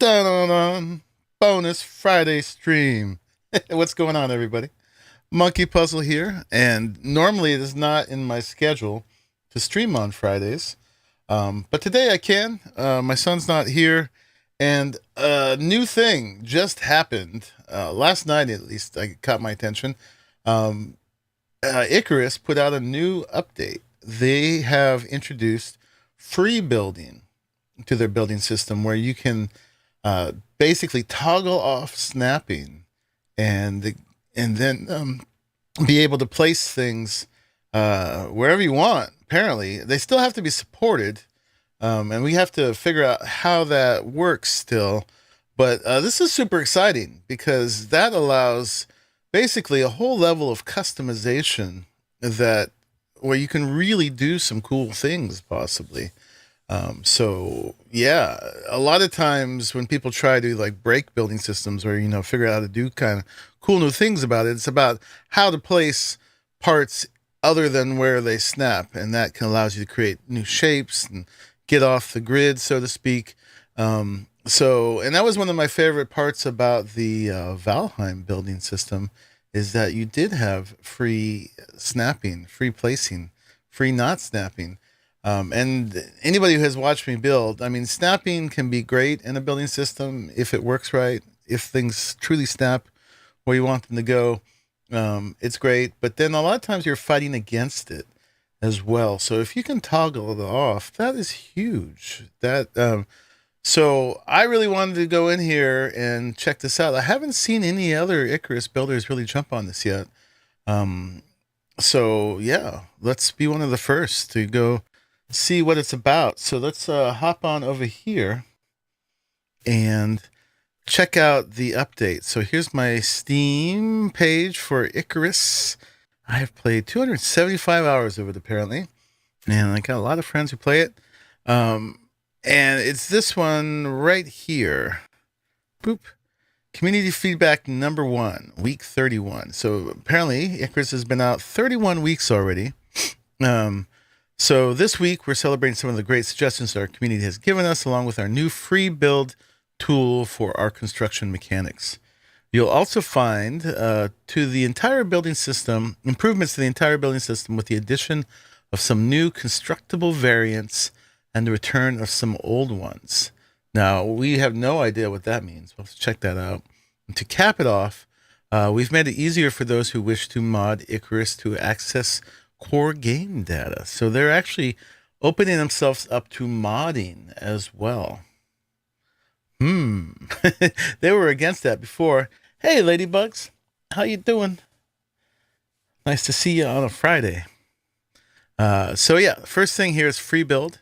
Dun-dun-dun. Bonus Friday stream. What's going on, everybody? Monkey Puzzle here, and normally it is not in my schedule to stream on Fridays, but today I can. My son's not here, and a new thing just happened. Last night, at least, I caught my attention. Icarus put out a new update. They have introduced free building to their building system where you can basically toggle off snapping and then be able to place things wherever you want. Apparently, they still have to be supported, and we have to figure out how that works still. But this is super exciting because that allows basically a whole level of customization that where you can really do some cool things possibly. So yeah, a lot of times when people try to like break building systems or, figure out how to do kind of cool new things about it, it's about how to place parts other than where they snap. And that can allows you to create new shapes and get off the grid, so to speak. And that was one of my favorite parts about the Valheim building system is that you did have free snapping, free placing, free not snapping. And anybody who has watched me build, I mean, snapping can be great in a building system if it works right, if things truly snap where you want them to go. It's great, but then a lot of times you're fighting against it as well. So if you can toggle it off, that is huge. So I really wanted to go in here and check this out. I haven't seen any other Icarus builders really jump on this yet. So yeah, let's be one of the first to go see what it's about. So let's hop on over here and check out the update. So here's my Steam page for Icarus. I have played 275 hours of it apparently, and I got a lot of friends who play it. And it's this one right here. Boop. Community feedback number 1, week 31. So apparently Icarus has been out 31 weeks already. So this week we're celebrating some of the great suggestions that our community has given us, along with our new free build tool for our construction mechanics. You'll also find to the entire building system, improvements to the entire building system with the addition of some new constructible variants and the return of some old ones. Now, we have no idea what that means. We'll have to check that out. And to cap it off, we've made it easier for those who wish to mod Icarus to access core game data. So they're actually opening themselves up to modding as well. They were against that before. Hey, ladybugs, how you doing? Nice to see you on a Friday. So yeah, first thing here is free build.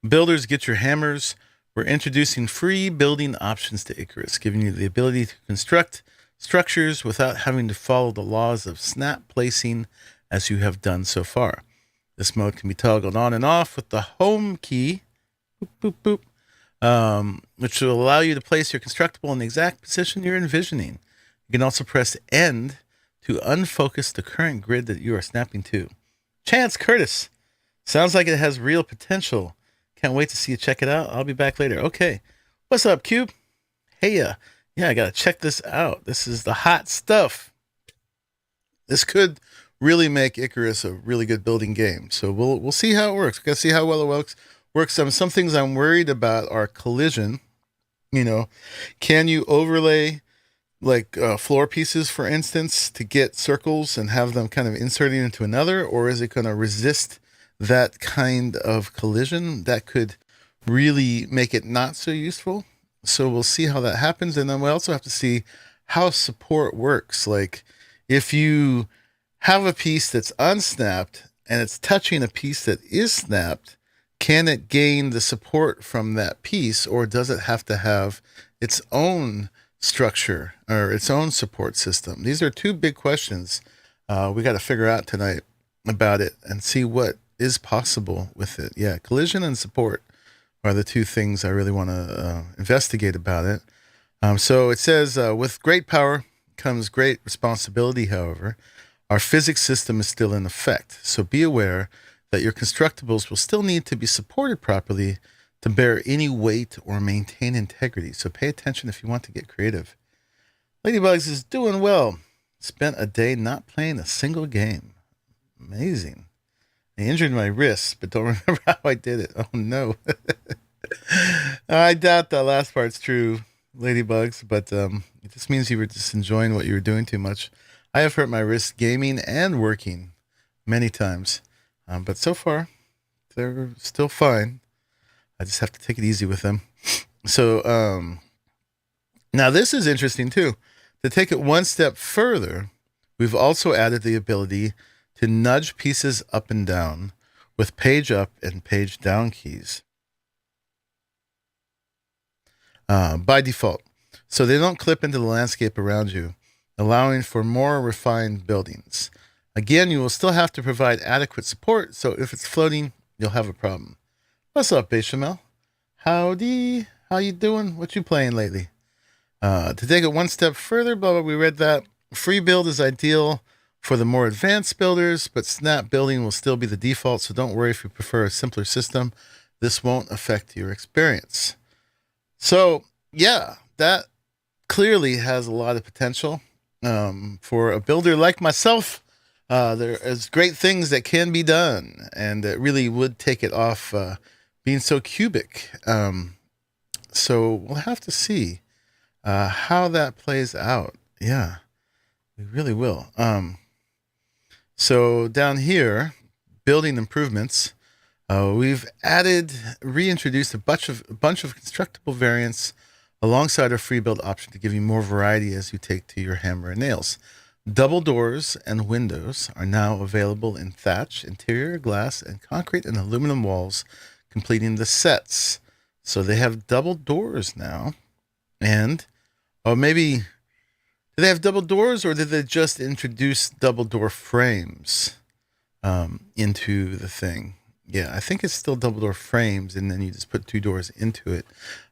Builders, get your hammers. We're introducing free building options to Icarus, giving you the ability to construct structures without having to follow the laws of snap placing as you have done so far. This mode can be toggled on and off with the home key, boop, boop, boop, which will allow you to place your constructible in the exact position you're envisioning. You can also press end to unfocus the current grid that you are snapping to. Chance Curtis. Sounds like it has real potential. Can't wait to see you check it out. I'll be back later. Okay. What's up, Cube? Hey, yeah, I got to check this out. This is the hot stuff. This could really make Icarus a really good building game. So we'll see how it works. We got to see how well it works. Some things I'm worried about are collision. Can you overlay like floor pieces, for instance, to get circles and have them kind of inserting into another, or is it going to resist that kind of collision? That could really make it not so useful. So we'll see how that happens. And then we also have to see how support works. Like if you have a piece that's unsnapped and it's touching a piece that is snapped, can it gain the support from that piece, or does it have to have its own structure or its own support system? These are two big questions we got to figure out tonight about it and see what is possible with it. Yeah, collision and support are the two things I really want to investigate about it. So it says, with great power comes great responsibility, however. Our physics system is still in effect, so be aware that your constructibles will still need to be supported properly to bear any weight or maintain integrity. So pay attention if you want to get creative. Ladybugs is doing well. Spent a day not playing a single game. Amazing. I injured my wrist, but don't remember how I did it. Oh no. I doubt that last part's true, Ladybugs, but it just means you were just enjoying what you were doing too much. I have hurt my wrist gaming and working many times, but so far they're still fine. I just have to take it easy with them. So now this is interesting too. To take it one step further, we've also added the ability to nudge pieces up and down with page up and page down keys by default, so they don't clip into the landscape around you, allowing for more refined buildings. Again, you will still have to provide adequate support, so if it's floating, you'll have a problem. What's up, Bechamel? Howdy. How you doing? What you playing lately? To take it one step further, blah, blah, we read that. Free build is ideal for the more advanced builders, but snap building will still be the default, so don't worry if you prefer a simpler system. This won't affect your experience. So, yeah, that clearly has a lot of potential for a builder like myself. There is great things that can be done, and it really would take it off being so cubic. So we'll have to see how that plays out. Yeah, we really will. So down here, building improvements, we've reintroduced a bunch of constructible variants alongside our free build option to give you more variety as you take to your hammer and nails. Double doors and windows are now available in thatch, interior glass, and concrete and aluminum walls, completing the sets. So they have double doors now. And, maybe, do they have double doors, or did they just introduce double door frames into the thing? Yeah, I think it's still double door frames, and then you just put two doors into it.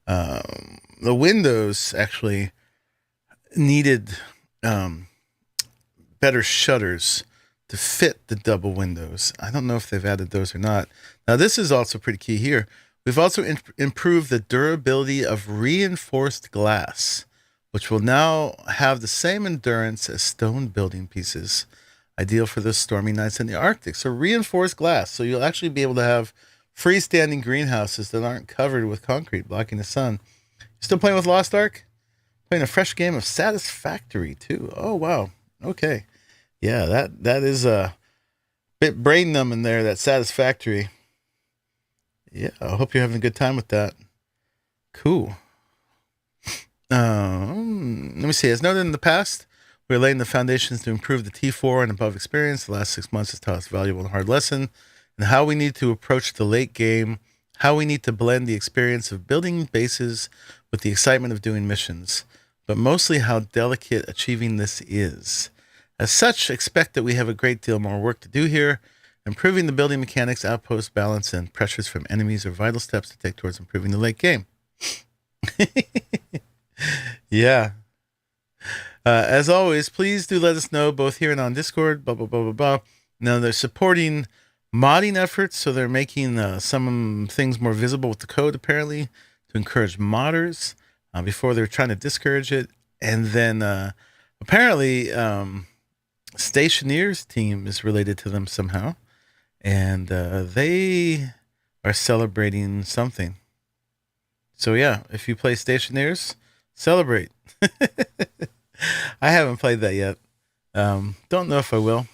The windows actually needed better shutters to fit the double windows. I don't know if they've added those or not. Now, this is also pretty key here. We've also improved the durability of reinforced glass, which will now have the same endurance as stone building pieces, ideal for those stormy nights in the Arctic. So reinforced glass. So you'll actually be able to have freestanding greenhouses that aren't covered with concrete blocking the sun. Still playing with Lost Ark? Playing a fresh game of Satisfactory too. Oh, wow. Okay. Yeah, that is a bit brain numbing there, that Satisfactory. Yeah, I hope you're having a good time with that. Cool. Let me see. As noted in the past, we're laying the foundations to improve the T4 and above experience. The last 6 months has taught us a valuable and hard lesson and how we need to approach the late game, how we need to blend the experience of building bases with the excitement of doing missions, but mostly how delicate achieving this is. As such, expect that we have a great deal more work to do here. Improving the building mechanics, outpost balance, and pressures from enemies are vital steps to take towards improving the late game. Yeah. As always, please do let us know both here and on Discord, blah, blah, blah, blah, blah. Now, they're supporting modding efforts, so they're making some things more visible with the code, apparently, to encourage modders before they're trying to discourage it. And then, apparently, Stationeer's team is related to them somehow. And they are celebrating something. So yeah, if you play Stationeers, celebrate. I haven't played that yet. Don't know if I will.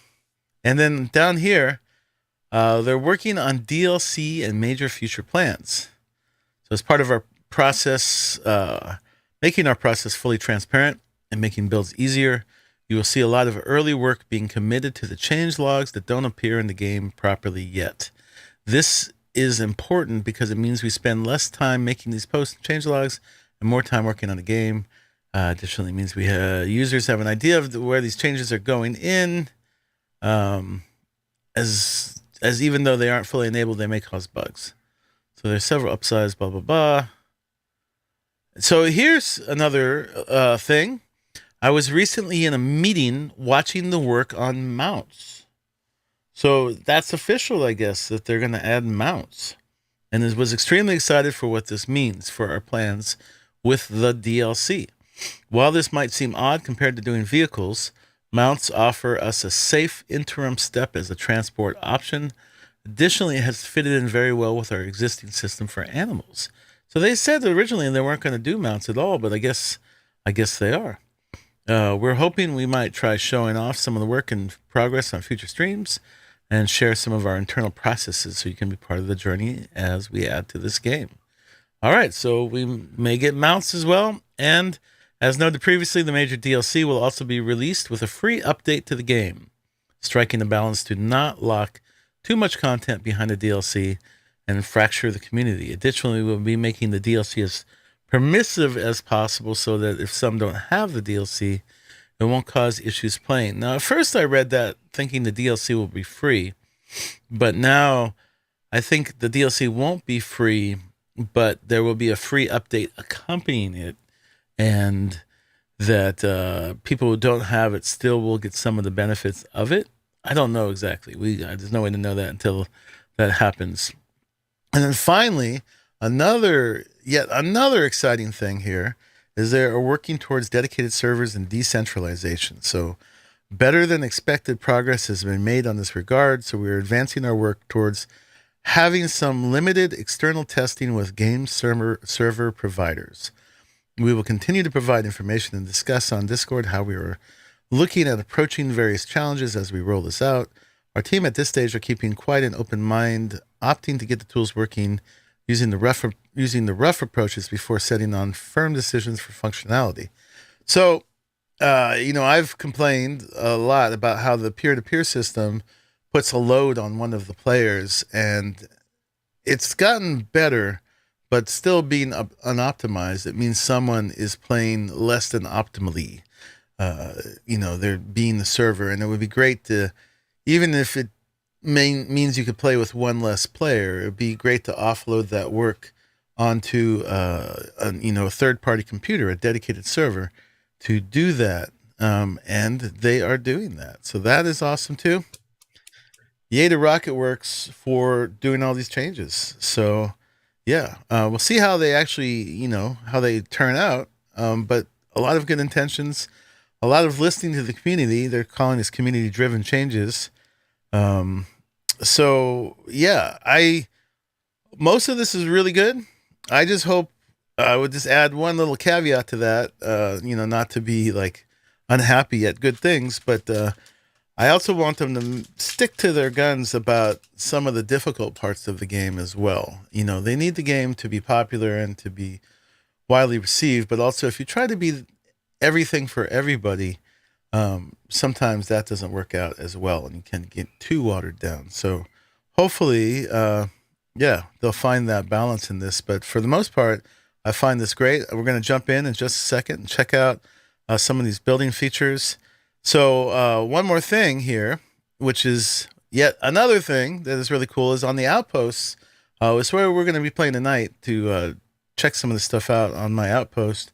And then down here, they're working on DLC and major future plans. So as part of our process, making our process fully transparent and making builds easier, you will see a lot of early work being committed to the change logs that don't appear in the game properly yet. This is important because it means we spend less time making these posts and change logs and more time working on the game. Additionally, it means we users have an idea of where these changes are going in. As even though they aren't fully enabled, they may cause bugs. So there's several upsides, blah, blah, blah. So here's another thing. I was recently in a meeting watching the work on mounts. So that's official, I guess, that they're going to add mounts. and was extremely excited for what this means for our plans with the DLC. While this might seem odd compared to doing vehicles, mounts offer us a safe interim step as a transport option. Additionally, it has fitted in very well with our existing system for animals. So they said originally they weren't going to do mounts at all, but I guess they are. We're hoping we might try showing off some of the work in progress on future streams and share some of our internal processes so you can be part of the journey as we add to this game. All right, so we may get mounts as well. And as noted previously, the major DLC will also be released with a free update to the game, striking a balance to not lock too much content behind the DLC and fracture the community. Additionally, we'll be making the DLC as permissive as possible so that if some don't have the DLC, it won't cause issues playing. Now, at first I read that thinking the DLC will be free, but now I think the DLC won't be free, but there will be a free update accompanying it, and that people who don't have it still will get some of the benefits of it. I don't know exactly. There's no way to know that until that happens. And then finally, yet another exciting thing here is they are working towards dedicated servers and decentralization. So better than expected progress has been made on this regard. So we're advancing our work towards having some limited external testing with game server providers. We will continue to provide information and discuss on Discord how we are looking at approaching various challenges as we roll this out. Our team at this stage are keeping quite an open mind, opting to get the tools working using the rough approaches before setting on firm decisions for functionality. So, I've complained a lot about how the peer-to-peer system puts a load on one of the players, and it's gotten better, but still being unoptimized. It means someone is playing less than optimally. They're being the server, and it would be great to, even if it means you could play with one less player, it'd be great to offload that work onto a third-party computer, a dedicated server, to do that. And they are doing that, so that is awesome too. Yay to RocketWorks for doing all these changes. So yeah, we'll see how they actually, how they turn out. But a lot of good intentions, a lot of listening to the community. They're calling this community-driven changes. So yeah, most of this is really good. I just hope I would just add one little caveat to that, not to be like unhappy at good things, but I also want them to stick to their guns about some of the difficult parts of the game as well. They need the game to be popular and to be widely received, but also if you try to be everything for everybody, sometimes that doesn't work out as well, and you can get too watered down. So hopefully, they'll find that balance in this. But for the most part, I find this great. We're going to jump in just a second and check out some of these building features. So one more thing here, which is yet another thing that is really cool, is on the Outposts. It's where we're going to be playing tonight to check some of the stuff out on my Outpost.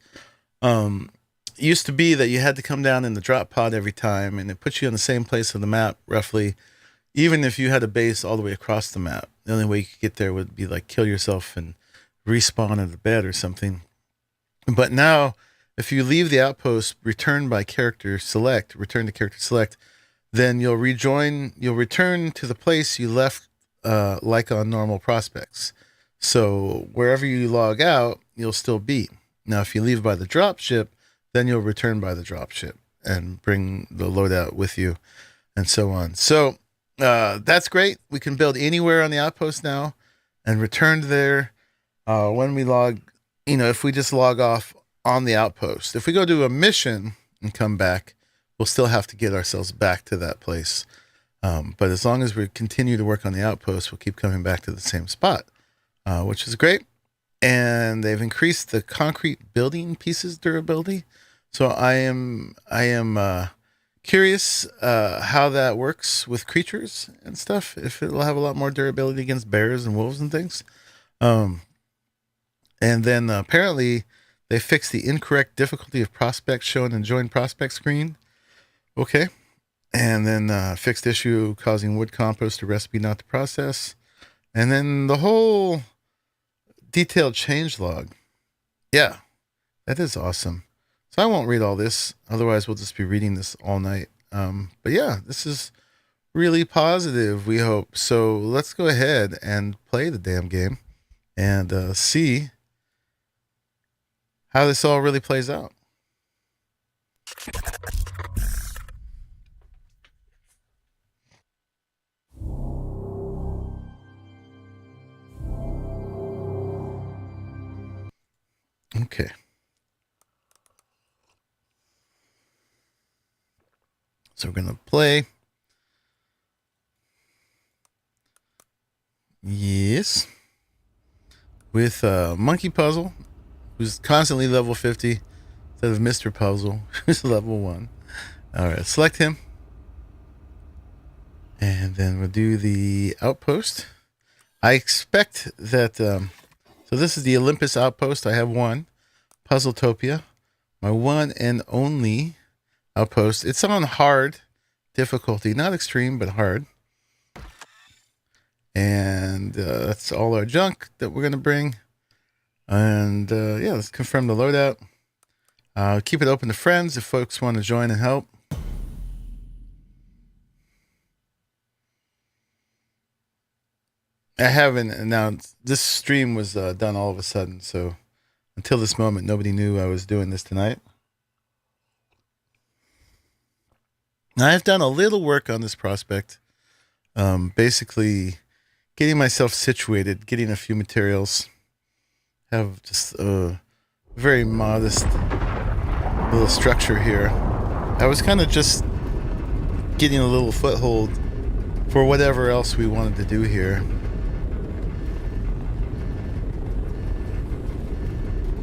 It used to be that you had to come down in the drop pod every time, and it puts you on the same place on the map, roughly, even if you had a base all the way across the map. The only way you could get there would be like kill yourself and respawn at a bed or something. But now, if you leave the outpost, return to character select, then you'll return to the place you left, like on normal prospects. So wherever you log out, you'll still be. Now, if you leave by the dropship, then you'll return by the dropship and bring the loadout with you, and so on. So that's great. We can build anywhere on the outpost now and return there when we log, if we just log off on the outpost. If we go do a mission and come back, we'll still have to get ourselves back to that place. But as long as we continue to work on the outpost, we'll keep coming back to the same spot, which is great. And they've increased the concrete building pieces durability. So I am curious how that works with creatures and stuff, if it will have a lot more durability against bears and wolves and things. And then apparently they fixed the incorrect difficulty of prospects shown in join prospect screen. Okay. And then fixed issue causing wood compost or recipe not to process. And then the whole detailed change log. Yeah, that is awesome. So I won't read all this. Otherwise, we'll just be reading this all night. But yeah, this is really positive, we hope. So let's go ahead and play the damn game and see how this all really plays out. Okay. So we're going to play. Yes. With Monkey Puzzle, who's constantly level 50, instead of Mr. Puzzle, who's level 1. All right, select him. And then we'll do the Outpost. I expect that... so this is the Olympus Outpost. I have one. Puzzletopia. My one and only Outpost. It's on hard difficulty. Not extreme, but hard. And that's all our junk that we're going to bring. And yeah, let's confirm the loadout. Keep it open to friends if folks want to join and help. I haven't announced. This stream was done all of a sudden, so until this moment, nobody knew I was doing this tonight. I've done a little work on this prospect. Basically, getting myself situated, getting a few materials. Have just a very modest little structure here. I was kind of just getting a little foothold for whatever else we wanted to do here.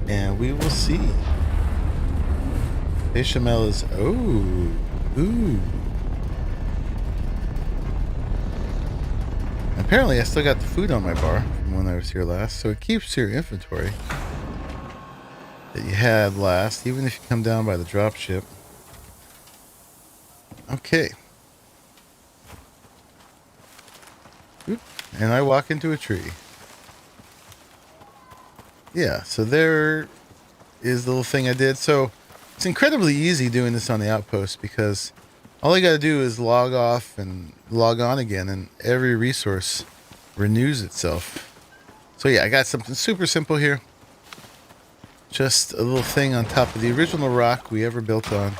And we will see. Bechamel is... Oh. Ooh. Apparently I still got the food on my bar from when I was here last. So it keeps your inventory that you had last, even if you come down by the dropship. Okay. Oop. And I walk into a tree. Yeah, so there is the little thing I did. So it's incredibly easy doing this on the Outpost because all I got to do is log off and log on again, and every resource renews itself. So yeah, I got something super simple here. Just a little thing on top of the original rock we ever built on.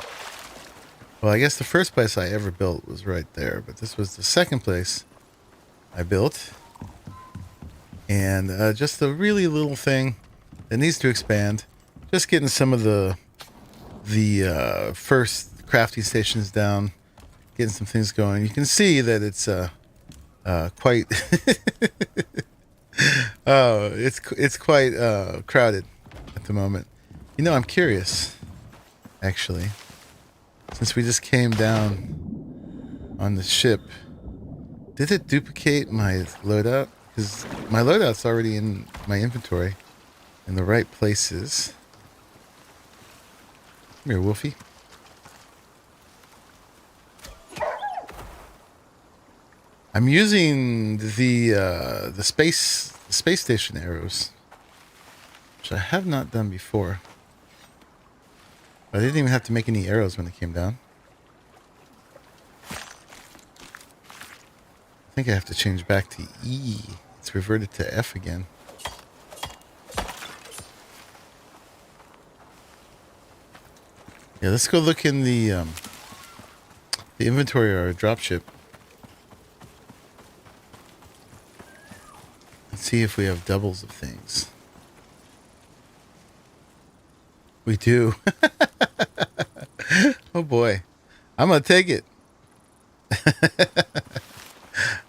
Well, I guess the first place I ever built was right there, but this was the second place I built. And just a really little thing that needs to expand. Just getting some of the first crafting stations down, getting some things going. You can see that it's quite oh, it's quite crowded at the moment. You know, I'm curious, actually, since we just came down on the ship, did it duplicate my loadout? Because my loadout's already in my inventory in the right places. Come here, Wolfie. I'm using the space station arrows, which I have not done before. I didn't even have to make any arrows when it came down. I think I have to change back to E. It's reverted to F again. Yeah, let's go look in the inventory or dropship. Let's see if we have doubles of things. We do. Oh boy. I'm gonna take it.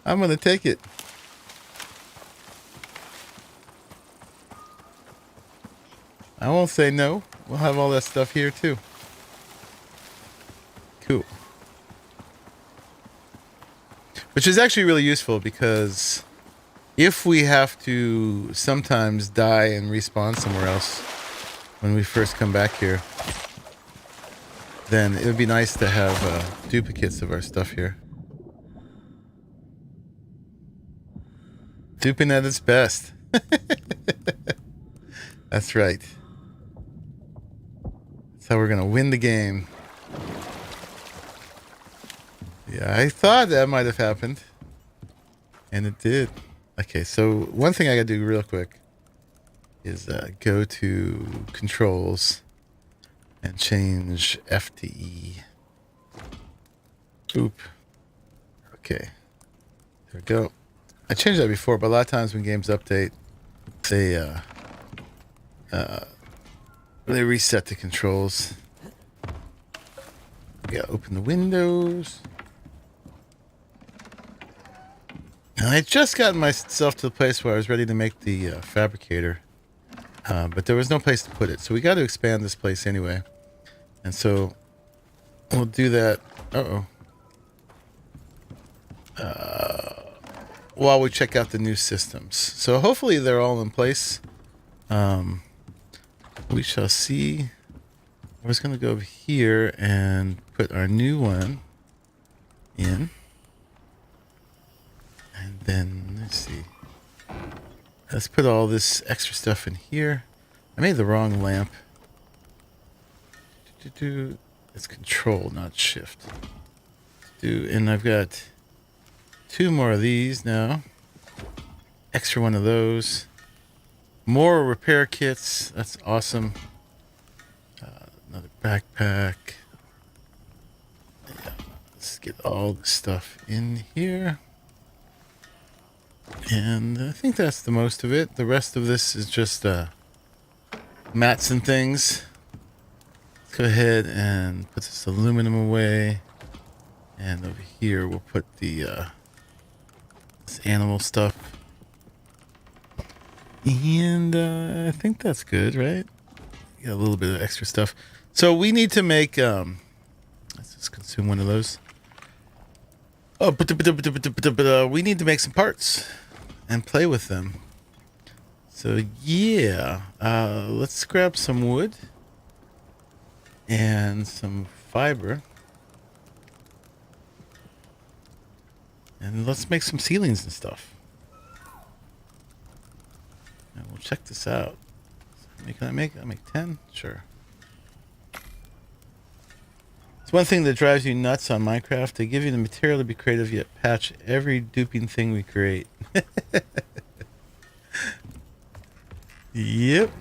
I'm gonna take it. I won't say no. We'll have all that stuff here too. Cool. Which is actually really useful because if we have to sometimes die and respawn somewhere else when we first come back here, then it would be nice to have duplicates of our stuff here. Duping at its best. That's right. That's how we're gonna win the game. Yeah, I thought that might have happened. And it did. Okay, so one thing I gotta do real quick is go to controls and change F to E. Oop. Okay. There we go. I changed that before, but a lot of times when games update, they reset the controls. Yeah, open the windows. And I just gotten myself to the place where I was ready to make the fabricator. But there was no place to put it. So we got to expand this place anyway. And so we'll do that. While we check out the new systems. So hopefully they're all in place. We shall see. I was going to go over here and put our new one in. And then, let's see. Let's put all this extra stuff in here. I made the wrong lamp. It's control, not shift. And I've got 2 more of these now. Extra one of those. More repair kits. That's awesome. Another backpack. Yeah, let's get all the stuff in here. And I think that's the most of it. The rest of this is just mats and things. Let's go ahead and put this aluminum away. And over here we'll put the this animal stuff. And I think that's good, right? Got a little bit of extra stuff. So we need to make let's just consume one of those. Oh, but we need to make some parts and play with them. So yeah, let's grab some wood and some fiber. And let's make some ceilings and stuff. And we'll check this out. Can I make 10? Sure. It's one thing that drives you nuts on Minecraft. They give you the material to be creative, yet patch every duping thing we create. Yep.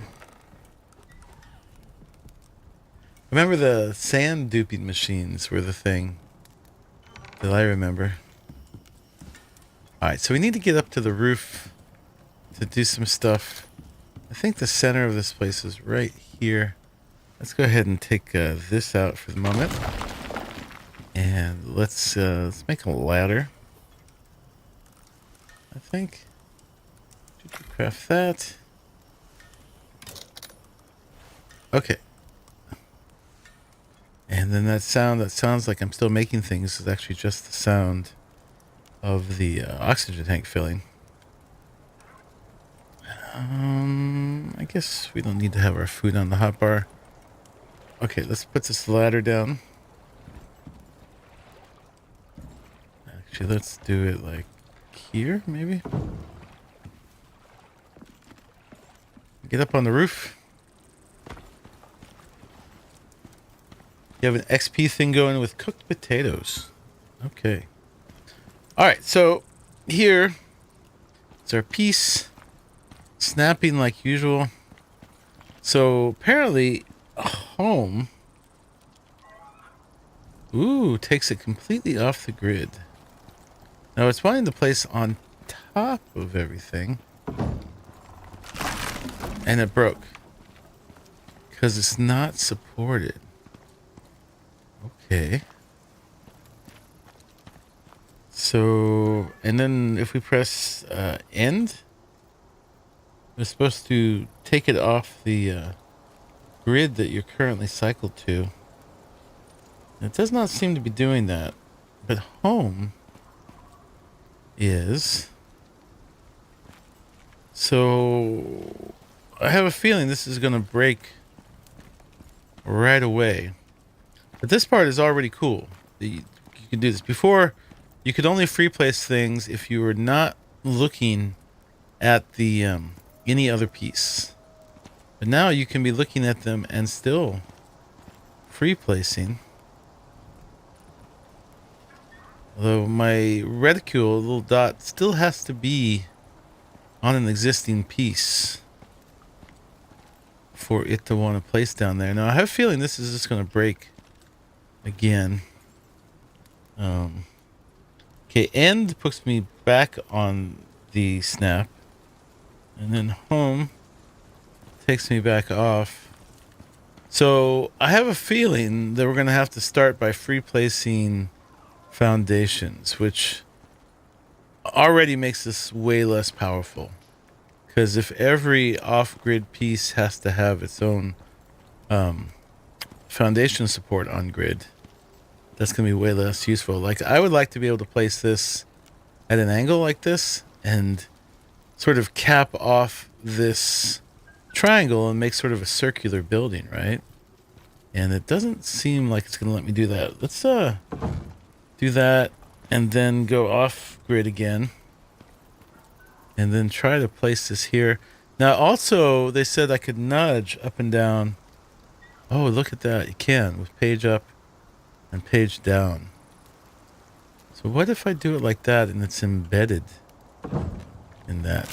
Remember the sand duping machines were the thing that I remember. Alright, so we need to get up to the roof to do some stuff. I think the center of this place is right here. Let's go ahead and take this out for the moment. And let's make a ladder. I think. Craft that. Okay. And then that sounds like I'm still making things is actually just the sound of the oxygen tank filling. I guess we don't need to have our food on the hotbar. Okay, let's put this ladder down. Actually, let's do it like here, maybe. Get up on the roof. You have an XP thing going with cooked potatoes. Okay. Alright, so here is our piece. Snapping like usual. So apparently home takes it completely off the grid. Now it's wanting to place on top of everything. And it broke. Because it's not supported. Okay. So, and then if we press end, we're supposed to take it off the grid that you're currently cycled to. It does not seem to be doing that. But home is. So I have a feeling this is going to break right away. But this part is already cool. You can do this. Before, you could only free place things if you were not looking at the any other piece. But now you can be looking at them and still free placing. Although my reticule little dot still has to be on an existing piece for it to want to place down there. Now I have a feeling this is just going to break again. Okay, end puts me back on the snap, and then home takes me back off. So I have a feeling that we're going to have to start by free placing foundations, which already makes this way less powerful. Because if every off-grid piece has to have its own foundation support on grid, that's going to be way less useful. Like, I would like to be able to place this at an angle like this and sort of cap off this triangle and make sort of a circular building, right? And it doesn't seem like it's going to let me do that. Let's do that and then go off grid again. And then try to place this here. Now, also, they said I could nudge up and down. Oh, look at that. You can with page up and page down. So what if I do it like that and it's embedded in that?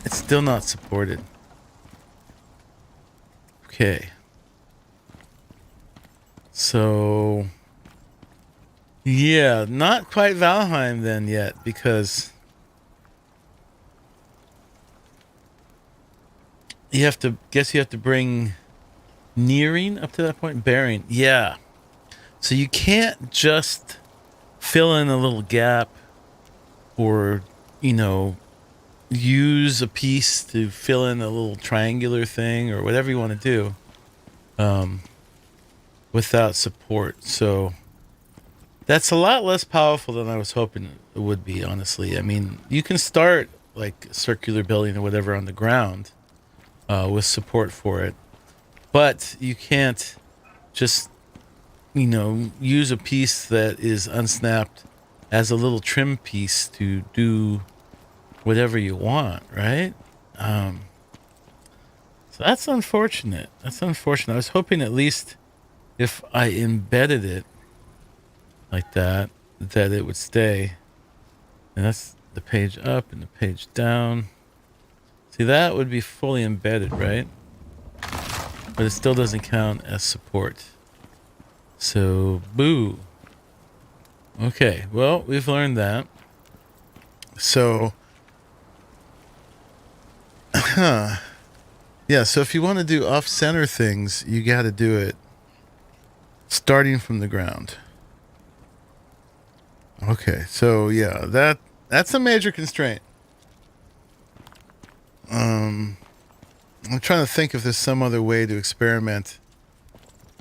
It's still not supported. Okay. So, yeah, not quite Valheim then yet, because you have to bring nearing up to that point. Bearing. Yeah. So you can't just fill in a little gap or, use a piece to fill in a little triangular thing or whatever you want to do without support. So that's a lot less powerful than I was hoping it would be, honestly. I mean, you can start like a circular building or whatever on the ground with support for it, but you can't just use a piece that is unsnapped as a little trim piece to do whatever you want, right? So that's unfortunate. I was hoping at least if I embedded it like that it would stay. And that's the page up and the page down. See, that would be fully embedded, right? But it still doesn't count as support. So, boo. Okay, well, we've learned that. So, yeah, so if you want to do off-center things, you got to do it starting from the ground. Okay, so yeah, that's a major constraint. I'm trying to think if there's some other way to experiment,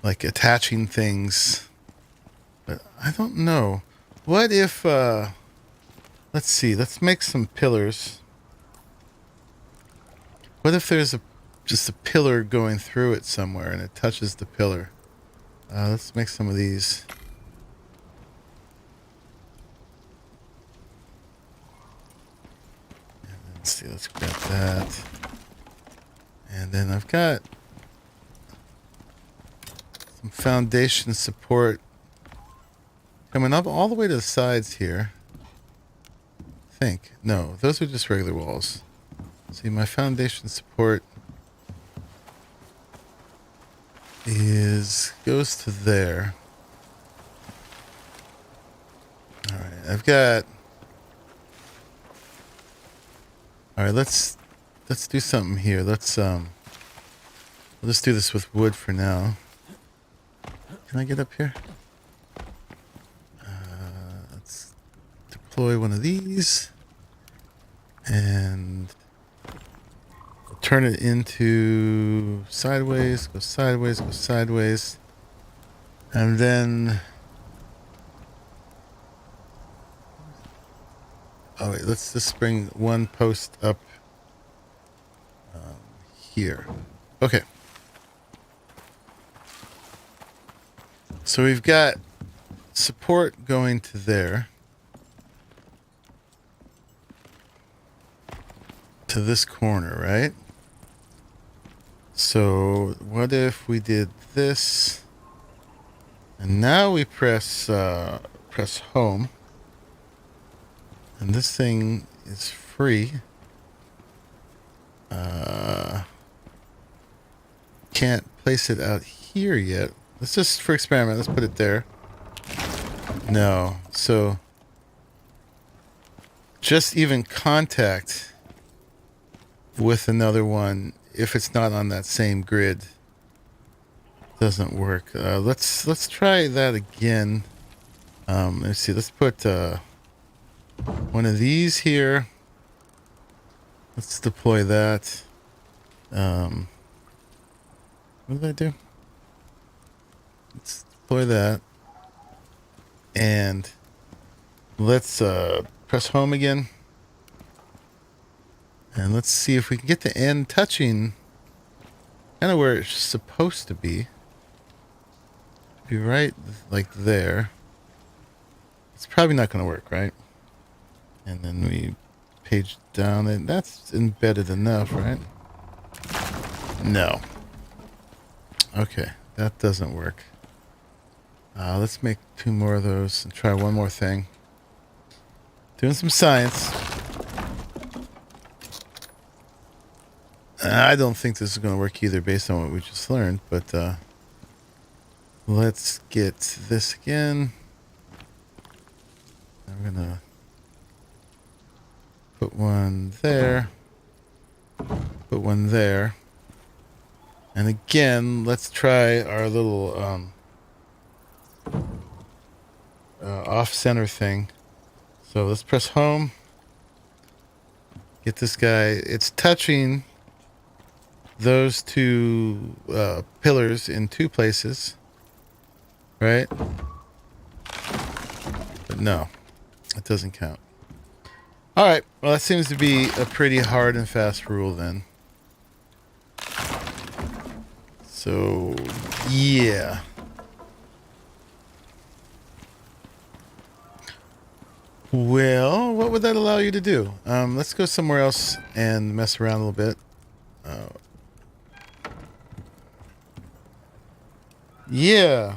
like attaching things, but I don't know. What if, let's see, let's make some pillars. What if there's just a pillar going through it somewhere and it touches the pillar? Let's make some of these. Let's see, let's grab that. And then I've got some foundation support coming up all the way to the sides here. I think. No, those are just regular walls. See, my foundation support goes to there. All right, I've got. All right, let's do something here. We'll just do this with wood for now. Can I get up here? Let's deploy one of these and turn it into sideways, go sideways, go sideways. And then, oh wait, let's just bring one post up here. Okay. So we've got support going to there. To this corner, right? So what if we did this, and now we press home, and this thing is free. Can't place it out here yet. Let's just, for experiment, let's put it there. No. So just even contact with another one, if it's not on that same grid, doesn't work. Let's try that again. Let's see. Let's put one of these here. Let's deploy that. What did I do? Let's deploy that. And let's press home again. And let's see if we can get the end touching kind of where it's supposed to be. Be right like there. It's probably not going to work, right? And then we page down it. That's embedded enough, right? No. Okay, that doesn't work. Let's make 2 more of those and try one more thing. Doing some science. I don't think this is going to work either based on what we just learned, but let's get this again. I'm going to put one there. Put one there. And again, let's try our little off-center thing. So let's press home. Get this guy. It's touching those 2 pillars in 2 places. Right? But no, it doesn't count. Alright, well that seems to be a pretty hard and fast rule then. So, yeah. Well, what would that allow you to do? Let's go somewhere else and mess around a little bit. Yeah.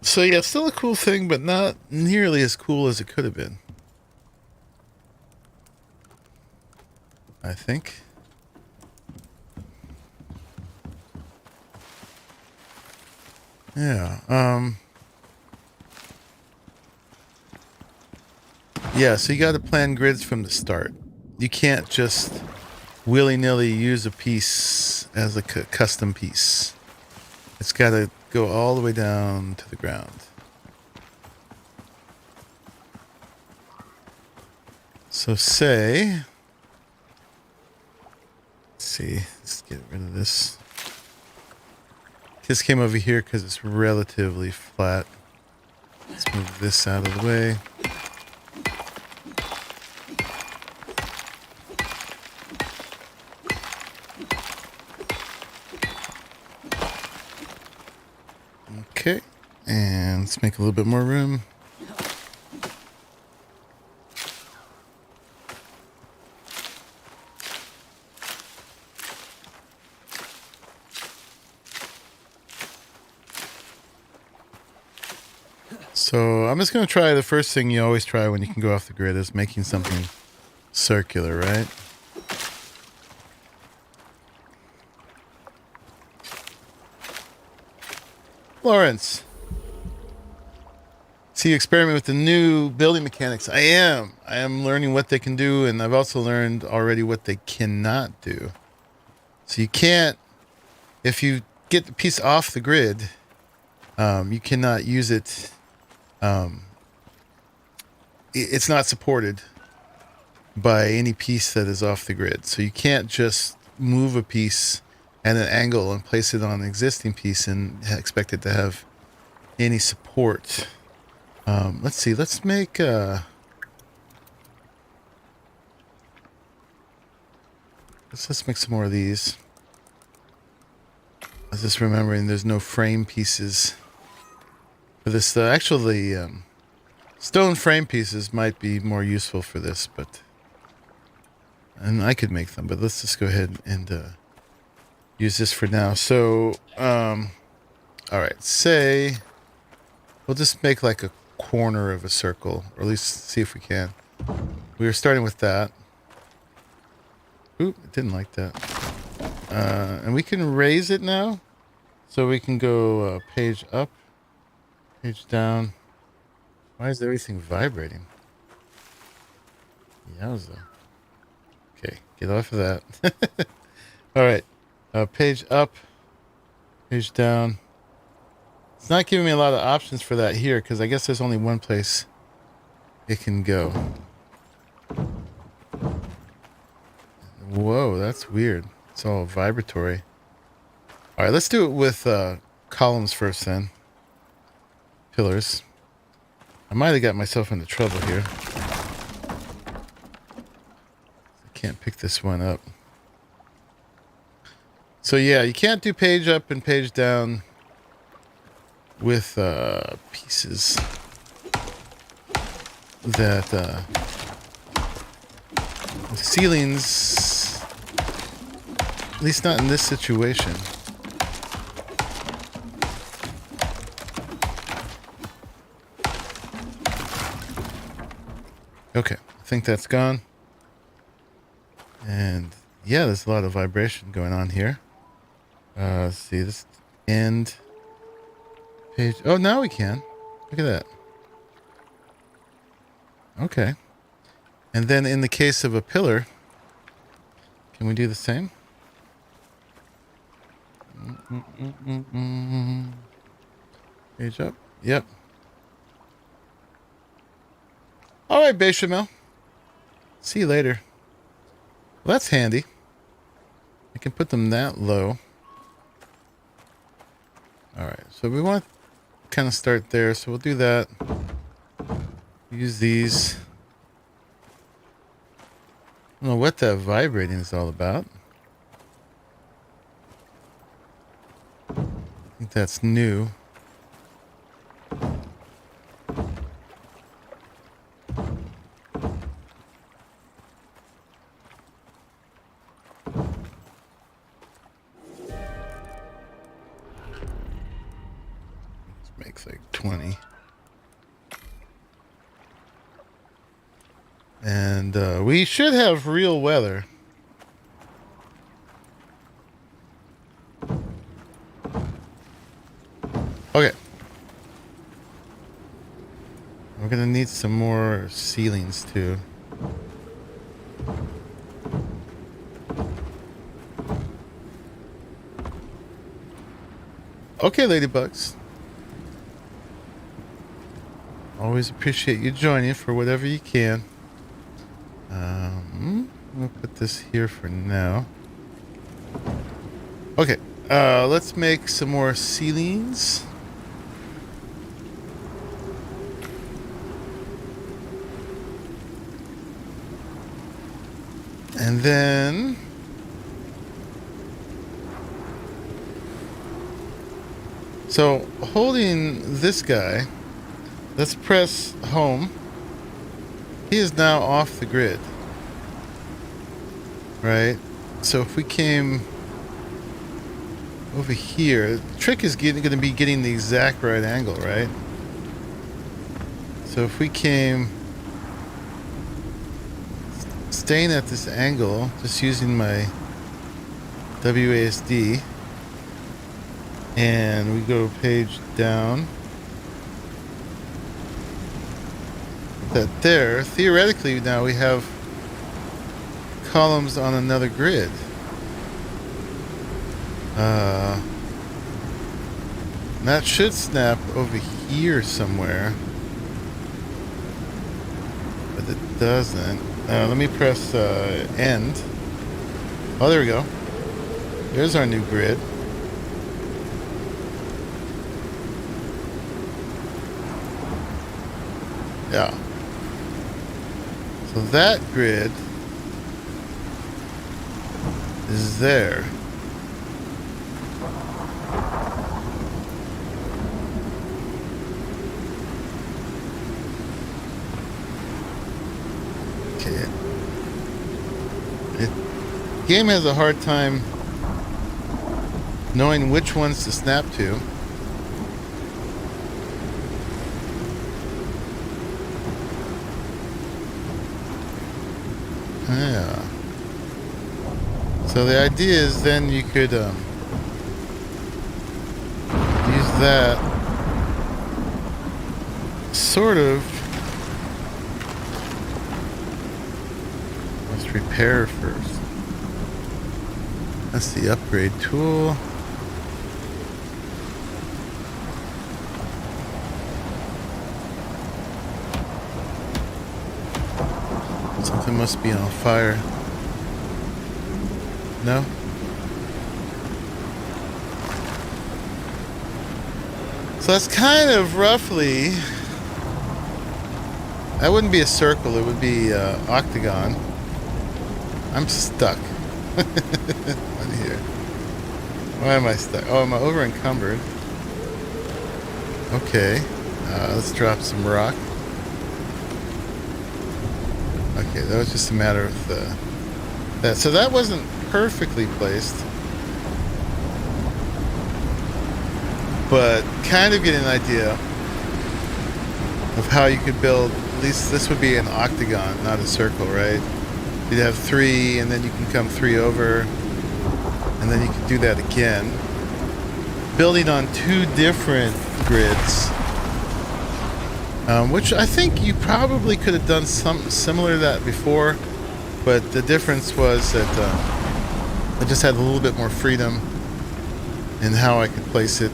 So yeah, still a cool thing, but not nearly as cool as it could have been. I think. Yeah. Yeah, so you got to plan grids from the start. You can't just willy-nilly use a piece as a custom piece. It's got to go all the way down to the ground. So say, let's see, let's get rid of this. This came over here because it's relatively flat. Let's move this out of the way. Okay, and let's make a little bit more room. So I'm just going to try the first thing you always try when you can go off the grid is making something circular, right? Lawrence. See, experiment with the new building mechanics. I am learning what they can do, and I've also learned already what they cannot do. So you can't, if you get the piece off the grid, you cannot use it. It's not supported by any piece that is off the grid. So you can't just move a piece at an angle and place it on an existing piece and expect it to have any support. Let's see. Let's make let's make some more of these. I was just remembering there's no frame pieces for this. Actually, stone frame pieces might be more useful for this, but And I could make them, but let's just go ahead and use this for now. So, all right, say we'll just make like a corner of a circle, or at least see if we can. We were starting with that. Oop, it didn't like that. And we can raise it now. So we can go page up, page down. Why is everything vibrating? Yowza. Okay, get off of that. All right, page up, page down. It's not giving me a lot of options for that here because I guess there's only one place it can go. Whoa, that's weird. It's all vibratory. All right, let's do it with columns first then. Pillars. I might have got myself into trouble here. I can't pick this one up. So yeah, you can't do page up and page down with pieces that ceilings, at least not in this situation. Okay, I think that's gone. And yeah, there's a lot of vibration going on here. Let's see, this end page. Oh, now we can. Look at that. Okay. And then in the case of a pillar, can we do the same? Page up. Yep. All right, Bechamel. See you later. Well, that's handy. I can put them that low. All right, so we want to kind of start there, so we'll do that. Use these. I don't know what that vibrating is all about. I think that's new. Makes like 20. And we should have real weather. Okay. We're gonna need some more ceilings too. Okay, ladybugs. Always appreciate you joining for whatever you can. We'll put this here for now. Okay, let's make some more ceilings. And then so holding this guy, let's press home. He is now off the grid. Right? So if we came over here, the trick is going to be getting the exact right angle, right? So if we came staying at this angle, just using my WASD, and we go page down, that there, theoretically now we have columns on another grid. That should snap over here somewhere, but it doesn't. Let me press end. Oh, there we go. There's our new grid. Yeah. So that grid is there. Okay. game has a hard time knowing which ones to snap to. Yeah. So the idea is then you could use that sort of. Let's repair first. That's the upgrade tool. Something must be on fire. No? So that's kind of roughly... That wouldn't be a circle, it would be octagon. I'm stuck. On here. Why am I stuck? Oh, am I over encumbered? Okay. Let's drop some rock. Okay, that was just a matter of that. So that wasn't perfectly placed, but kind of getting an idea of how you could build. At least this would be an octagon, not a circle, right? You'd have 3, and then you can come 3 over, and then you can do that again. Building on 2 different grids. Which I think you probably could have done something similar to that before, but the difference was that I just had a little bit more freedom in how I could place it,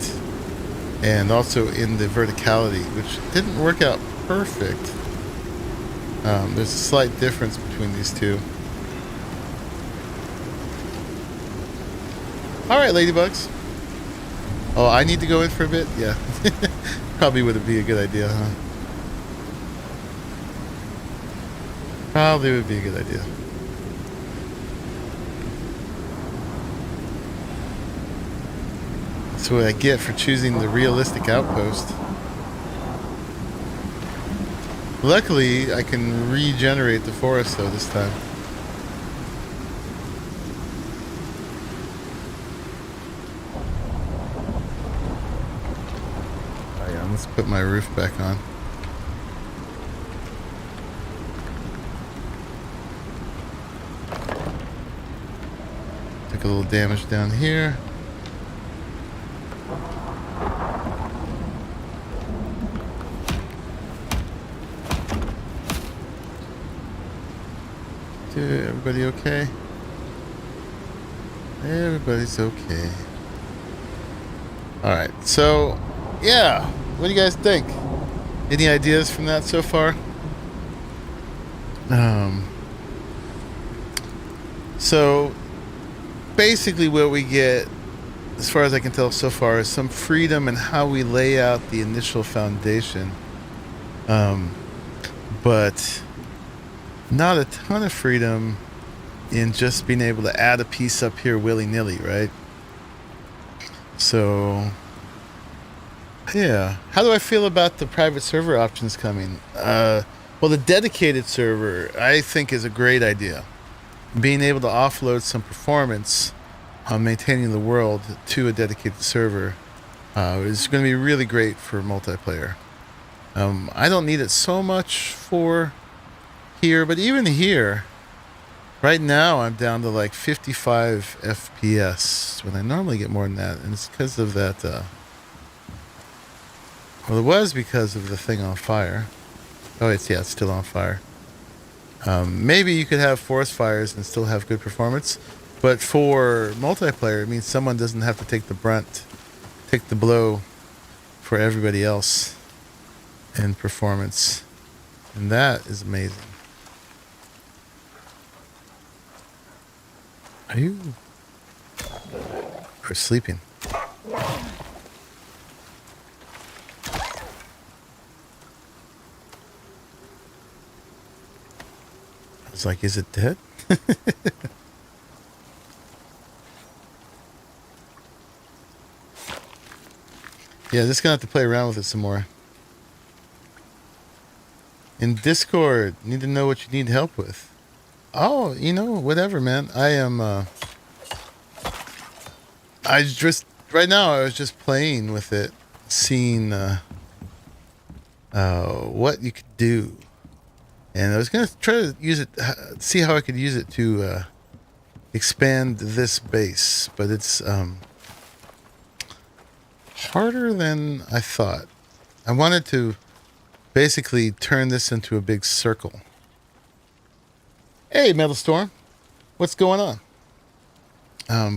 and also in the verticality, which didn't work out perfect. There's a slight difference between these two. Alright, ladybugs. Oh, I need to go in for a bit? Yeah. Probably would be a good idea, huh? Probably would be a good idea. That's what I get for choosing the realistic outpost. Luckily, I can regenerate the forest though this time. Oh yeah, let's put my roof back on. Took a little damage down here. Everybody okay? Everybody's okay. Alright, so yeah, what do you guys think? Any ideas from that so far? So basically what we get, as far as I can tell so far, is some freedom in how we lay out the initial foundation. But not a ton of freedom in just being able to add a piece up here willy-nilly, right? So yeah, how do I feel about the private server options coming? Well, the dedicated server I think is a great idea. Being able to offload some performance on maintaining the world to a dedicated server is going to be really great for multiplayer. I don't need it so much for here, but even here, right now I'm down to like 55 FPS when I normally get more than that, and it's because of that. Well, it was because of the thing on fire. Oh, it's still on fire. Maybe you could have forest fires and still have good performance, but for multiplayer, it means someone doesn't have to take the brunt, take the blow for everybody else in performance, and that is amazing. Are you or sleeping? I was like, is it dead? Yeah, just gonna have to play around with it some more. In Discord, need to know what you need help with. Oh, you know, whatever, man. I just right now I was just playing with it, seeing what you could do, and I was gonna try to use it, see how I could use it to expand this base, but it's harder than I thought. I wanted to basically turn this into a big circle. Hey, Metal Storm, what's going on?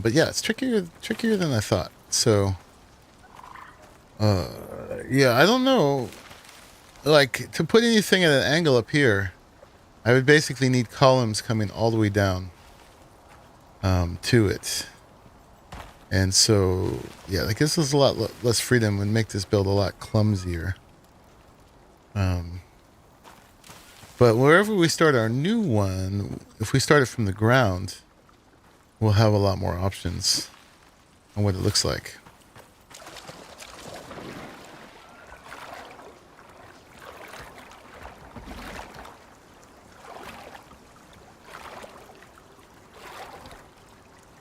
But yeah, it's trickier than I thought. So, yeah, I don't know. Like, to put anything at an angle up here, I would basically need columns coming all the way down to it. And so, yeah, like this is a lot less freedom, would make this build a lot clumsier. But wherever we start our new one, if we start it from the ground, we'll have a lot more options on what it looks like.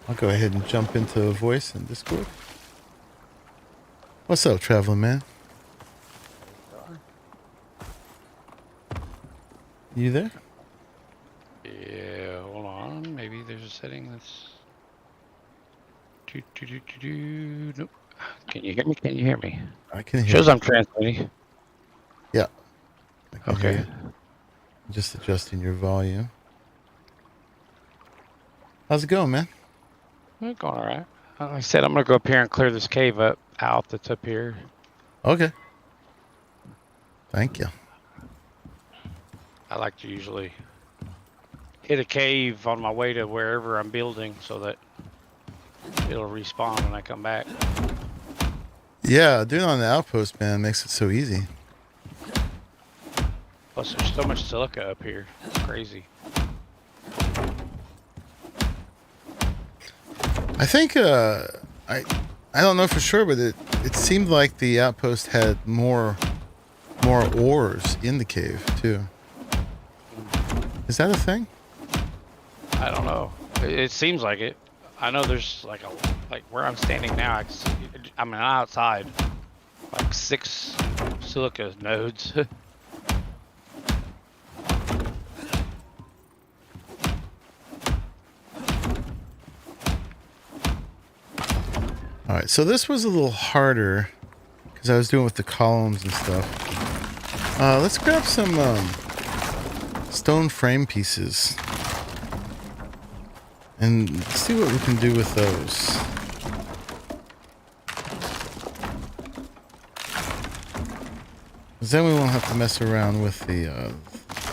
I'll go ahead and jump into voice and Discord. What's up, traveling man? You there? Yeah, hold on. Maybe there's a setting that's... Nope. Can you hear me? Can you hear me? I can hear Shows you. I'm transmitting. Yeah. I can hear Okay. you. Just adjusting your volume. How's it going, man? Going all right. Like I said, I'm going to go up here and clear this cave out that's up here. Okay. Thank you. I like to usually hit a cave on my way to wherever I'm building so that it'll respawn when I come back. Yeah, doing it on the Outpost, man, makes it so easy. Plus, there's so much silica up here. It's crazy. I think I don't know for sure, but it seemed like the Outpost had more ores in the cave too. Is that a thing? I don't know. It seems like it. I know there's like where I'm standing now. I'm outside, like 6 silica nodes. All right, so this was a little harder because I was doing with the columns and stuff. Let's grab some stone frame pieces and see what we can do with those. Because then we won't have to mess around with the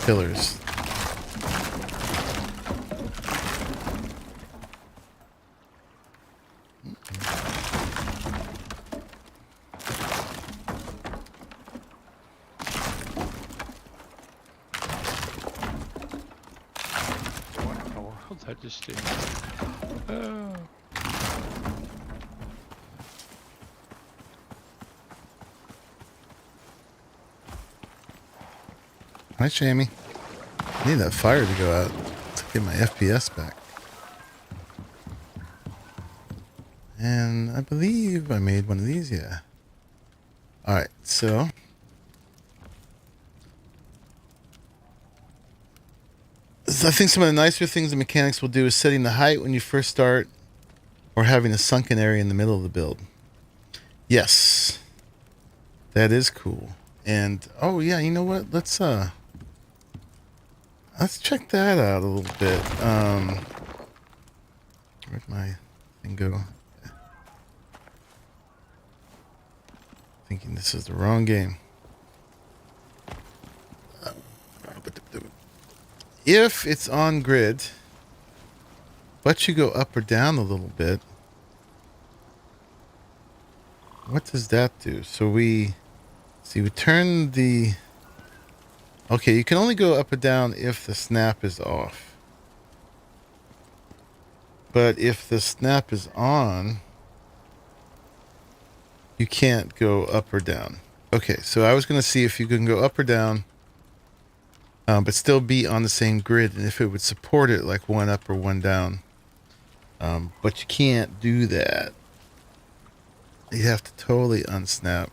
pillars. What in the world did I just do? Oh. Hi, Shammy. I need that fire to go out to get my FPS back. And I believe I made one of these, yeah. Alright, so I think some of the nicer things the mechanics will do is setting the height when you first start or having a sunken area in the middle of the build. Yes. That is cool. And oh yeah, you know what? Let's check that out a little bit. Where'd my thing go? Thinking this is the wrong game. If it's on grid, but you go up or down a little bit, what does that do? So we turn the... Okay, you can only go up or down if the snap is off. But if the snap is on, you can't go up or down. Okay, so I was going to see if you can go up or down but still be on the same grid, and if it would support it like one up or one down. But you can't do that. You have to totally unsnap.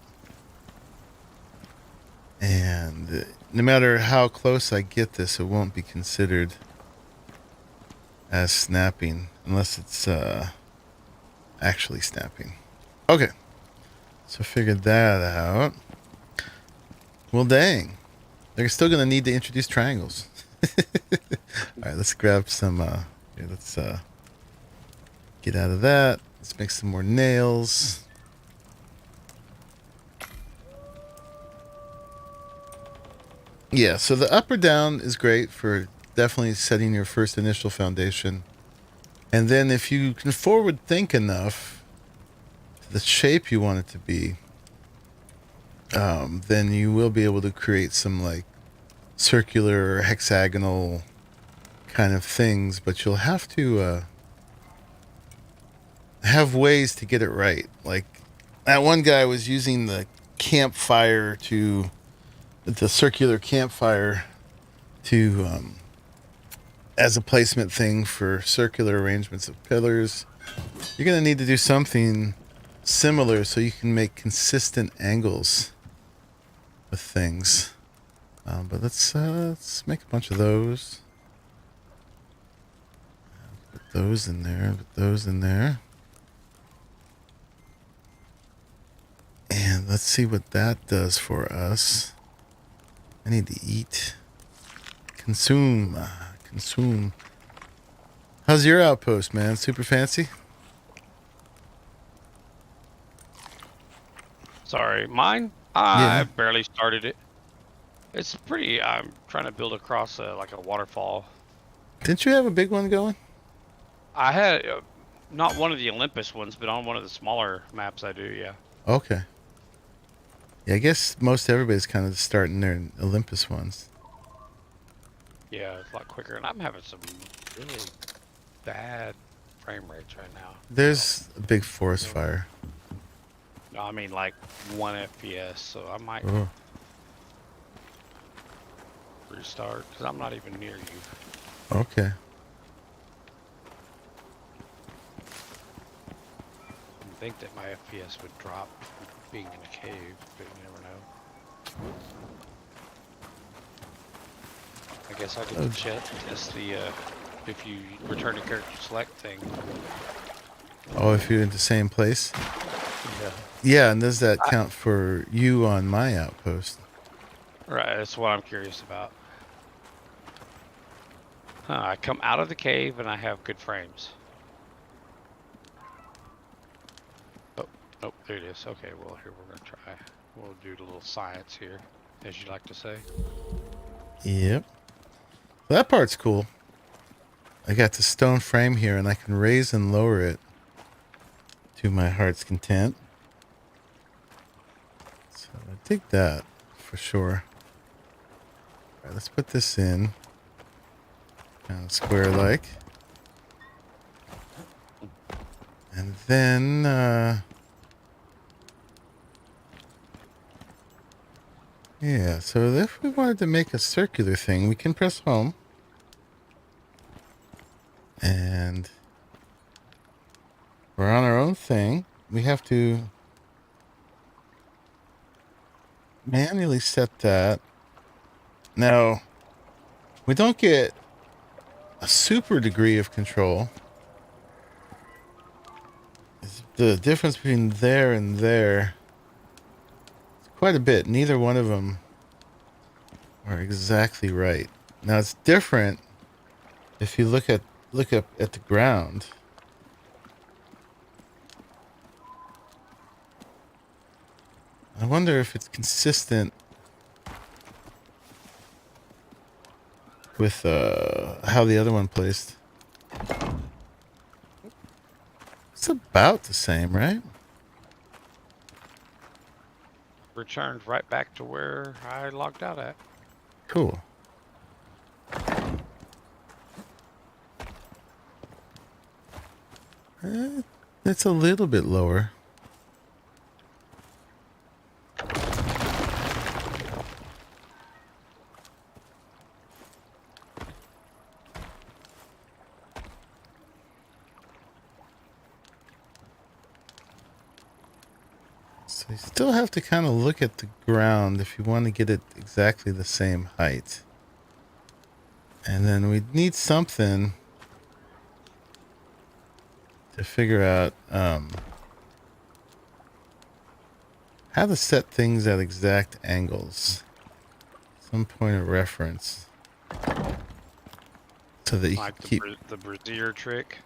And no matter how close I get this, it won't be considered as snapping unless it's actually snapping. Okay, so figured that out. Well, dang, they're still gonna need to introduce triangles. All right, let's grab some. Here, let's get out of that. Let's make some more nails. Yeah, so the up or down is great for definitely setting your first initial foundation. And then if you can forward think enough to the shape you want it to be, then you will be able to create some like circular or hexagonal kind of things, but you'll have to have ways to get it right. Like that one guy was using the campfire to the circular campfire to as a placement thing for circular arrangements of pillars. You're going to need to do something similar so you can make consistent angles with things. But let's make a bunch of those. Put those in there, put those in there. And let's see what that does for us. I need to eat. Consume. Consume. How's your outpost, man? Super fancy? Sorry, mine? Yeah. I barely started it. It's pretty, I'm trying to build across like a waterfall. Didn't you have a big one going? I had, not one of the Olympus ones, but on one of the smaller maps I do, yeah. Okay. Yeah, I guess most everybody's kind of starting their Olympus ones. Yeah, it's a lot quicker, and I'm having some really bad frame rates right now. There's a big forest fire. No, I mean like 1 FPS, so I might Oh. restart, because I'm not even near you. Okay. I think that my FPS would drop from being in a cave, but you never know. I guess I could test the if you return to character select thing. Oh, if you're in the same place? Yeah. Yeah, and does that count for you on my outpost? Right, that's what I'm curious about. Huh, I come out of the cave and I have good frames. Oh, there it is. Okay, well, here we're gonna try. We'll do a little science here, as you like to say. Yep. Well, that part's cool. I got the stone frame here, and I can raise and lower it to my heart's content. So I dig that for sure. All right, let's put this in. Kind of square-like. And then, yeah, so if we wanted to make a circular thing, we can press home. And we're on our own thing. We have to manually set that. Now, we don't get a super degree of control. The difference between there and there is quite a bit. Neither one of them are exactly right. Now it's different if you look up at the ground. I wonder if it's consistent with how the other one placed. It's about the same, right? Returned right back to where I logged out at. Cool. It's a little bit lower. So you still have to kind of look at the ground if you want to get it exactly the same height. And then we need something to figure out how to set things at exact angles. Some point of reference. So that you Like can keep... the brazier trick.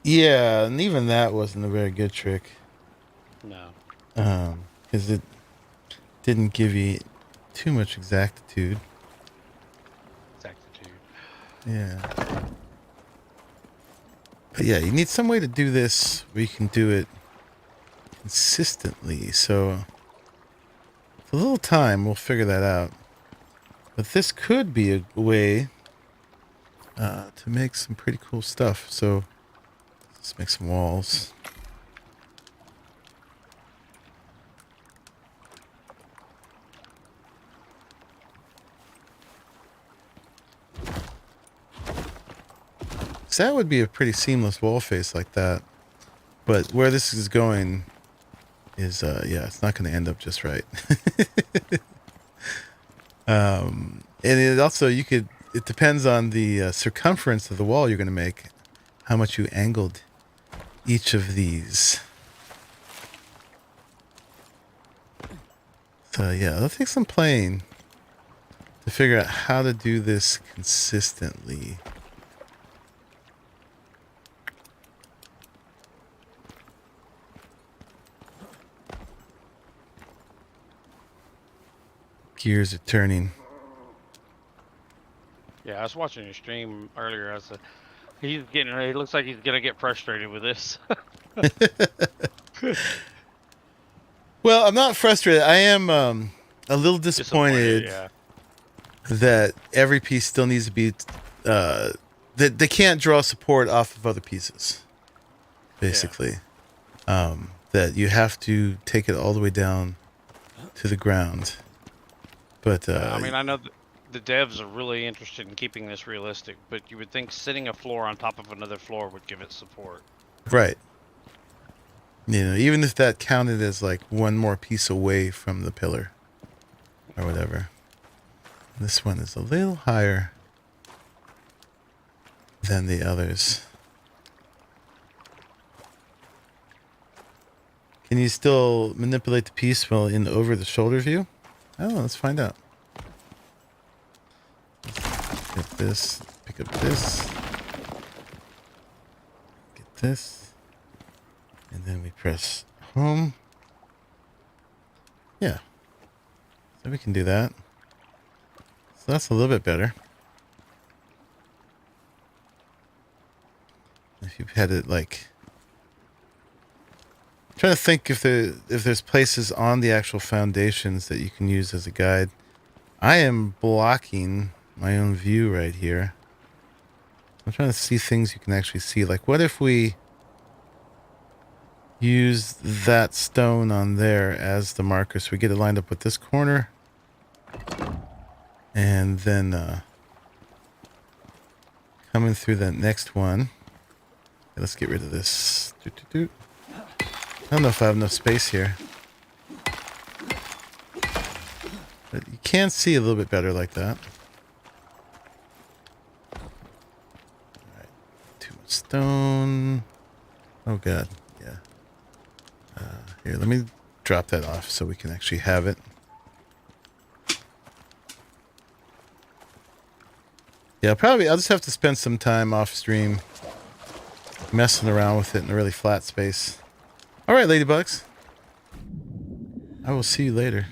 Yeah, and even that wasn't a very good trick. No. Because it didn't give you too much exactitude. Exactitude. Yeah. But yeah, you need some way to do this where you can do it consistently. So, with a little time, we'll figure that out. But this could be a way to make some pretty cool stuff. So, let's make some walls. So that would be a pretty seamless wall face like that. But where this is going is, yeah, it's not going to end up just right. And it also, it depends on the circumference of the wall you're going to make, how much you angled each of these. So yeah, it'll take some playing to figure out how to do this consistently. Gears are turning. Yeah, I was watching your stream earlier. I said, he looks like he's gonna get frustrated with this. Well, I'm not frustrated. I am a little disappointed yeah. that every piece still needs to be that they can't draw support off of other pieces. Basically, that you have to take it all the way down to the ground. But I mean, I know the devs are really interested in keeping this realistic, but you would think sitting a floor on top of another floor would give it support. right. You know, even if that counted as like one more piece away from the pillar or whatever. This one is a little higher than the others. Can you still manipulate the piece while in over the shoulder view? Oh, let's find out. Get this, pick up this, get this, and then we press home. Yeah, so we can do that. So that's a little bit better. If you had it like, I'm trying to think if there's places on the actual foundations that you can use as a guide. I am blocking my own view right here. I'm trying to see things you can actually see. Like, what if we use that stone on there as the marker so we get it lined up with this corner? And then coming through that next one. Okay, let's get rid of this. I don't know if I have enough space here. But you can see a little bit better like that. Alright. Too much stone. Oh god, yeah. Here, let me drop that off so we can actually have it. Yeah, I'll just have to spend some time off stream messing around with it in a really flat space. Alright, ladybugs. I will see you later.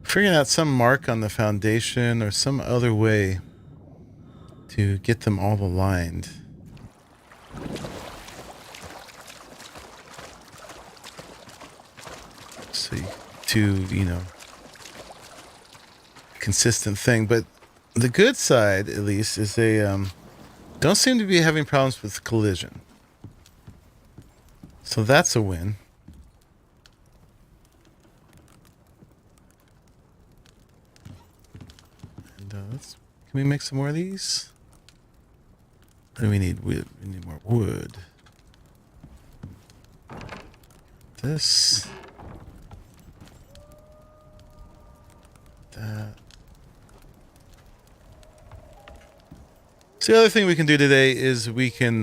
Figuring out some mark on the foundation or some other way to get them all aligned. So you know, consistent thing. But the good side, at least, is they don't seem to be having problems with collision. So that's a win. And can we make some more of these? What do we need? We need more wood. this. That. So the other thing we can do today is we can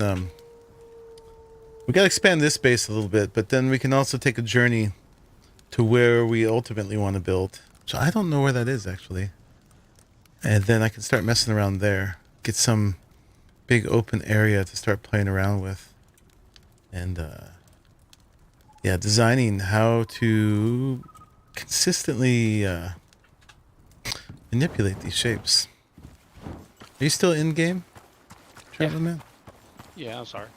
we gotta expand this base a little bit, but then we can also take a journey to where we ultimately want to build. So I don't know where that is actually. And then I can start messing around there. Get some big open area to start playing around with. And yeah, designing how to consistently manipulate these shapes. Are you still in game, Traveling Man? Yeah, I'm sorry.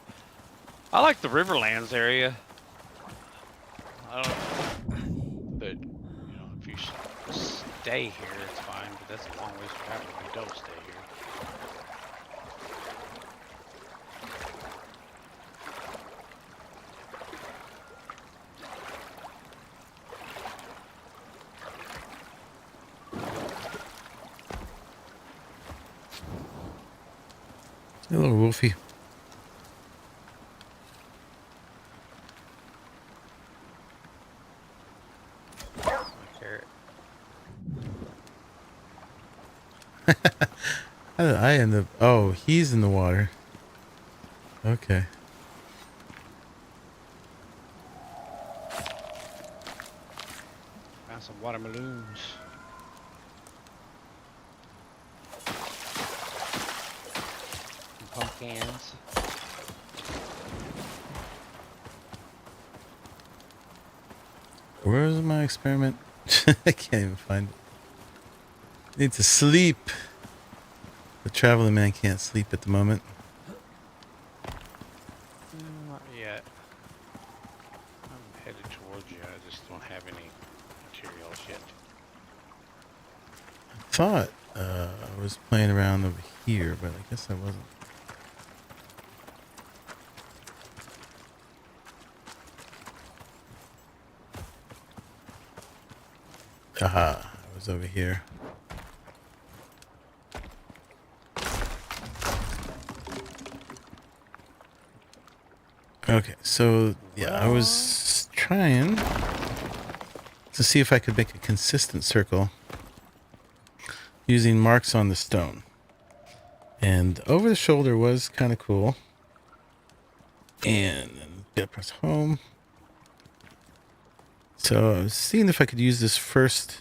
I like the Riverlands area. I don't know, but you know, if you stay here, it's fine. But that's a long ways to travel if you don't stay here. A little wolfy. Carrot. How did I end up? Oh, he's in the water. Okay. Found some watermelons. Some pumpkins. Where's my experiment? I can't even find it. Need to sleep. The Traveling Man can't sleep at the moment. Not yet. I'm headed towards you. I just don't have any materials yet. I thought I was playing around over here, but I guess I wasn't. Haha, I was over here. Okay, so yeah, I was trying to see if I could make a consistent circle using marks on the stone. And over the shoulder was kind of cool. And then gotta press home. So I was seeing if I could use this first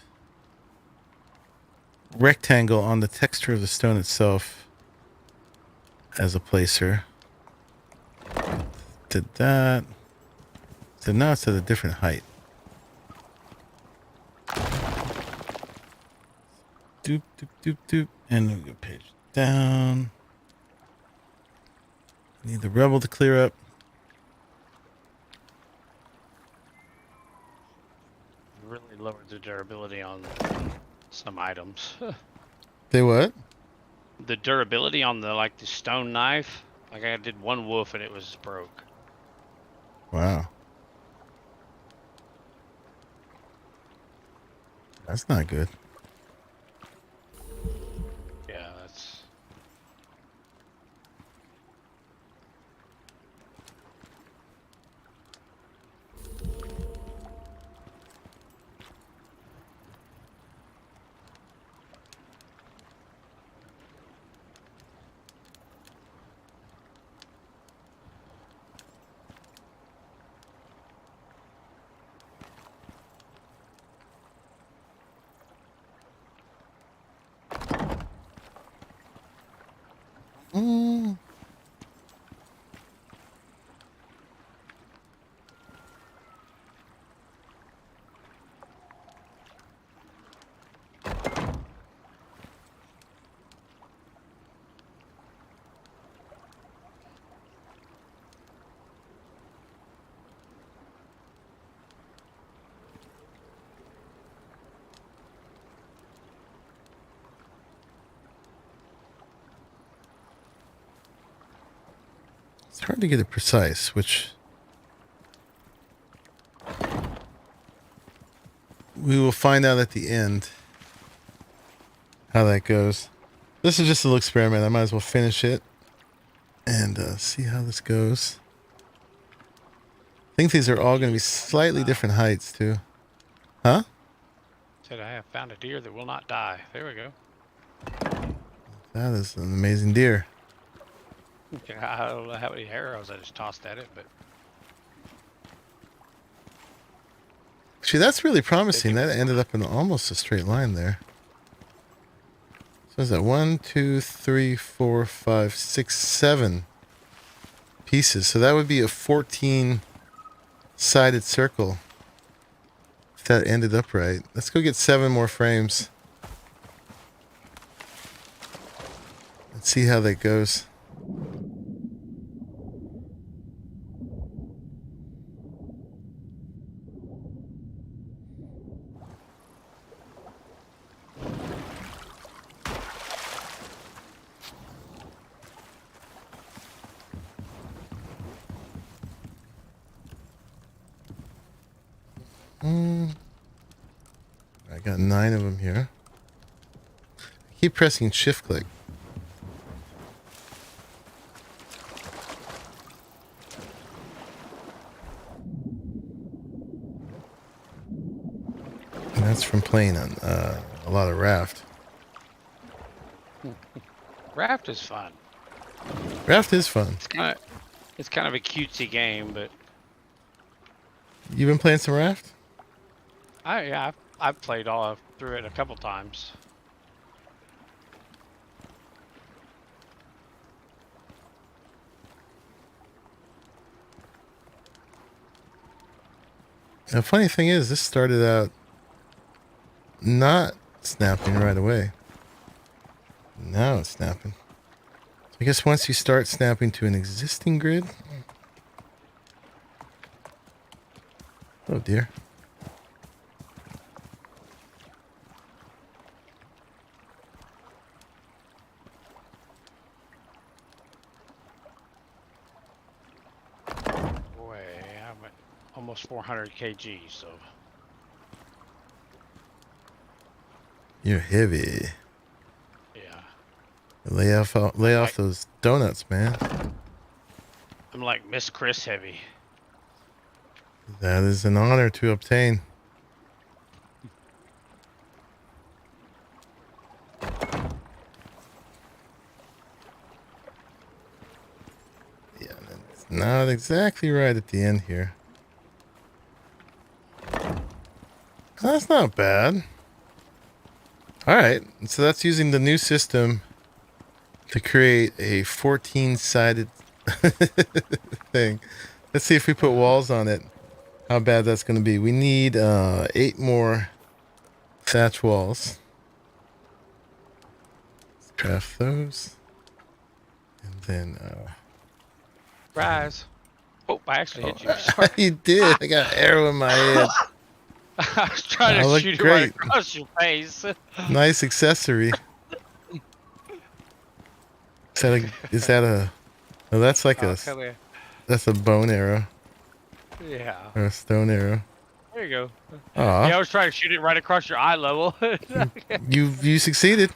rectangle on the texture of the stone itself as a placer. Did that. So now it's at a different height. Doop, doop, doop, doop. And we go page down. Need the rebel to clear up. Really lowered the durability on some items. They what? The durability on the the stone knife. Like I did one woof and it was broke. Wow. That's not good. Yeah, that's. Mm. It's hard to get it precise, which we will find out at the end how that goes. This is just a little experiment. I might as well finish it and see how this goes. I think these are all going to be slightly different heights too. Huh? Said I have found a deer that will not die. There we go. That is an amazing deer. I don't know how many arrows I just tossed at it, but Actually, that's really promising. That ended up in almost a straight line there. So is that 1, 2, 3, 4, 5, 6, 7 pieces? So that would be a 14-sided circle. If that ended up right. Let's go get 7 more frames. Let's see how that goes. I got 9 of them here. Keep pressing shift click. And that's from playing on a lot of Raft. Raft is fun. Raft is fun. It's kind of a cutesy game, but You've been playing some Raft? I've played all through it a couple times. The funny thing is, this started out not snapping right away. Now it's snapping. I guess once you start snapping to an existing grid. Oh dear. Boy, I'm at almost 400 kg, so You're heavy. yeah. Lay off those donuts, man. I'm like Miss Chris heavy. That is an honor to obtain. Yeah, that's not exactly right at the end here. That's not bad. Alright, so that's using the new system to create a 14-sided thing. Let's see if we put walls on it, how bad that's going to be. We need 8 more thatch walls. Let's craft those. And then... Rise. Oh, I actually hit you. Sorry. You did. I got an arrow in my head. I was trying I to look shoot it great. right across your face. Nice accessory. Is that a... Oh, that's like Oh, come here. that's a bone arrow. Yeah. Or a stone arrow. There you go. Aw. Yeah, I was trying to shoot it right across your eye level. You succeeded.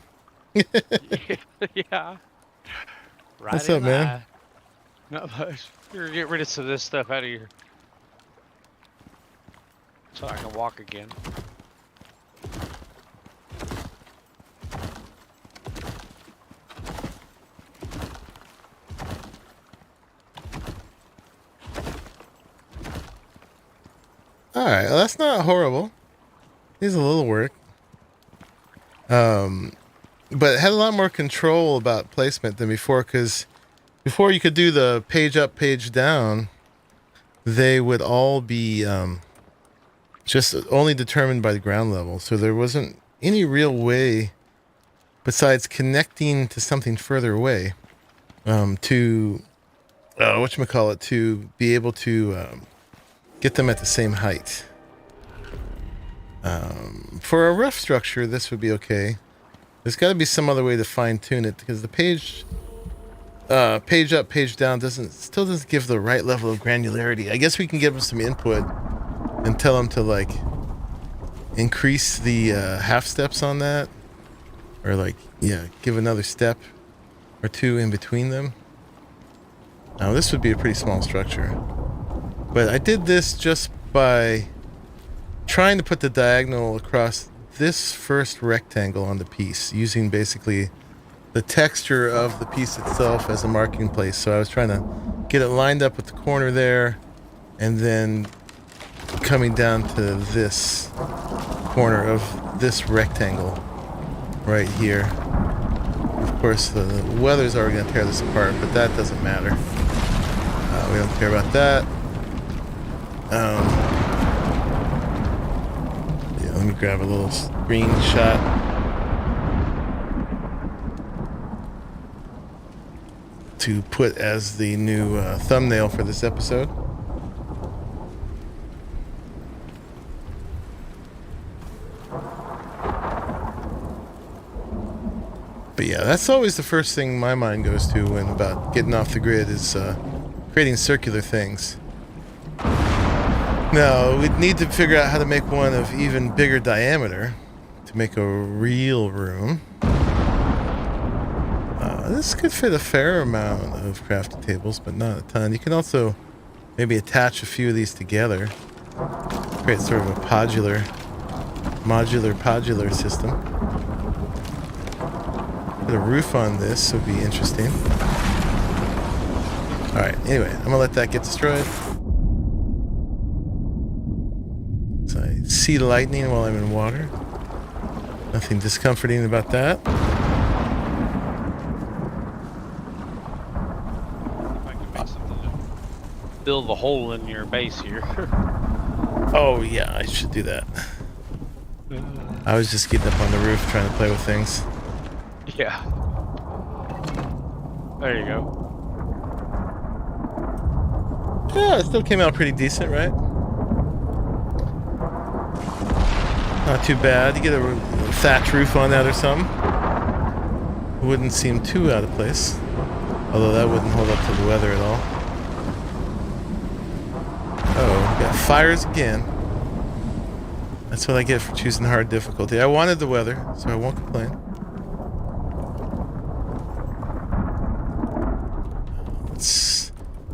Yeah. Right What's in up, the man? eye. Not much. You're gonna get rid of some of this stuff out of here. So I can walk again. Alright, well, that's not horrible. Needs a little work. But it had a lot more control about placement than before, because before you could do the page up, page down, they would all be just only determined by the ground level. So there wasn't any real way, besides connecting to something further away, to whatchamacallit, to be able to get them at the same height. For a rough structure, this would be okay. There's got to be some other way to fine tune it, because the page up, page down still doesn't give the right level of granularity. I guess we can give them some input and tell them to like increase the half steps on that, or like give another step or two in between them. Now this would be a pretty small structure, But I did this just by trying to put the diagonal across this first rectangle on the piece, using basically the texture of the piece itself as a marking place. So I was trying to get it lined up with the corner there, and then coming down to this corner of this rectangle right here. Of course, the weather's already going to tear this apart, but that doesn't matter. We don't care about that. Yeah, let me grab a little screenshot. To put as the new thumbnail for this episode. But yeah, that's always the first thing my mind goes to when about getting off the grid is creating circular things. Now, we'd need to figure out how to make one of even bigger diameter to make a real room. This could fit a fair amount of crafting tables, but not a ton. You can also maybe attach a few of these together. Create sort of a modular system. Put a roof on this would be interesting. Alright, anyway, I'm gonna let that get destroyed. So I see lightning while I'm in water. Nothing discomforting about that. Build a hole in your base here. Oh yeah, I should do that. I was just getting up on the roof trying to play with things. Yeah. There you go. Yeah, it still came out pretty decent, right? Not too bad. You get a thatch roof on that or something. Wouldn't seem too out of place. Although that wouldn't hold up to the weather at all. Oh, got fires again. That's what I get for choosing hard difficulty. I wanted the weather, so I won't complain.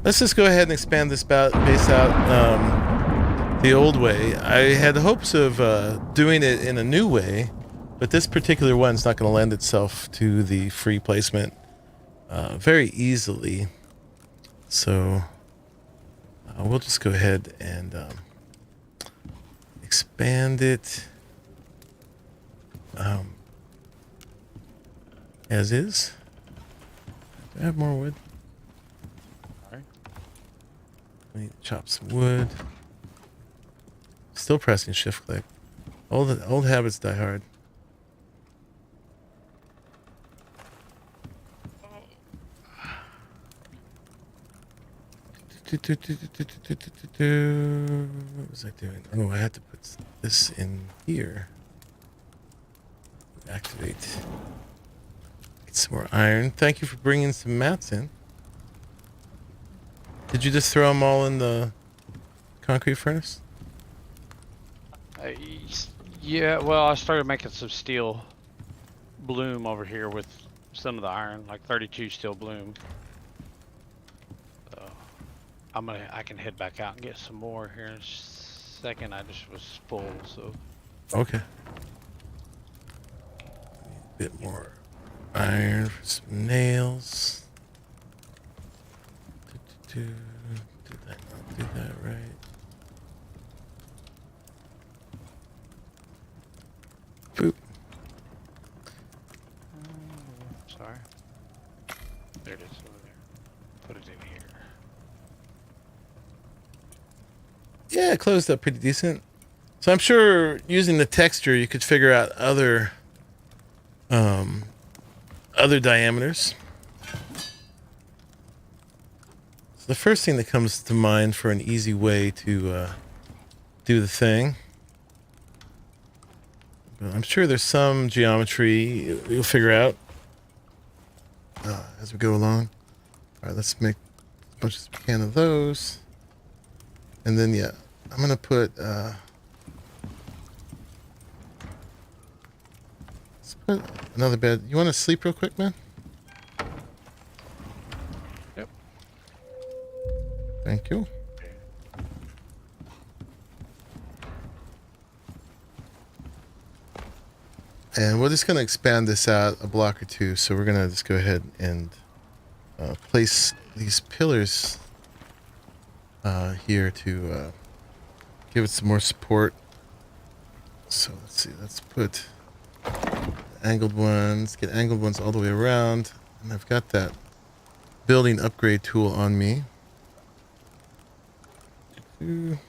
Let's just go ahead and expand this base out the old way. I had hopes of doing it in a new way, but this particular one's not going to lend itself to the free placement very easily. So we'll just go ahead and expand it as is. Do I have more wood? Alright. I need to chop some wood. Still pressing shift click. Old habits die hard. What was I doing? Oh, I had to put this in here. Activate. Get some more iron. Thank you for bringing some mats in. Did you just throw them all in the concrete furnace? Yeah, well, I started making some steel bloom over here with some of the iron, like 32 steel bloom. So I can head back out and get some more here in a second. I just was full, so. Okay. Need a bit more iron for some nails. Did that not do that right? Boop. Sorry. There it is over there. Put it in here. Yeah, it closed up pretty decent. So I'm sure using the texture you could figure out other diameters. So the first thing that comes to mind for an easy way to do the thing. But I'm sure there's some geometry you'll figure out as we go along. All right, let's make as much as we can of those. And then, yeah, I'm going to put... let's put another bed. You want to sleep real quick, man? Yep. Thank you. And we're just going to expand this out a block or two. So we're going to just go ahead and place these pillars here to give it some more support. So let's see, let's put angled ones, get angled ones all the way around. And I've got that building upgrade tool on me. Let's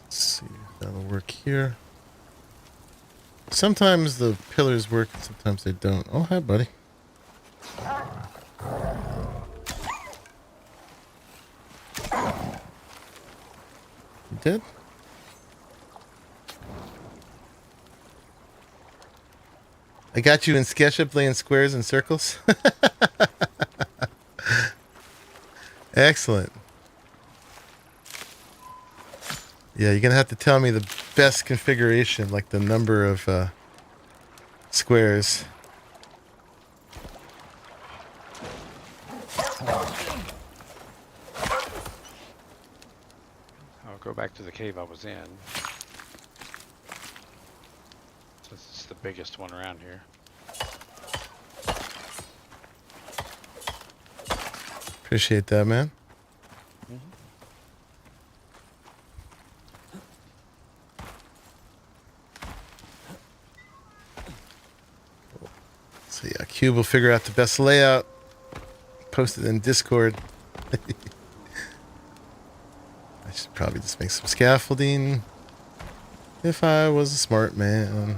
see if that'll work here. Sometimes the pillars work, sometimes they don't. Oh, hi, buddy. You dead? I got you in SketchUp laying squares and circles. Excellent. Yeah, you're gonna have to tell me the best configuration, like the number of squares. I'll go back to the cave I was in. This is the biggest one around here. Appreciate that, man. So yeah, Cube will figure out the best layout. Post it in Discord. I should probably just make some scaffolding. If I was a smart man.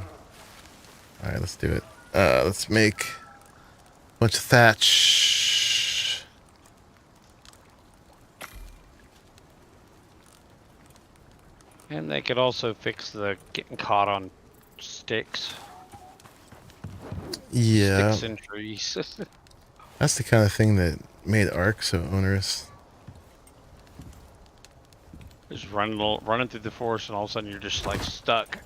Alright, let's do it. Let's make a bunch of thatch. And they could also fix the getting caught on sticks. Yeah. Sticks and trees. That's the kind of thing that made Ark so onerous. Just running through the forest, and all of a sudden you're just like stuck.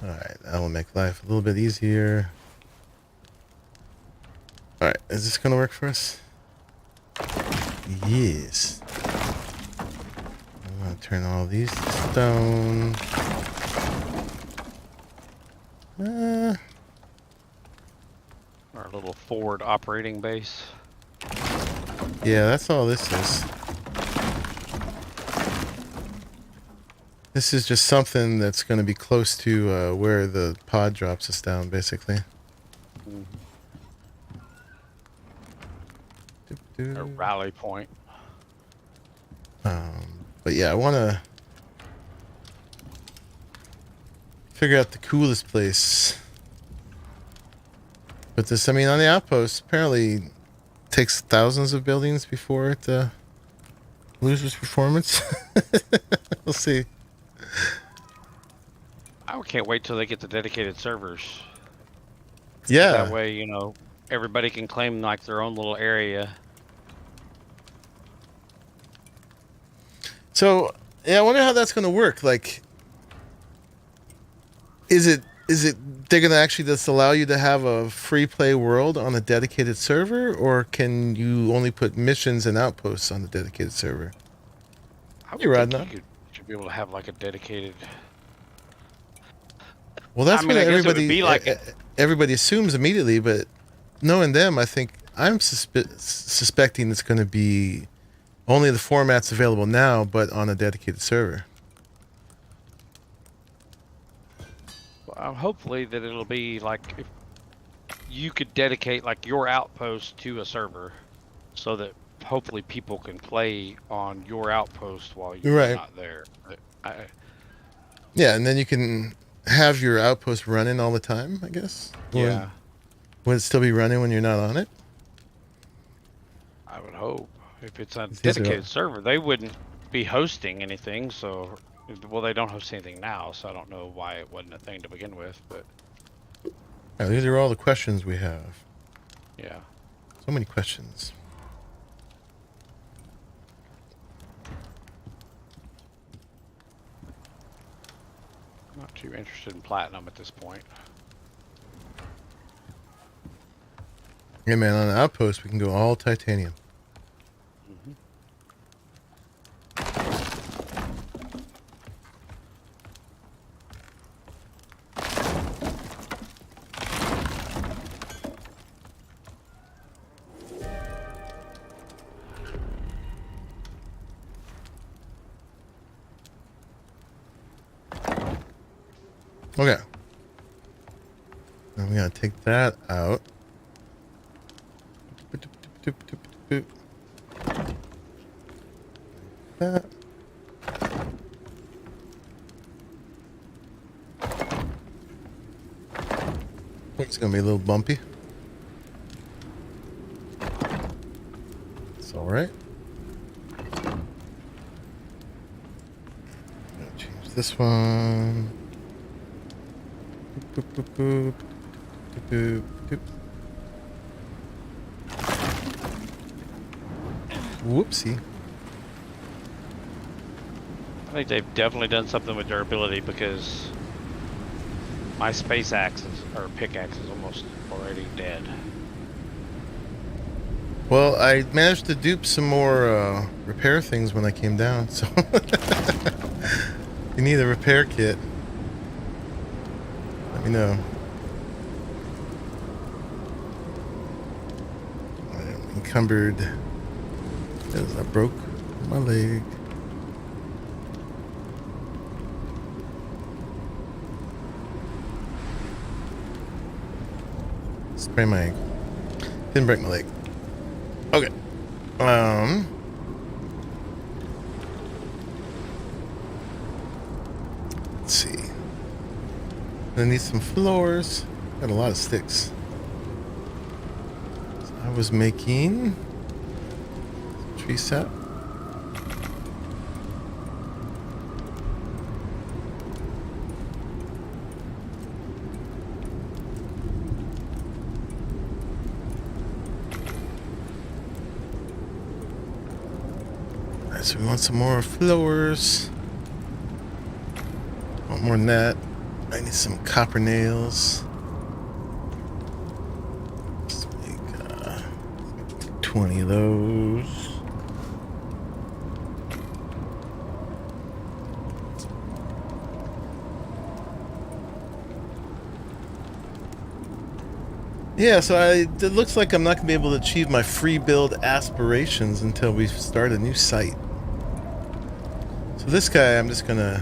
Alright, that will make life a little bit easier. Alright, is this gonna work for us? Yes. I'm gonna turn all these to stone. Our little forward operating base. Yeah, that's all this is. This is just something that's going to be close to where the pod drops us down, basically. A rally point. But yeah, I want to figure out the coolest place. But this, I mean, on the Outpost, apparently takes thousands of buildings before it loses performance. We'll see. I can't wait till they get the dedicated servers. Yeah. That way, you know, everybody can claim like their own little area. So, yeah, I wonder how that's going to work. Like, is it they're going to actually just allow you to have a free play world on a dedicated server, or can you only put missions and outposts on the dedicated server? I would You're right, think you should be able to have like a dedicated. Well, that's I mean, what I guess it would everybody be like everybody assumes immediately, but knowing them, I think I'm suspecting it's going to be only the formats available now, but on a dedicated server. Hopefully that it'll be like if you could dedicate like your outpost to a server, so that hopefully people can play on your outpost while you're not there. Yeah, and then you can have your outpost running all the time, I guess. Yeah. Would it still be running when you're not on it? I would hope. If it's a dedicated server, they wouldn't be hosting anything, so... Well, they don't host anything now, so I don't know why it wasn't a thing to begin with, but... Yeah, these are all the questions we have. Yeah. So many questions. Not too interested in platinum at this point. Yeah, man, on the Outpost, we can go all titanium. Mm-hmm. Okay. Now we gotta take that out. That. It's gonna be a little bumpy. It's alright. Change this one. Boop, boop, boop, boop, boop, boop. Whoopsie. I think they've definitely done something with durability because my space axe or pickaxe is almost already dead. Well, I managed to dupe some more repair things when I came down, so you need a repair kit. Let me know. I am encumbered because I broke my leg. Sprained my ankle. Didn't break my leg. Okay. Let's see. I need some floors. Got a lot of sticks. So I was making tree sap. Alright, so we want some more floors. Want more net. I need some copper nails. Let's make 20 of those. Yeah, so it looks like I'm not going to be able to achieve my free build aspirations until we start a new site. So this guy, I'm just going to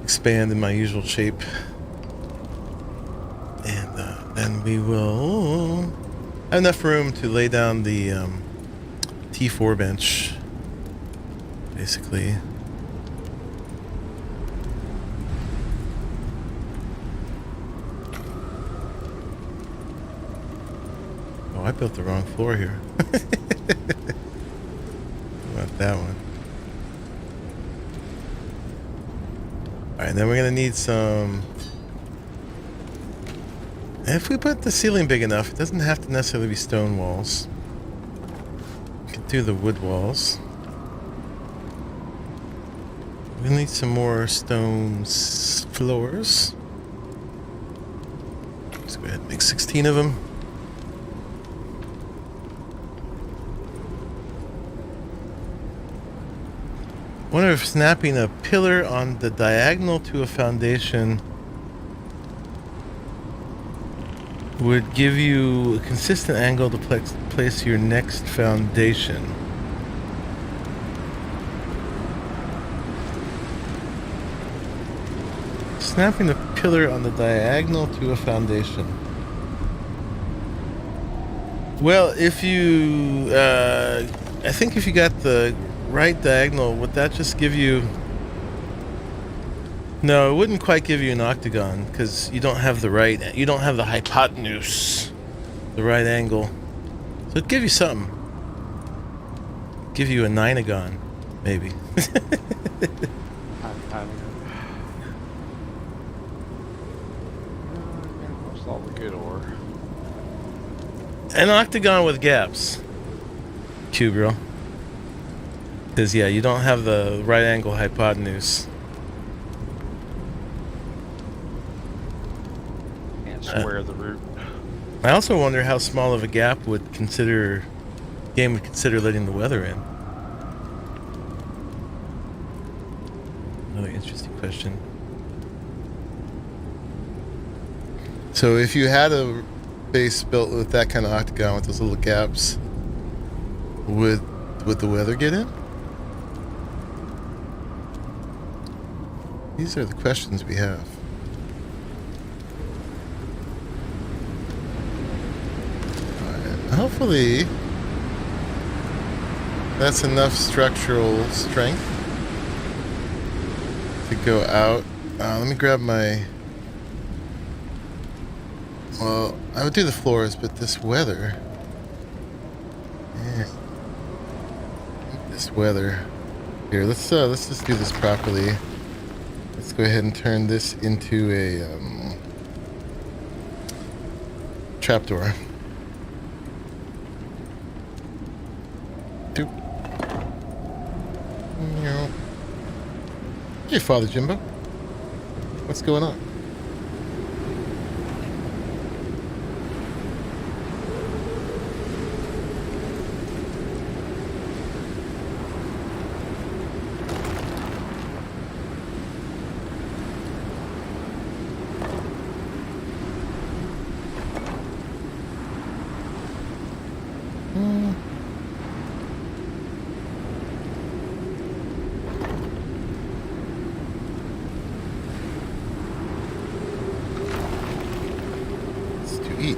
expand in my usual shape, and then we will have enough room to lay down the T4 bench, basically. Oh, I built the wrong floor here. I want that one. Alright, then we're gonna need some. If we put the ceiling big enough, it doesn't have to necessarily be stone walls. We can do the wood walls. We need some more stone floors. Let's go ahead and make 16 of them. I wonder if snapping a pillar on the diagonal to a foundation would give you a consistent angle to place your next foundation. Snapping a pillar on the diagonal to a foundation. Well, if you, I think if you got the right diagonal, would that just give you... No, it wouldn't quite give you an octagon because you don't have the right, you don't have the hypotenuse, the right angle. So it'd give you something. Give you a ninagon, maybe. Almost all the good ore. An octagon with gaps. Cubril. Because, yeah, you don't have the right angle hypotenuse. square the route. I also wonder how small of a gap game would consider letting the weather in. Another interesting question. So if you had a base built with that kind of octagon with those little gaps, would the weather get in? These are the questions we have. Hopefully that's enough structural strength to go out. Let me grab my... Well, I would do the floors, but this weather... Yeah. This weather... Here, let's just do this properly. Let's go ahead and turn this into a trapdoor. Doop. Hey, Father Jimbo. What's going on? Eat.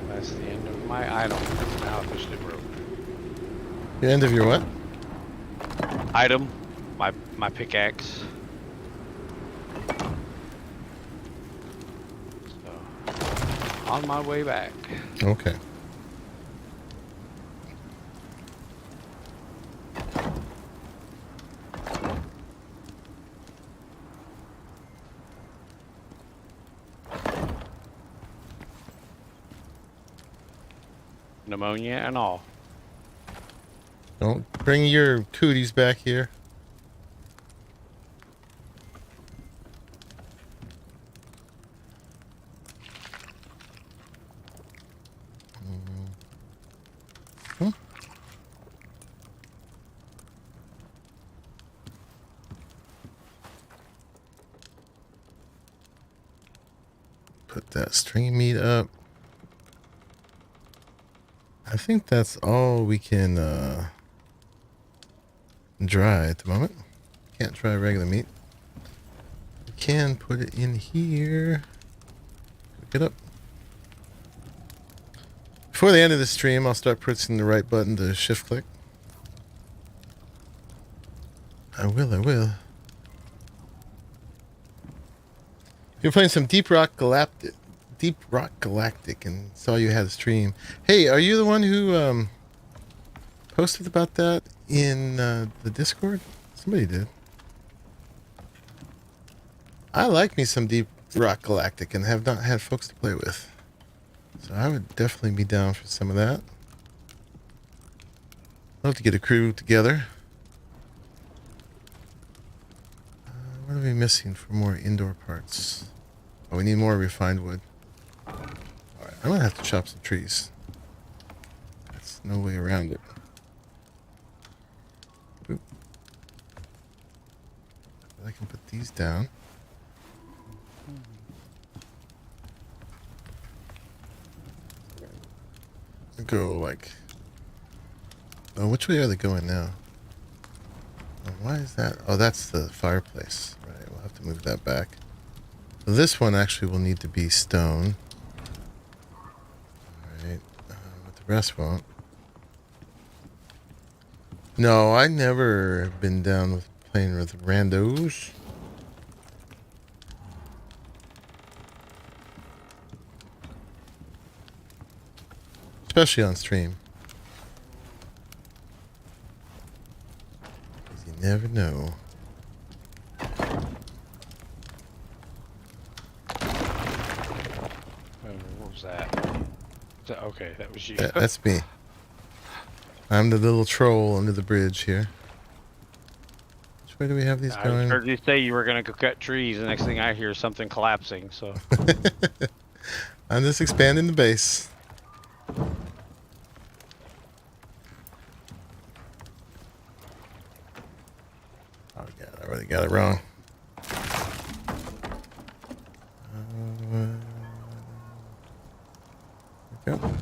That's the end of my item. It's now officially broke. The end of your what? Item. My pickaxe. So, on my way back. Okay. Pneumonia and all. Don't bring your cooties back here. Put that stringy meat up. I think that's all we can dry at the moment. Can't dry regular meat. We can put it in here. Pick it up. Before the end of the stream, I'll start pressing the right button to shift click. I will. You're playing some Deep Rock Galactic, and saw you had a stream. Hey, are you the one who posted about that in the Discord? Somebody did. I like me some Deep Rock Galactic and have not had folks to play with. So I would definitely be down for some of that. Love to get a crew together. What are we missing for more indoor parts? Oh, we need more refined wood. Alright, I'm gonna have to chop some trees. There's no way around it. Oop. I can put these down. Go like... Oh, which way are they going now? Oh, why is that? Oh, that's the fireplace. Right, we'll have to move that back. So this one actually will need to be stone. Alright, but the rest won't. No, I never have been down with playing with randos. Especially on stream. Because you never know. What was that? Okay, that was you. That's me. I'm the little troll under the bridge here. Which way do we have these I going? heard you say you were gonna go cut trees. The next thing I hear is something collapsing. So I'm just expanding the base. Oh god, I really got it wrong. There we go.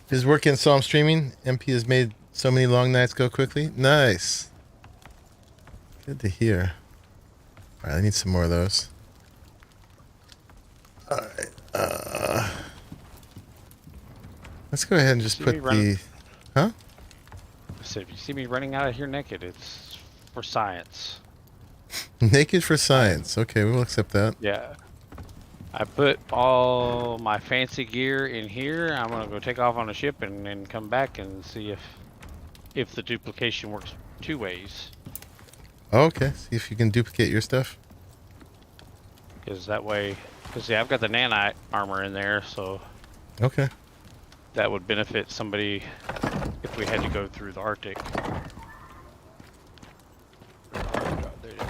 Is working, so I'm streaming. MP has made so many long nights go quickly. Nice. Good to hear. Alright, I need some more of those. Alright. Let's go ahead and just put the... Huh? I said, if you see me running out of here naked, it's for science. Naked for science. Okay, we'll accept that. Yeah. I put all my fancy gear in here. I'm gonna go take off on a ship and then come back and see if the duplication works 2 ways. Okay, see if you can duplicate your stuff. Because that way, because yeah, I've got the nanite armor in there, so Okay. that would benefit somebody if we had to go through the Arctic. Oh, there it is.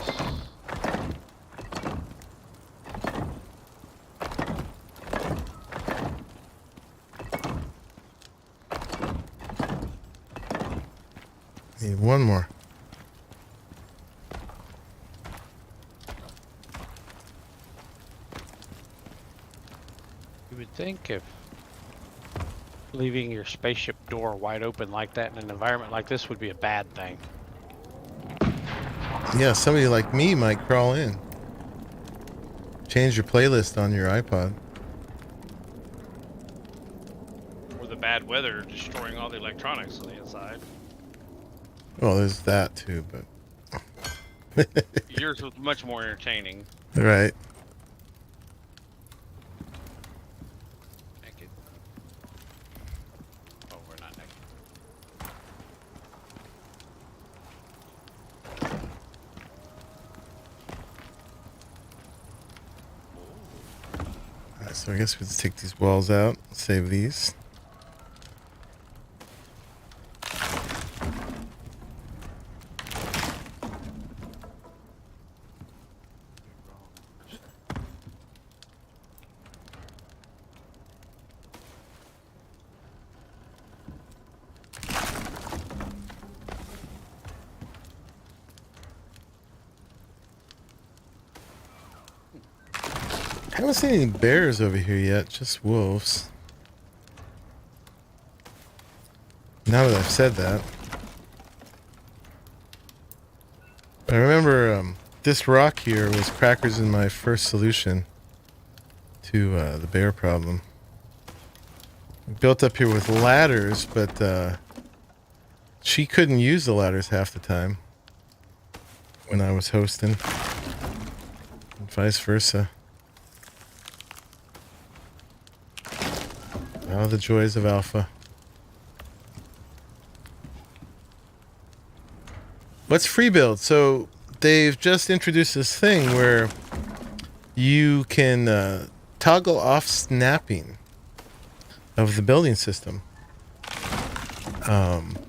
Need one more. You would think if leaving your spaceship door wide open like that in an environment like this would be a bad thing. Yeah, somebody like me might crawl in. Change your playlist on your iPod. Or the bad weather destroying all the electronics on the inside. Well, there's that too, but... Yours was much more entertaining. Right. Naked. Oh, we're not naked. Alright, so I guess we just take these walls out, save these. I haven't seen any bears over here yet, just wolves. Now that I've said that. I remember this rock here was crackers in my first solution to the bear problem. Built up here with ladders, but she couldn't use the ladders half the time when I was hosting, and vice versa. Oh, the joys of alpha. What's free build? So they've just introduced this thing where you can toggle off snapping of the building system, and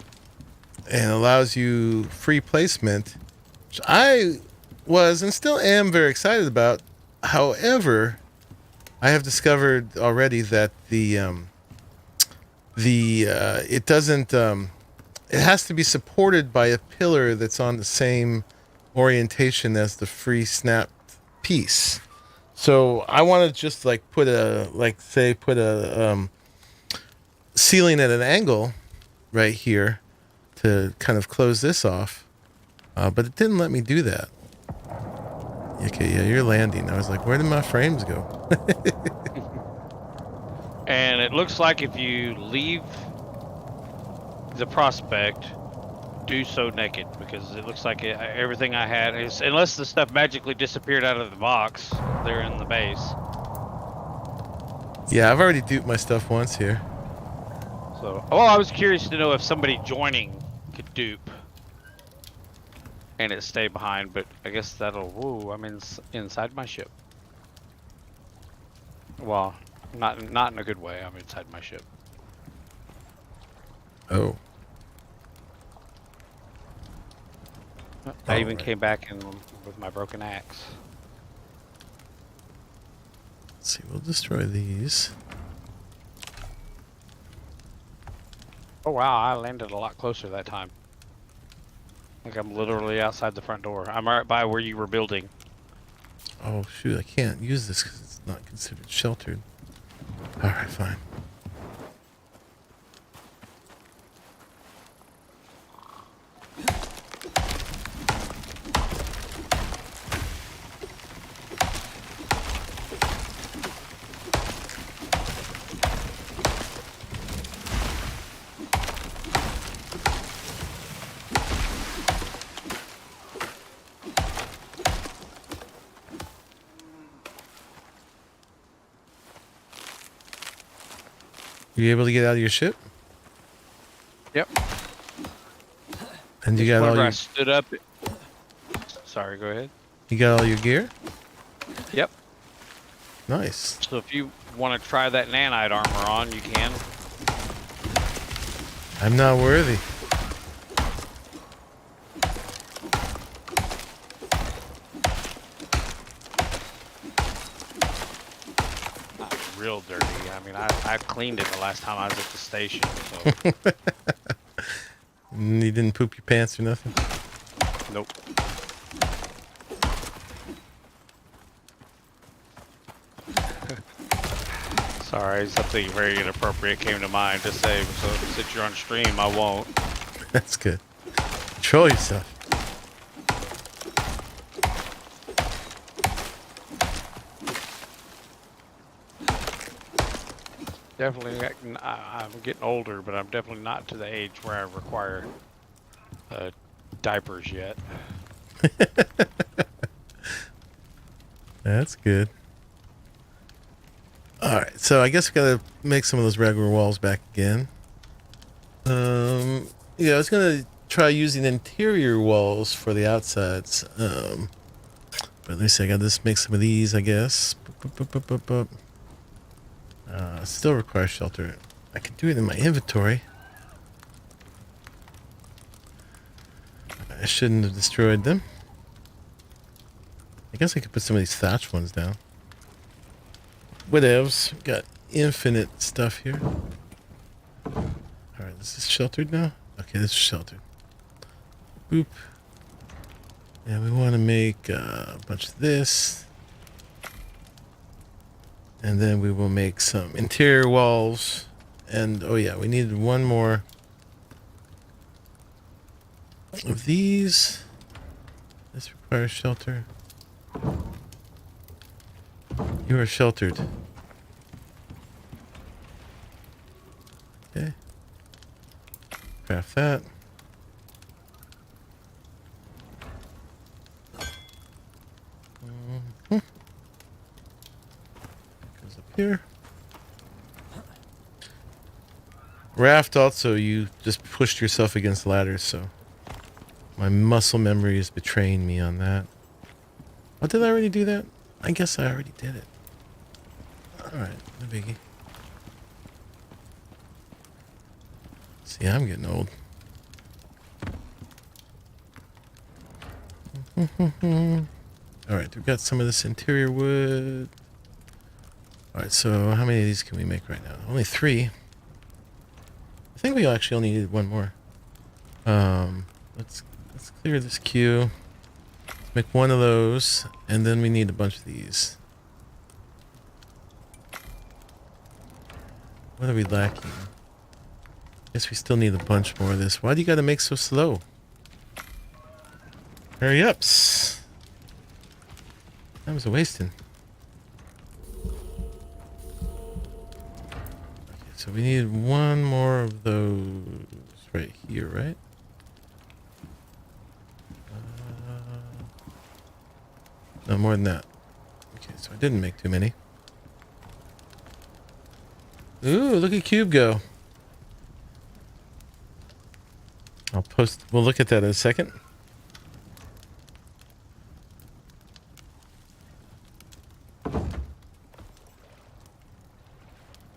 allows you free placement, which I was and still am very excited about. However, I have discovered already that it doesn't it has to be supported by a pillar that's on the same orientation as the free snap piece. So I want to just like put a ceiling at an angle right here to kind of close this off, but it didn't let me do that. Okay, yeah, you're landing. I was like, where did my frames go? And it looks like if you leave the prospect, do so naked, because it looks like everything I had is, unless the stuff magically disappeared out of the box there in the base. Yeah, I've already duped my stuff once here. So, well, I was curious to know if somebody joining could dupe and it stay behind, but I guess that'll. Whoa, I'm inside my ship. Well, not in a good way. I'm inside my ship. Oh. I even Alright. came back in with my broken axe. Let's see, we'll destroy these. Oh wow, I landed a lot closer that time. Like I'm literally outside the front door. I'm right by where you were building. Oh shoot, I can't use this because it's not considered sheltered. Alright, fine. You able to get out of your ship? Yep. And you got all Whenever I your stood up. Sorry, go ahead. you got all your gear? Yep. Nice. So if you want to try that nanite armor on, you can. I'm not worthy. Real dirty. I mean, I cleaned it the last time I was at the station. So. You didn't poop your pants or nothing? Nope. Sorry, something very inappropriate came to mind to say. So since you're on stream, I won't. That's good. Control yourself. Definitely, I'm getting older, but I'm definitely not to the age where I require diapers yet. That's good. Alright, so I guess we gotta make some of those regular walls back again. Yeah, I was gonna try using interior walls for the outsides. But let me see, I gotta just make some of these, I guess. Still requires shelter. I can do it in my inventory. I shouldn't have destroyed them. I guess I could put some of these thatch ones down. Whatevs. Got infinite stuff here. Alright, is this sheltered now? Okay, this is sheltered. Boop. And we want to make a bunch of this. And then we will make some interior walls. And, oh yeah, we needed one more of these. This requires shelter. You are sheltered. Okay. Craft that. Goes up here. Raft also, you just pushed yourself against ladders, so my muscle memory is betraying me on that. Oh, did I already do that? I guess I already did it. Alright, no biggie. See, I'm getting old. Alright, we've got some of this interior wood. Alright, so how many of these can we make right now? Only 3. I think we actually only needed one more. Let's clear this queue. Let's make one of those, and then we need a bunch of these. What are we lacking? Guess we still need a bunch more of this. Why do you gotta make so slow? Hurry ups. That was a wasting. Okay, so we need one more of those right here, right? No, more than that. Okay, so I didn't make too many. Ooh, look at Cube go. I'll post. We'll look at that in a second.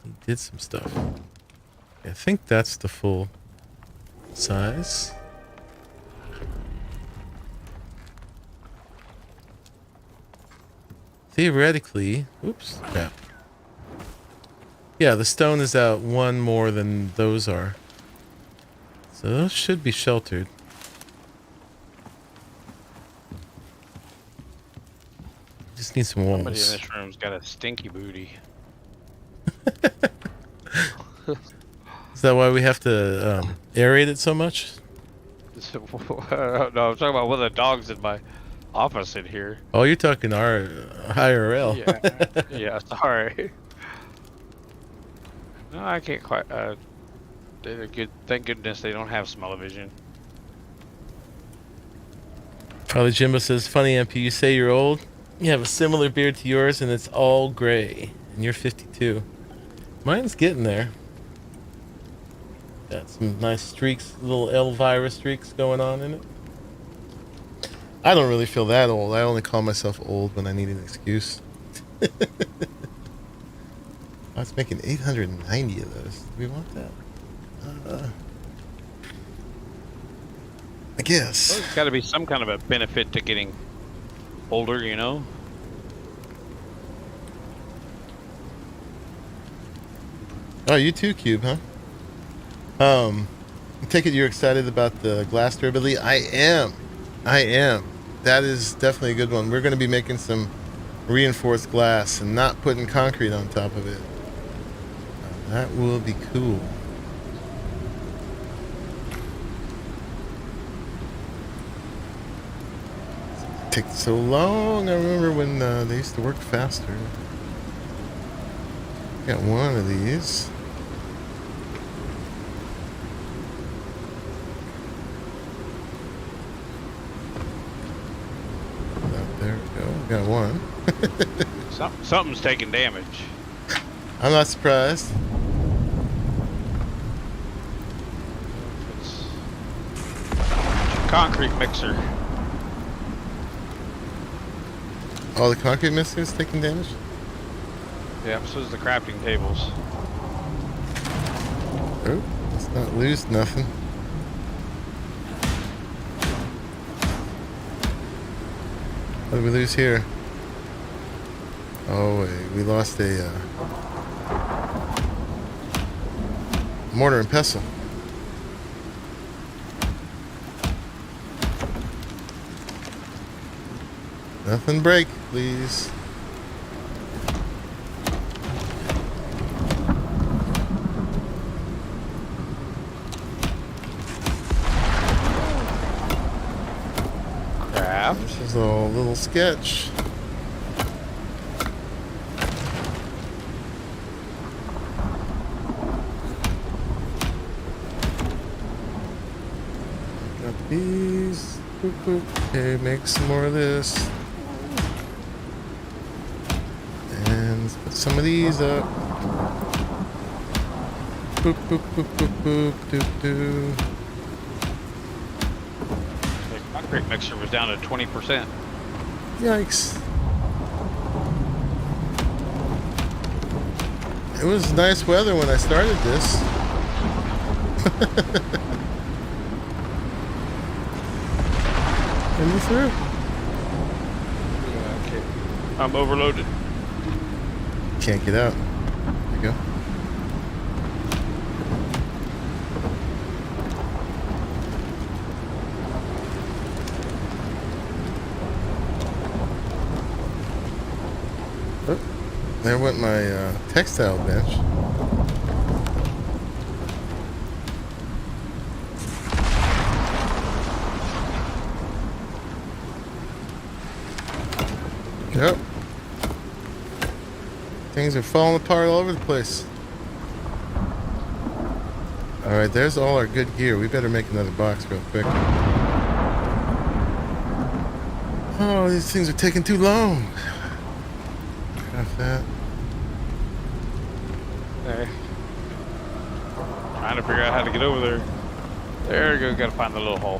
He did some stuff. I think that's the full size. Theoretically, oops, yeah. Yeah, the stone is out one more than those are. So those should be sheltered. Just need some walls. Somebody in this room's got a stinky booty. Is that why we have to aerate it so much? No, I'm talking about one of the dogs in my office in here. Oh, you're talking our IRL. Yeah, yeah. Sorry. No, I can't quite. They're good. Thank goodness they don't have smell-o-vision. Probably Jimbo says, funny MP, you say you're old. You have a similar beard to yours and it's all gray. And you're 52. Mine's getting there. Got some nice streaks, little Elvira streaks going on in it. I don't really feel that old. I only call myself old when I need an excuse. I was making 890 of those. Do we want that? I guess. Well, there's got to be some kind of a benefit to getting older, you know? Oh, you too, Cube, huh? I take it you're excited about the glass durability? I am. That is definitely a good one. We're going to be making some reinforced glass and not putting concrete on top of it. That will be cool. It takes so long. I remember when they used to work faster. Got one of these. There we go. Got one. Something's taking damage. I'm not surprised. It's concrete mixer. Oh, the concrete mixer is taking damage? Yeah, so is the crafting tables. Oh, let's not lose nothing. What did we lose here? Oh, wait, we lost a mortar and pestle. Nothing break, please. Crap. This is a little sketch. Got these. Boop, boop. Okay, make some more of this. And let's put some of these up. Boop, boop, boop, boop, boop, doop, doo. The concrete mixer was down to 20%. Yikes. It was nice weather when I started this. Are you through? Yeah, okay. I'm overloaded. Can't get out. There you go. Oh, there went my textile bench. Yep. Things are falling apart all over the place. Alright, there's all our good gear. We better make another box real quick. Oh, these things are taking too long. Craft that. There. Trying to figure out how to get over there. There we go. Gotta find the little hole.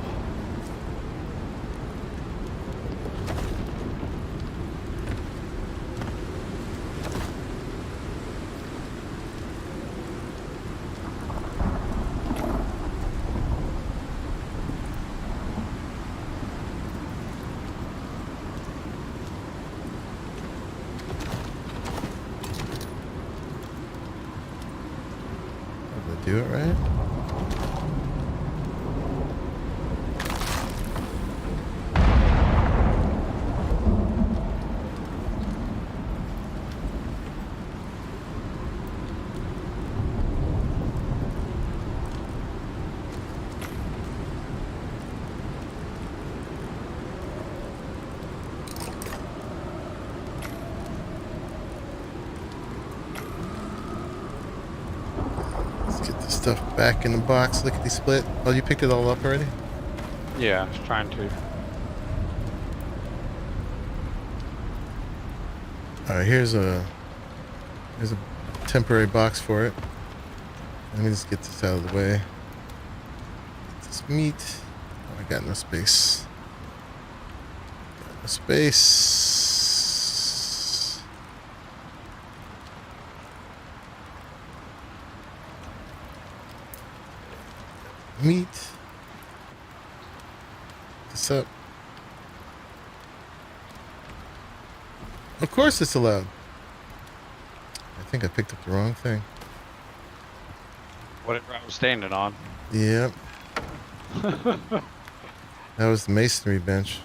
Do it right. Stuff back in the box. Lickety split. Oh, you picked it all up already? Yeah, I was trying to. Alright, here's a temporary box for it. Let me just get this out of the way. Get this meat. Oh, I got no space. Got no space. Meat. This up. Of course it's allowed. I think I picked up the wrong thing. Whatever I was standing on. Yep. That was the masonry bench.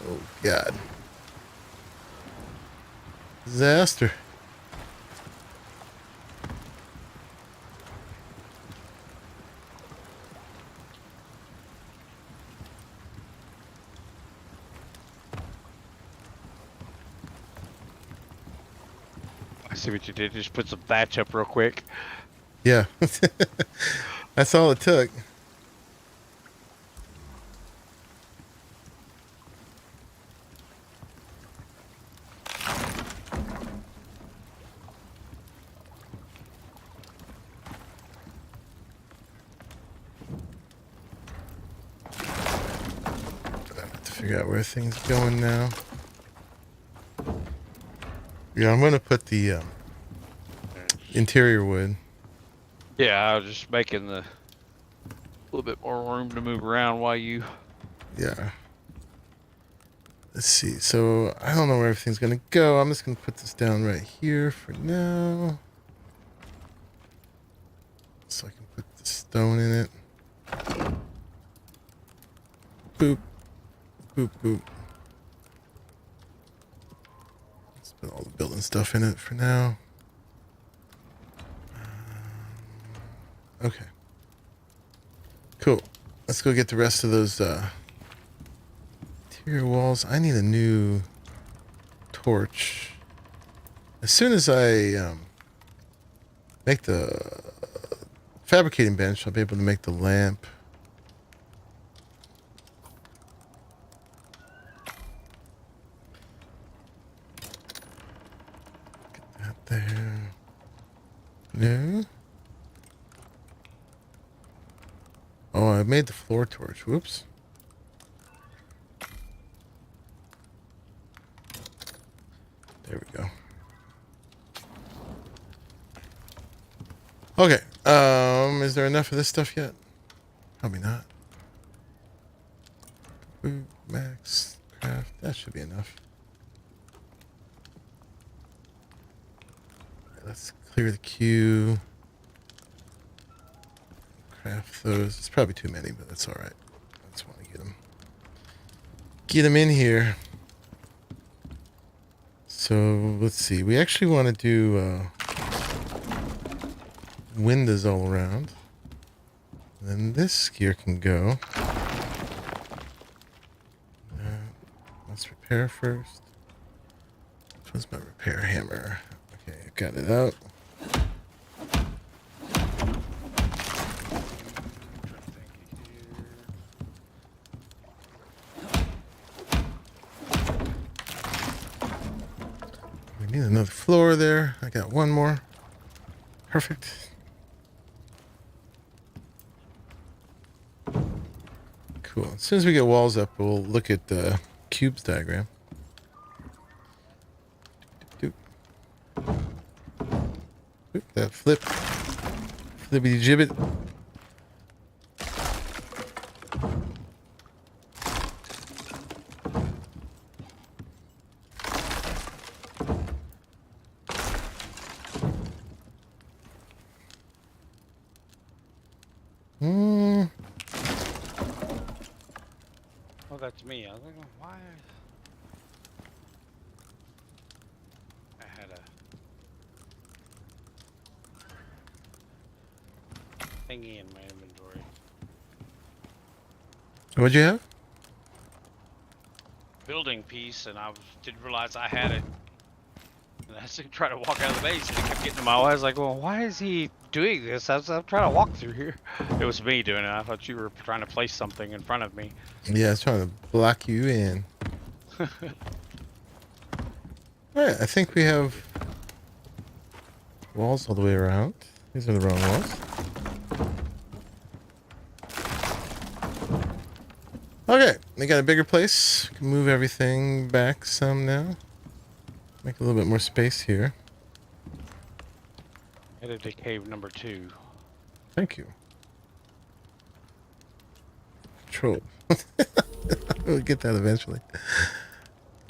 Oh, God. Disaster. I see what you did. Just put some thatch up real quick. Yeah. That's all it took. Figure out where things going now. Yeah, I'm gonna put the interior wood. Yeah, I was just making the little bit more room to move around while you. Yeah. Let's see. So I don't know where everything's gonna go. I'm just gonna put this down right here for now, so I can put the stone in it. Boop. Boop, boop. Let's put all the building stuff in it for now. Okay. Cool. Let's go get the rest of those interior walls. I need a new torch. As soon as I make the fabricating bench, I'll be able to make the lamp. There. No. Oh, I made the floor torch. Whoops. There we go. Okay. Is there enough of this stuff yet? Probably not. Food, max, craft. That should be enough. Let's clear the queue. Craft those. It's probably too many, but that's all right. I just want to get them. Get them in here. So let's see. We actually want to do windows all around. Then this gear can go. Let's repair first. Which one's my repair hammer? Okay, I got it out. We need another floor there. I got one more. Perfect. Cool. As soon as we get walls up, we'll look at the cubes diagram. Doop. Oop, that flip. Flippity gibbet. Oh, that's me. I was like, why? I had a thingy in my inventory. What'd you have? Building piece, and didn't realize I had it. And I was trying to walk out of the base, and it kept getting in my way. I was like, well, why is he doing this? I'm trying to walk through here. It was me doing it. I thought you were trying to place something in front of me. Yeah, I was trying to block you in. Alright, I think we have walls all the way around. These are the wrong walls. Okay, we got a bigger place. We can move everything back some now. Make a little bit more space here. Headed to cave number 2. Thank you. Control. We'll get that eventually.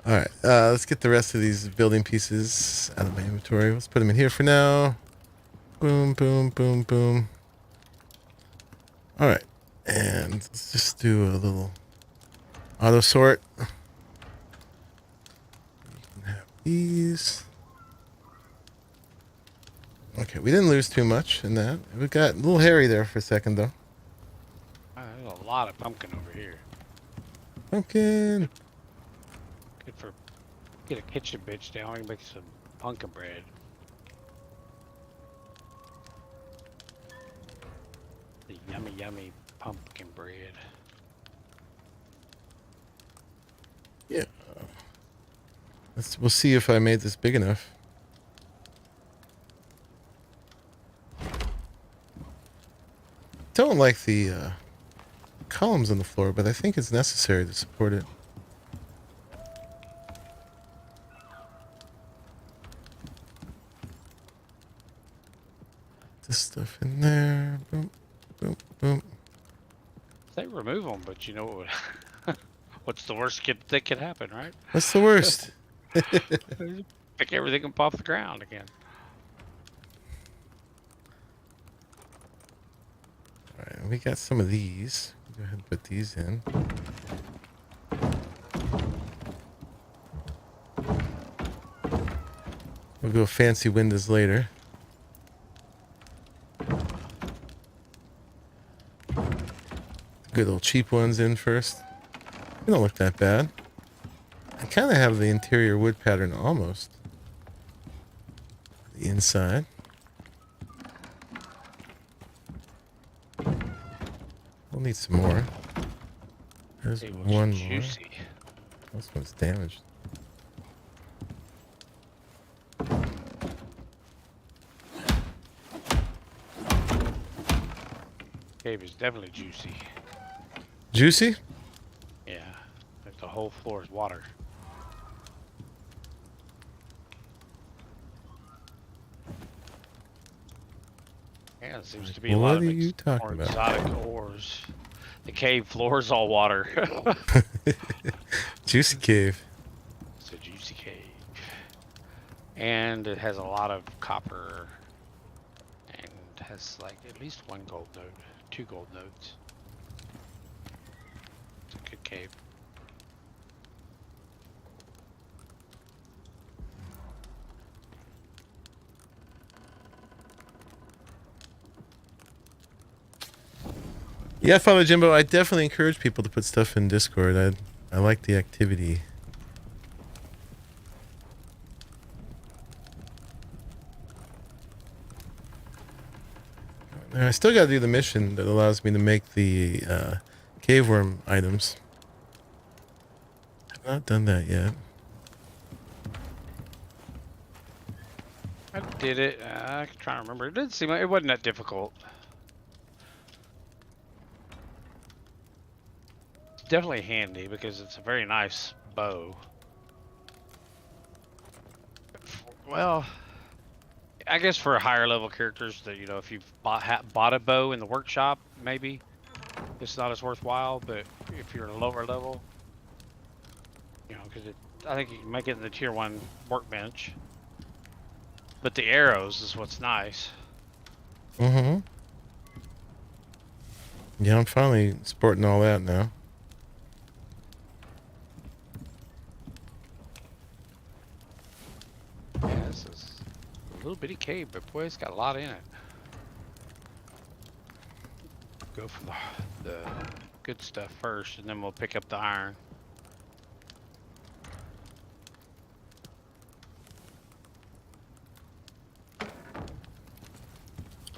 Alright, let's get the rest of these building pieces out of my inventory. Let's put them in here for now. Boom, boom, boom, boom. Alright, and let's just do a little auto sort. You can have these. Okay, we didn't lose too much in that. We got a little hairy there for a second, though. There's a lot of pumpkin over here. Pumpkin. Good for get a kitchen bitch down and make some pumpkin bread. The yummy, yummy pumpkin bread. Yeah. We'll see if I made this big enough. Don't like the columns on the floor, but I think it's necessary to support it. This stuff in there. Boom, boom, boom. They remove them, but you know what would what's the worst that could happen, right? What's the worst? Pick everything up off the ground again. Alright, we got some of these. Go ahead and put these in. We'll go fancy windows later. Good old cheap ones in first. They don't look that bad. I kind of have the interior wood pattern almost. The inside. We'll need some more. There's one more. This one's damaged. Cave is definitely juicy. Juicy? Yeah, like the whole floor is water. Yeah, it seems to be a lot of more exotic ores. The cave floor is all water. Juicy cave. It's a juicy cave. And it has a lot of copper. And has like at least one gold node. 2 gold nodes. It's a good cave. Yeah, Father Jimbo, I definitely encourage people to put stuff in Discord. I like the activity. And I still got to do the mission that allows me to make the cave worm items. I've not done that yet. did it. I can try to remember. It didn't seem like it wasn't that difficult. It's definitely handy because it's a very nice bow. Well, I guess for higher level characters, that if you've bought a bow in the workshop, maybe it's not as worthwhile. But if you're a lower level, because I think you can make it in the tier 1 workbench. But the arrows is what's nice. Mm-hmm. Yeah, I'm finally sporting all that now. Yeah, this is a little bitty cave, but boy, it's got a lot in it. Go for the good stuff first, and then we'll pick up the iron.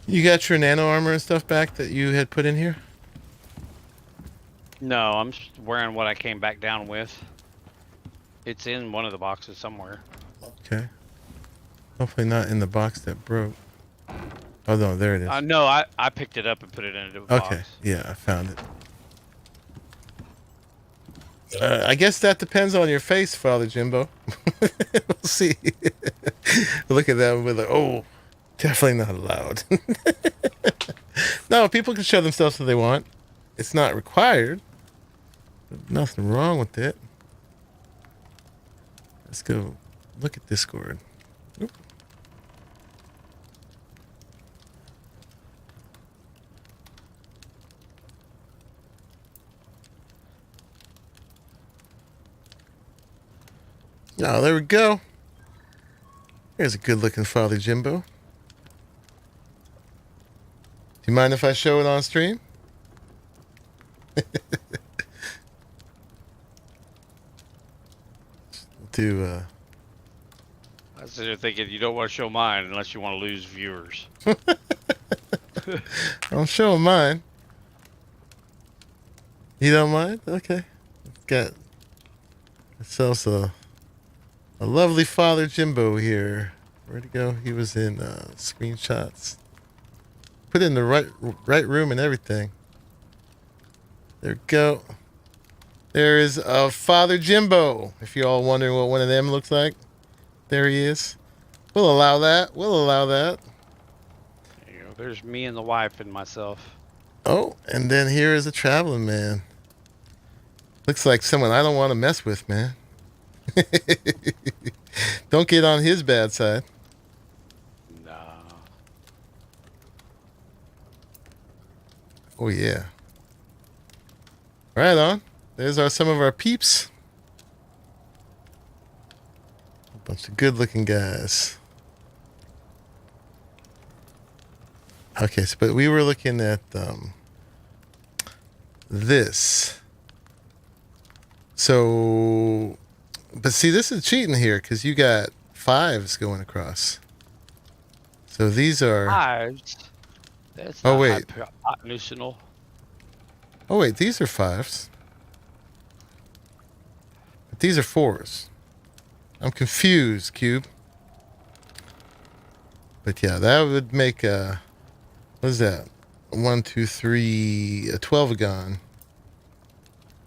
You got your nano armor and stuff back that you had put in here? No, I'm just wearing what I came back down with. It's in one of the boxes somewhere. Okay. Hopefully not in the box that broke. Oh no, there it is. No, I picked it up and put it into a box. Okay, yeah, I found it. I guess that depends on your face, Father Jimbo. We'll see. Look at that and we're like, oh, definitely not allowed. No, people can show themselves if they want. It's not required. Nothing wrong with it. Let's go look at Discord. Oop. Oh, there we go. There's a good-looking Father Jimbo. Do you mind if I show it on stream? I was sitting there thinking you don't want to show mine unless you want to lose viewers. I'll show mine. You don't mind? Okay. Got ourselves a lovely Father Jimbo here. Where'd he go? He was in screenshots. Put in the right room and everything. There we go. There is Father Jimbo. If you're all wondering what one of them looks like, there he is. We'll allow that. We'll allow that. There you go. There's me and the wife and myself. Oh, and then here is a traveling man. Looks like someone I don't want to mess with, man. Don't get on his bad side. Nah. Oh, yeah. Right on. There's some of our peeps. A bunch of good-looking guys. Okay, so, but we were looking at this. So, but see, this is cheating here because you got 5s going across. So these are... 5s? That's oh, not wait. hypotenusional. Oh, wait, these are 5s. But these are 4s. I'm confused, Cube. But yeah, that would make a... What is that? 1, 2, 3... A 12-agon.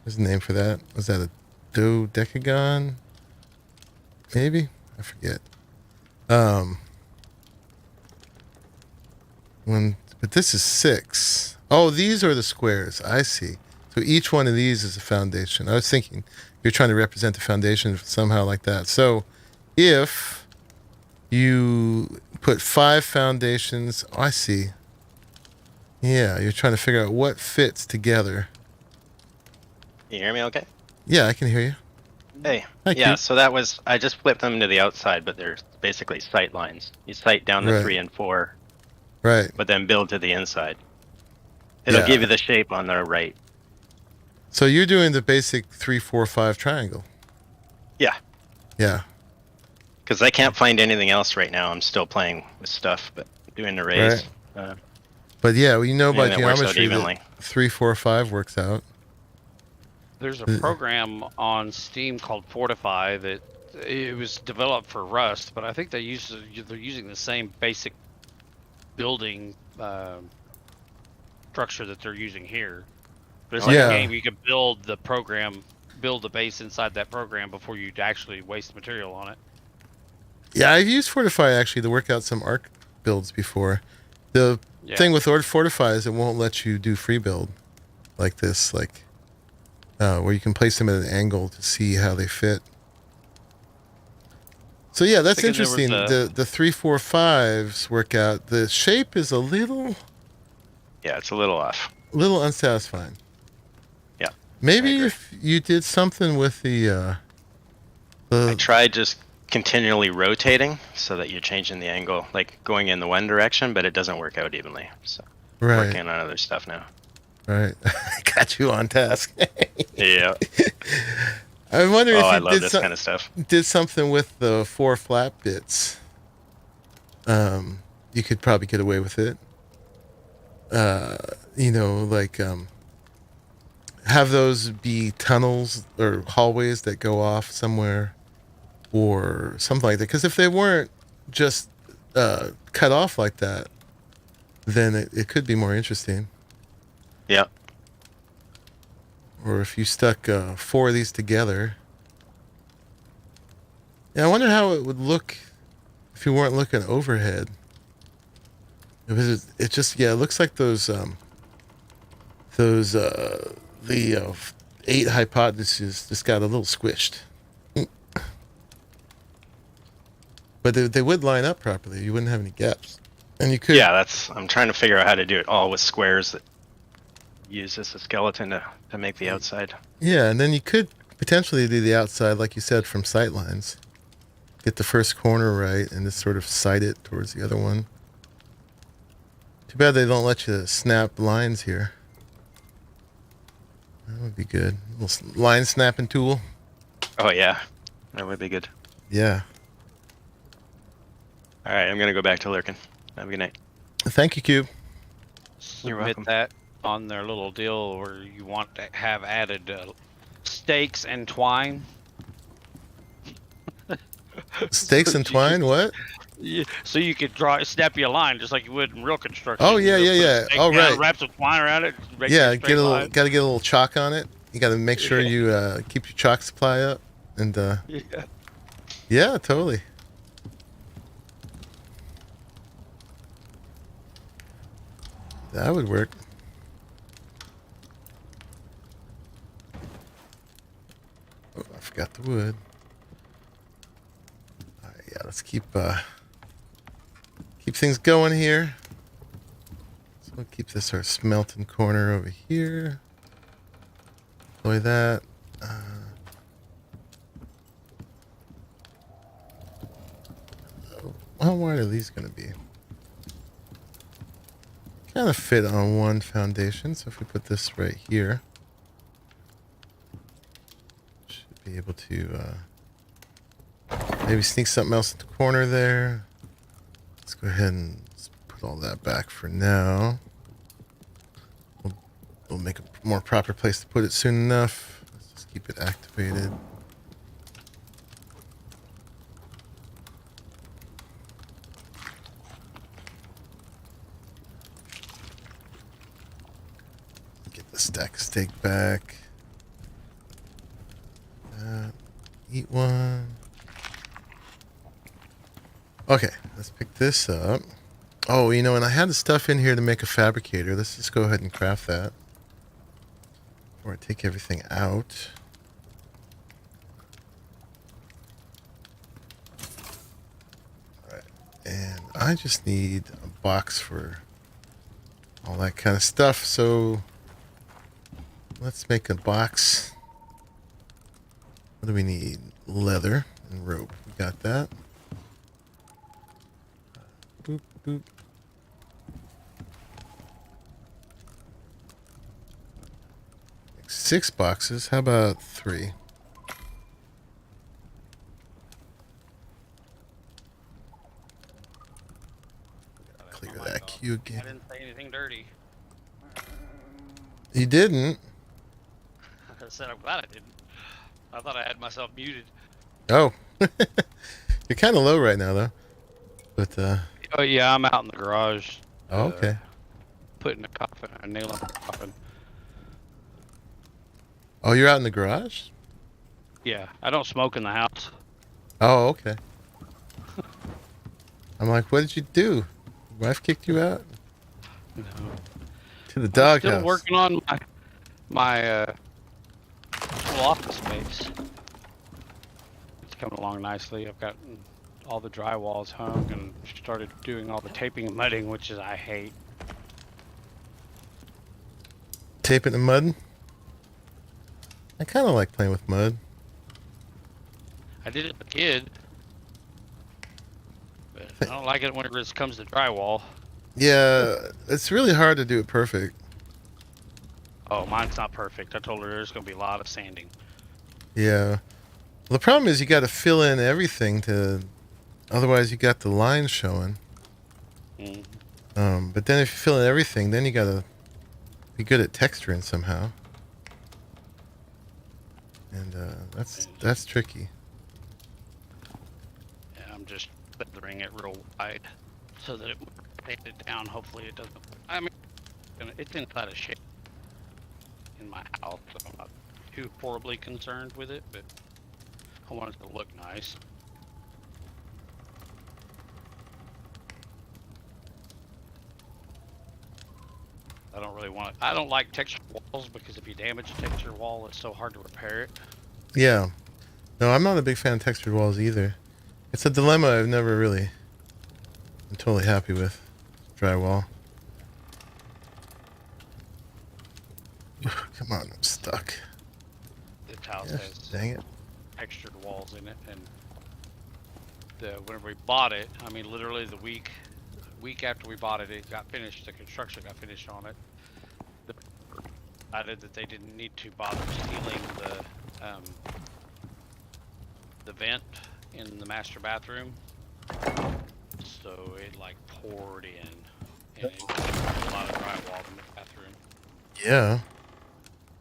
What's the name for that? Was that a dodecagon? Maybe? I forget. But this is 6. Oh, these are the squares. I see. So each one of these is a foundation. I was thinking you're trying to represent the foundation somehow like that. So if you put 5 foundations, oh, I see. Yeah, you're trying to figure out what fits together. Can you hear me okay? Yeah, I can hear you. Hey. Hi, Yeah, Keith. so that was, I just flipped them to the outside, but they're basically sight lines. You sight down the Right. 3 and 4, Right. but then build to the inside. It'll Yeah. give you the shape on the right. So you're doing the basic 3, 4, 5 triangle. Yeah, Yeah. because I can't find anything else right now. I'm still playing with stuff, but doing the raise. But yeah, we know by And it works out geometry evenly. that 3, 4, 5 works out. There's a program on Steam called Fortify that It was developed for Rust, but I think they're using the same basic building structure that they're using here. But it's like Yeah. a game you could build the program, build the base inside that program before you actually waste material on it. Yeah, I've used Fortify actually to work out some arc builds before. The thing with Fortify is it won't let you do free build like this, like where you can place them at an angle to see how they fit. So yeah, that's interesting. The 3-4-5s workout. The shape is a little it's a little off. unsatisfying. Yeah. Maybe if you did something with the I tried just continually rotating so that you're changing the angle, like going in the one direction, but it doesn't work out evenly. So working on other stuff now. Right. I got you on task. Yeah. I wonder if I you love this kind of stuff. Did something with the 4 flat bits. You could probably get away with it. You know, like have those be tunnels or hallways that go off somewhere or something like that. Because if they weren't just cut off like that, then it could be more interesting. Yeah. Or if you stuck 4 of these together. Yeah, I wonder how it would look if you weren't looking overhead. It just it looks like those the 8 hypotheses just got a little squished. But they would line up properly. You wouldn't have any gaps. And you could. Yeah, I'm trying to figure out how to do it all with squares that use as a skeleton to make the outside. Yeah, and then you could potentially do the outside, like you said, from sight lines. Get the first corner right and just sort of sight it towards the other one. Too bad they don't let you snap lines here. That would be good. A little line snapping tool. Oh yeah, that would be good. Yeah. All right, I'm gonna go back to lurking. Have a good night. Thank you, Cube. You're Submit welcome. that on their little deal where you want to have added stakes and twine. Stakes and twine, what? Yeah, so you could snap you a line just like you would in real construction. Oh, yeah, You know, yeah, put a yeah. Oh, stake down, right. Wrap some twine around it. Make Yeah, it a straight line. gotta get a little chalk on it. You gotta make sure you keep your chalk supply up. And yeah, totally. That would work. Oh, I forgot the wood. All right, yeah, let's keep things going here. So we'll keep this our smelting corner over here. Deploy that. How wide are these going to be? Kind of fit on one foundation, so if we put this right here, should be able to maybe sneak something else in the corner there. Let's go ahead and put all that back for now. We'll make a more proper place to put it soon enough. Let's just keep it activated. Get the stack of steak back. Eat one. Okay, let's pick this up. Oh, you know, and I had the stuff in here to make a fabricator. Let's just go ahead and craft that before I take everything out. Alright, and I just need a box for all that kind of stuff, so let's make a box. What do we need? Leather and rope. We got that. Boop, boop. Make 6 boxes. How about 3? Clear that queue I again. didn't say anything dirty. You didn't? I said I'm glad I didn't. I thought I had myself muted. Oh. You're kind of low right now, though. But Oh yeah, I'm out in the garage. oh, okay. Putting a nail in the coffin. Oh, you're out in the garage? Yeah, I don't smoke in the house. Oh, okay. I'm like, what did you do? Wife kicked you out? No. To the doghouse. Still working on my little office space. It's coming along nicely. I've got all the drywalls hung and started doing all the taping and mudding, which is I hate. Taping and mud? I kind of like playing with mud. I did it as a kid, but I don't like it when it comes to drywall. Yeah, it's really hard to do it perfect. Oh, mine's not perfect. I told her there's going to be a lot of sanding. Yeah. Well, the problem is you got to fill in everything otherwise you got the lines showing. Mm. But then if you fill in everything, then you got to be good at texturing somehow. And that's tricky. Yeah, I'm just feathering it real wide so that it would paint it down. Hopefully it doesn't. I mean, it's inside a shape in my house, so I'm not too horribly concerned with it, but I want it to look nice. I don't really want it. I don't like textured walls because if you damage a textured wall, it's so hard to repair it. Yeah. No, I'm not a big fan of textured walls either. It's a dilemma I've never really been totally happy with. Drywall. Come on, I'm stuck. This house Yes, has dang it. textured walls in it, and whenever we bought it, I mean literally the week after we bought it, it got finished. The construction got finished on it. Decided that they didn't need to bother sealing the vent in the master bathroom, so it like poured in, and it was a lot of drywall in the bathroom. Yeah.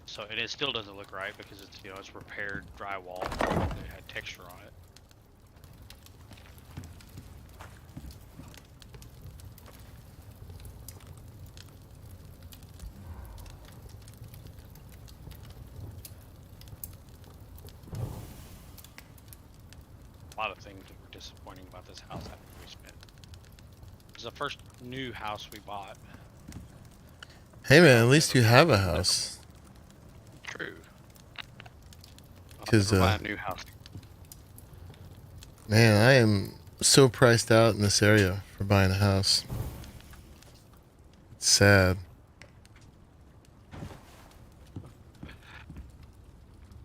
So it still doesn't look right because it's it's repaired drywall. It had texture on it. A lot of things that were disappointing about this house after we spent. It was the first new house we bought. Hey man, at least you have a house. True. Because buy a new house. man, I am so priced out in this area for buying a house. It's sad.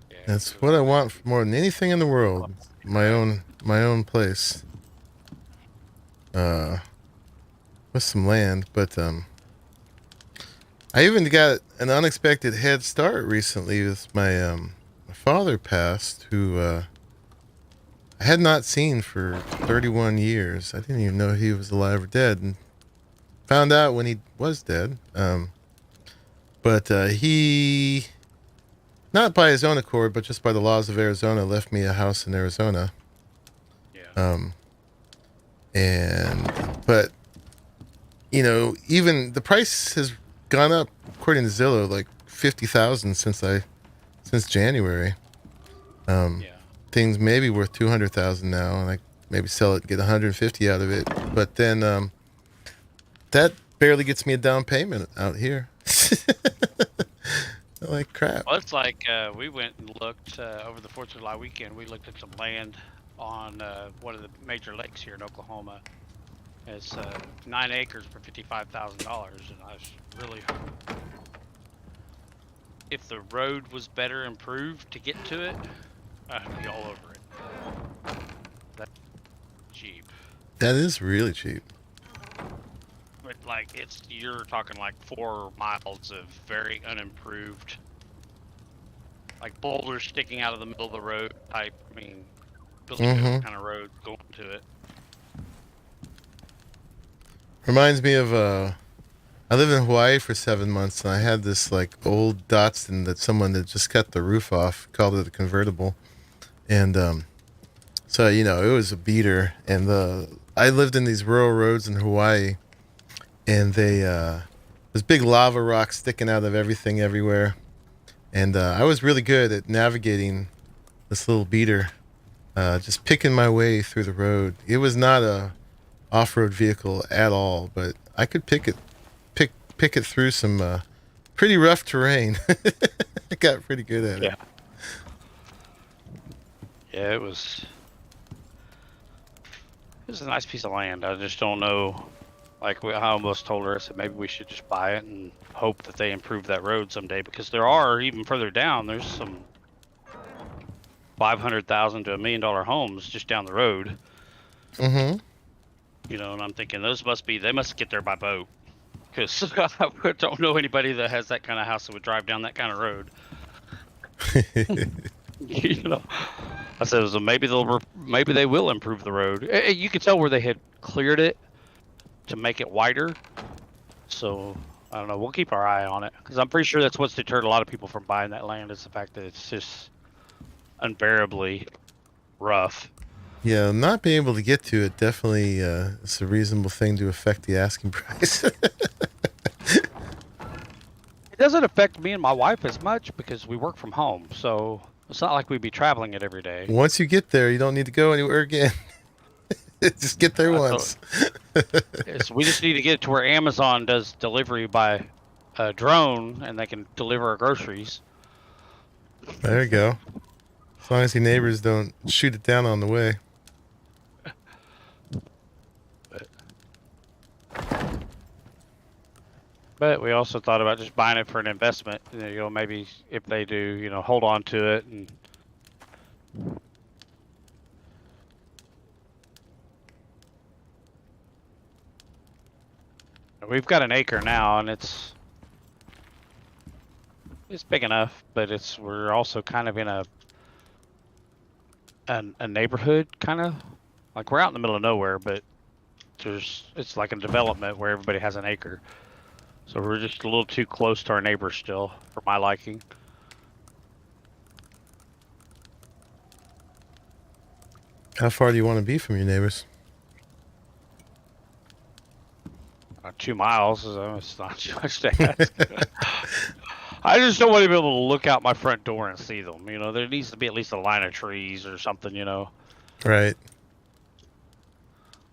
Yeah, That's what I want more than anything in the world. My own place. With some land, but I even got an unexpected head start recently with my father passed, who I had not seen for 31 years. I didn't even know he was alive or dead, and found out when he was dead. But he, not by his own accord, but just by the laws of Arizona, left me a house in Arizona. Yeah. But even the price has gone up according to Zillow like 50,000 since January. Yeah. Things may be worth 200,000 now, and I maybe sell it and get 150 out of it. But then that barely gets me a down payment out here. Like crap. Well, it's like we went and looked over the 4th of July weekend. We looked at some land on one of the major lakes here in Oklahoma. It's 9 acres for $55,000, and I was really, if the road was better improved to get to it, I'd be all over it. That's cheap. That is really cheap. But like you're talking like 4 miles of very unimproved, like boulders sticking out of the middle of the road type. I mean, kind of road going to it. Reminds me of I lived in Hawaii for 7 months, and I had this like old Datsun that someone had just cut the roof off, called it a convertible, and So, you know, it was a beater. And I lived in these rural roads in Hawaii, and there's big lava rocks sticking out of everything everywhere. And I was really good at navigating this little beater, just picking my way through the road. It was not a off-road vehicle at all, but I could pick it through some pretty rough terrain. I got pretty good at it. Yeah, it was a nice piece of land. I just don't know, like I almost told her, I said maybe we should just buy it and hope that they improve that road someday, because there are, even further down, there's some $500,000 to $1 million homes just down the road. Mm-hmm. You know, and I'm thinking they must get there by boat, because I don't know anybody that has that kind of house that would drive down that kind of road. You know, I said, so maybe they will improve the road. You could tell where they had cleared it to make it wider. So I don't know. We'll keep our eye on it, because I'm pretty sure that's what's deterred a lot of people from buying that land, is the fact that it's just unbearably rough. Yeah, not being able to get to it definitely is a reasonable thing to affect the asking price. It doesn't affect me and my wife as much because we work from home, so it's not like we'd be traveling it every day. Once you get there, you don't need to go anywhere again. Just get there once. So we just need to get it to where Amazon does delivery by drone, and they can deliver our groceries. There you go. As long as your neighbors don't shoot it down on the way. But we also thought about just buying it for an investment. You know, maybe if they do, you know, hold on to it. And we've got an acre now, and it's big enough, but we're also kind of in a neighborhood, kind of like we're out in the middle of nowhere, but it's like a development where everybody has an acre. So we're just a little too close to our neighbors still, for my liking. How far do you want to be from your neighbors? 2 miles, so it's not too much to ask. I just don't want to be able to look out my front door and see them. You know, there needs to be at least a line of trees or something, you know. Right.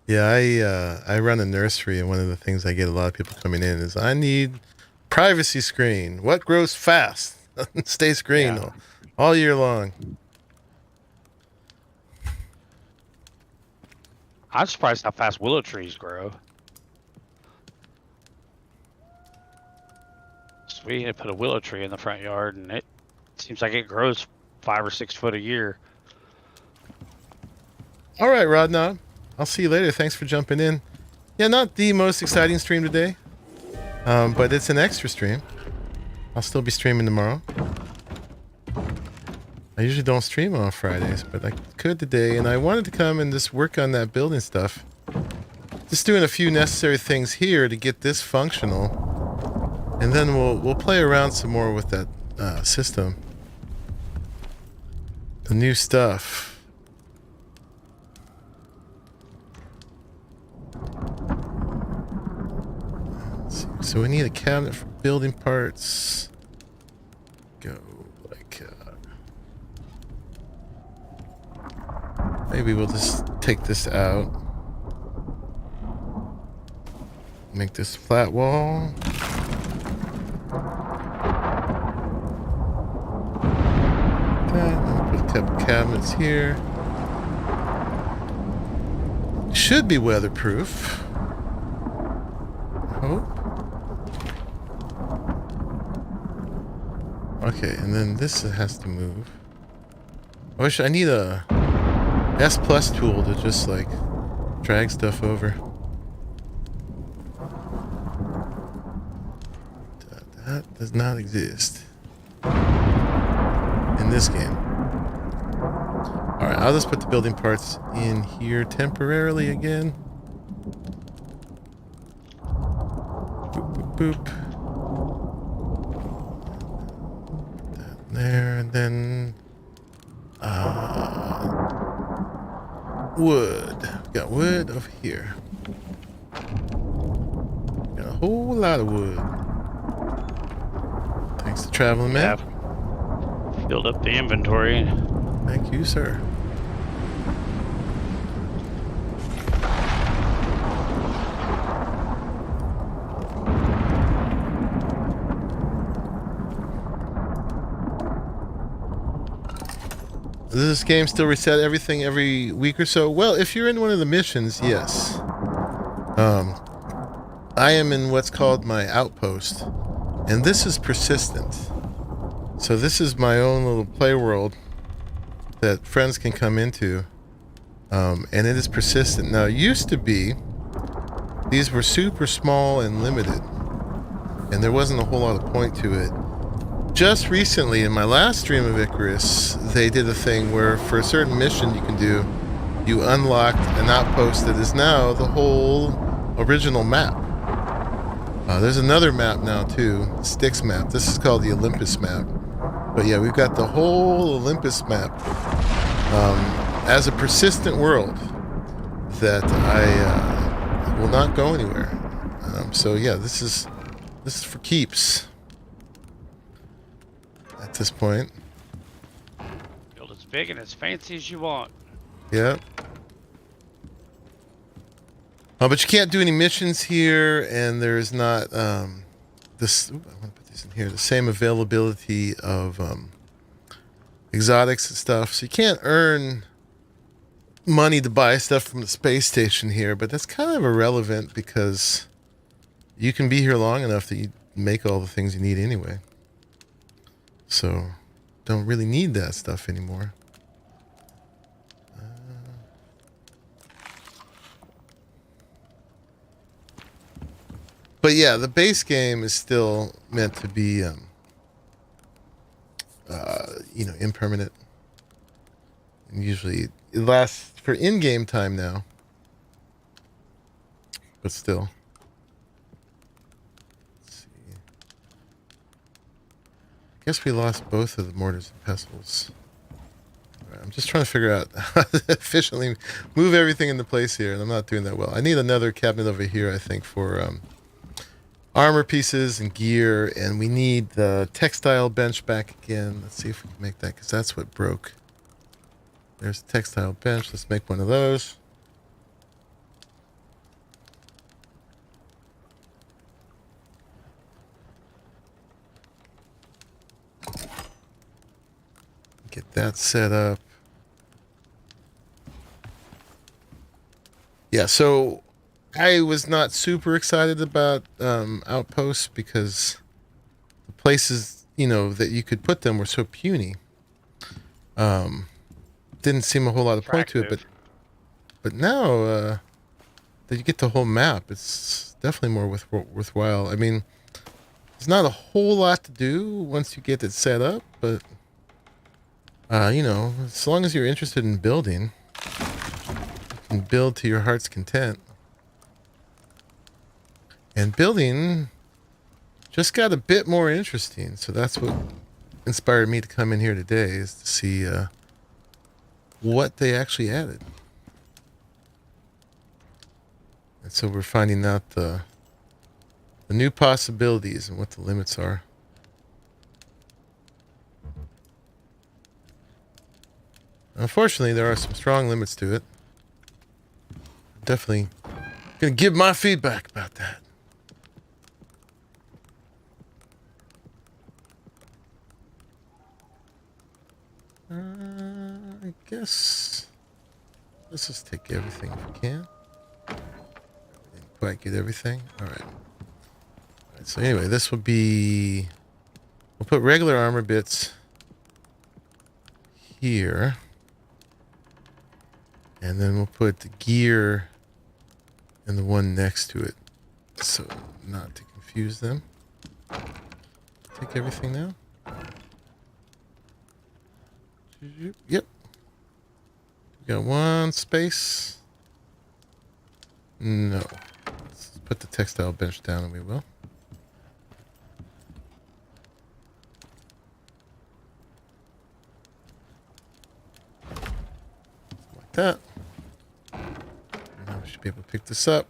Yeah, I run a nursery, and one of the things I get a lot of people coming in is, I need privacy screen. What grows fast? Stays green all year long. I'm surprised how fast willow trees grow. So we had to put a willow tree in the front yard, and it seems like it grows 5 or 6 foot a year. All right, Rodnod. I'll see you later. Thanks for jumping in. Yeah, not the most exciting stream today, but it's an extra stream. I'll still be streaming tomorrow. I usually don't stream on Fridays, but I could today, and I wanted to come and just work on that building stuff. Just doing a few necessary things here to get this functional, and then we'll play around some more with that system. The new stuff. So we need a cabinet for building parts. Go like maybe we'll just take this out. Make this flat wall. That. Put a couple cabinets here. Should be weatherproof. Hope. Okay, and then this has to move. I need a S plus tool to just like drag stuff over. That does not exist in this game. Alright, I'll just put the building parts in here temporarily again. Boop, boop, boop. There, and then wood. Got wood over here. Got a whole lot of wood. Thanks to Traveling Man. Filled up the inventory. Thank you, sir. Does this game still reset everything every week or so? Well, if you're in one of the missions, yes. I am in what's called my Outpost, and this is persistent. So this is my own little play world that friends can come into, and it is persistent. Now, it used to be these were super small and limited, and there wasn't a whole lot of point to it. Just recently, in my last stream of Icarus, they did a thing where for a certain mission you can do, you unlocked an outpost that is now the whole original map. There's another map now too, Styx map. This is called the Olympus map. But yeah, we've got the whole Olympus map as a persistent world that I will not go anywhere. So yeah, this is for keeps. At this point. Build as big and as fancy as you want. Yeah. But you can't do any missions here, and there's not this. Ooh, I want to put these in here. The same availability of exotics and stuff, so you can't earn money to buy stuff from the space station here. But that's kind of irrelevant because you can be here long enough that you make all the things you need anyway. So, don't really need that stuff anymore. But yeah, the base game is still meant to be, impermanent. And usually it lasts for in-game time now. But still. I guess we lost both of the mortars and pestles. Right, I'm just trying to figure out how to efficiently move everything into place here, and I'm not doing that well. I need another cabinet over here, I think, for armor pieces and gear, and we need the textile bench back again. Let's see if we can make that, because that's what broke. There's the textile bench. Let's make one of those. Get that set up. Yeah, so I was not super excited about Outposts because the places, that you could put them were so puny. Didn't seem a whole lot of point to it, but now that you get the whole map, it's definitely more worthwhile. I mean, there's not a whole lot to do once you get it set up, but as long as you're interested in building, you can build to your heart's content. And building just got a bit more interesting, so that's what inspired me to come in here today, is to see what they actually added. And so we're finding out the new possibilities and what the limits are. Unfortunately, there are some strong limits to it. Definitely gonna give my feedback about that. I guess let's just take everything if we can. Didn't quite get everything. All right. So anyway, this will be. We'll put regular armor bits here. And then we'll put the gear in the one next to it, so not to confuse them. Take everything now. Yep. We got one space. No. Let's put the textile bench down and we will. Like that. be able to pick this up.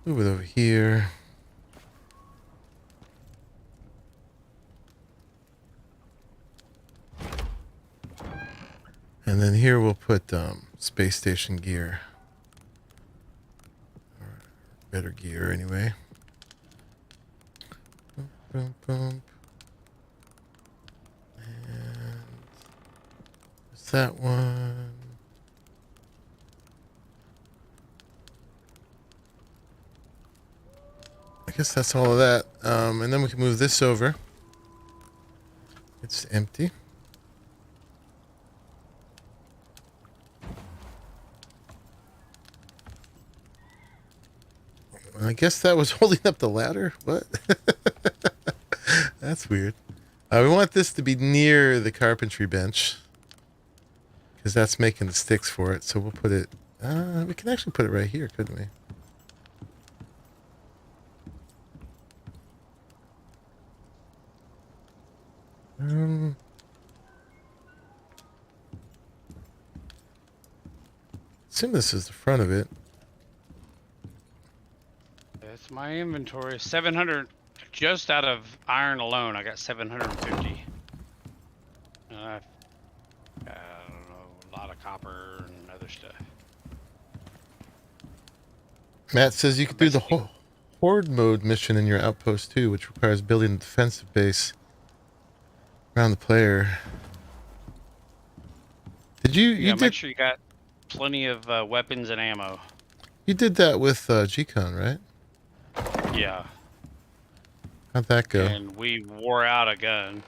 Move it over here. And then here we'll put space station gear. Or better gear anyway. Boom, boom, boom. And there's that one. I guess that's all of that. And then we can move this over. It's empty. I guess that was holding up the ladder. What? That's weird. We want this to be near the carpentry bench, because that's making the sticks for it. So we'll put it... we can actually put it right here, couldn't we? Assume this is the front of it. That's my inventory. 700, just out of iron alone, I got 750. I don't know, a lot of copper and other stuff. Matt says you could do the horde mode mission in your outpost too, which requires building a defensive base around the player. Did you? Yeah, You did. make sure you got plenty of weapons and ammo. You did that with GCon, right? Yeah. How'd that go? And we wore out a gun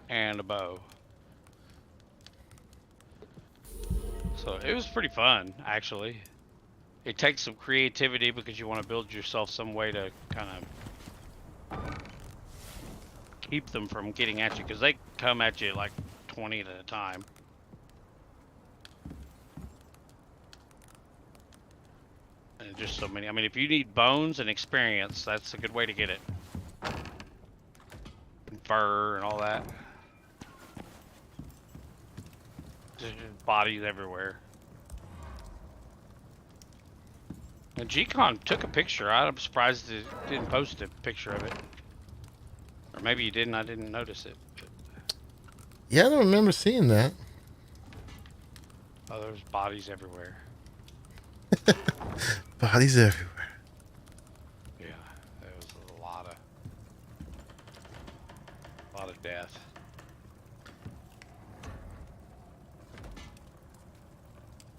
and a bow. So it was pretty fun, actually. It takes some creativity because you want to build yourself some way to kind of keep them from getting at you, because they come at you like 20 at a time. And just so many. I mean, if you need bones and experience, that's a good way to get it. And fur and all that. Just bodies everywhere. And GCon took a picture. I'm surprised it didn't post a picture of it. Or maybe you didn't, I didn't notice it. Yeah, I don't remember seeing that. Oh, there's bodies everywhere. Bodies everywhere. Yeah, there was a lot of death.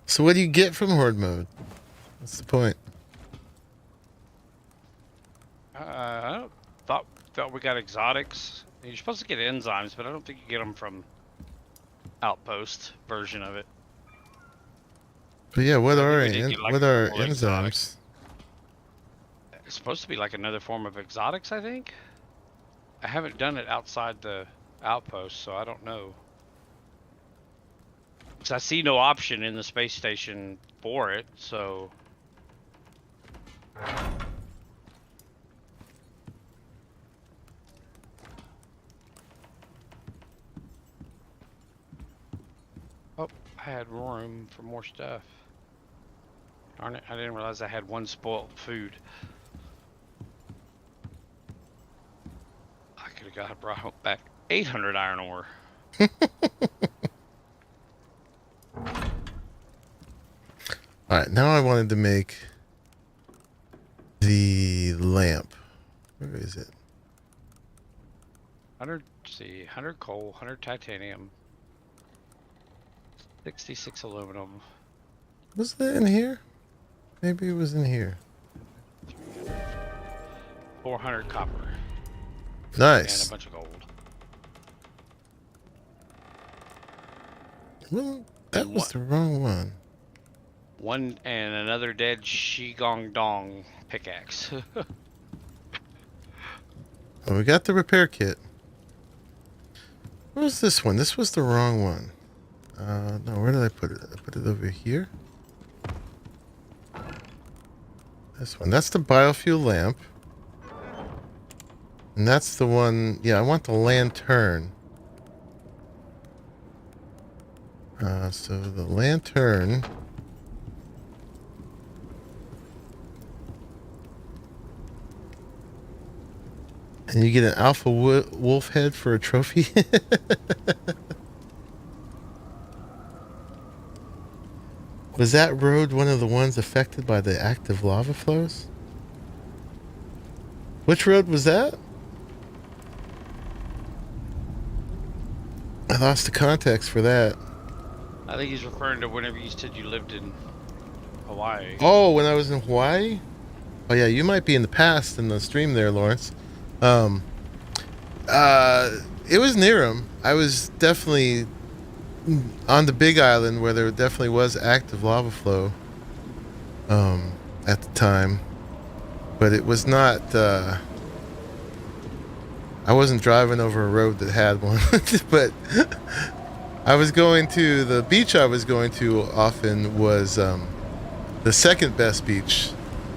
So what do you get from horde mode? What's the point? I thought we got exotics. You're supposed to get enzymes, but I don't think you get them from Outpost version of it. But yeah, what are we did get, like, what are more enzymes? exotics. It's supposed to be like another form of exotics, I think. I haven't done it outside the Outpost, so I don't know. Because I see no option in the space station for it, so... Oh, I had room for more stuff. Darn it, I didn't realize I had one spoiled food. I could have brought back 800 iron ore. Alright, now I wanted to make the lamp. Where is it? 100, see, 100 coal, 100 titanium, 66 aluminum. Was that in here? Maybe it was in here. 400 copper. Nice. And a bunch of gold. Well, that was the wrong one. One and another dead Shigong Dong pickaxe. Oh, we got the repair kit. What was this one? This was the wrong one. No, where did I put it? I put it over here. This one. That's the biofuel lamp. And that's the one... Yeah, I want the lantern. So the lantern And you get an alpha wolf head for a trophy. Was that road one of the ones affected by the active lava flows? Which road was that? I lost the context for that. I think he's referring to whenever you said you lived in Hawaii. Oh, when I was in Hawaii? Oh yeah, you might be in the past in the stream there, Lawrence. It was near him. I was definitely on the Big Island where there definitely was active lava flow at the time. But it was not I wasn't driving over a road that had one. But I was going to the beach I was going to often was the second best beach,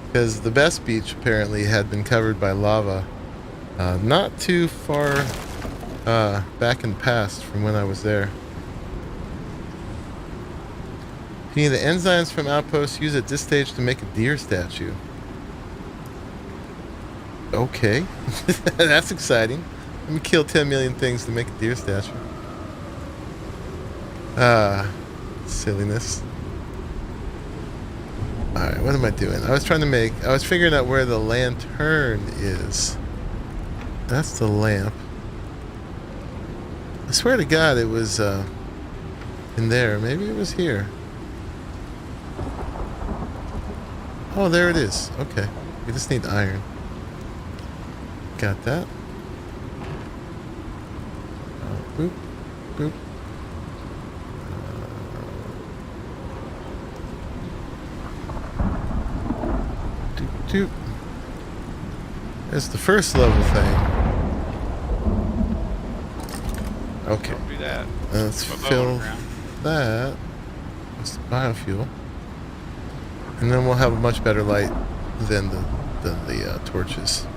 because the best beach apparently had been covered by lava not too far back in the past from when I was there. You need the enzymes from Outpost used at this stage to make a deer statue. Okay. That's exciting. Let me kill 10 million things to make a deer statue. Silliness. Alright, what am I doing? I was figuring out where the lantern is. That's the lamp. I swear to God it was in there. Maybe it was here. Oh, there it is. Okay. We just need iron. Got that. Boop. Boop. Doop, doop. There's the first level thing. Okay. Don't do that. Let's fill that. That's the biofuel. And then we'll have a much better light than the torches.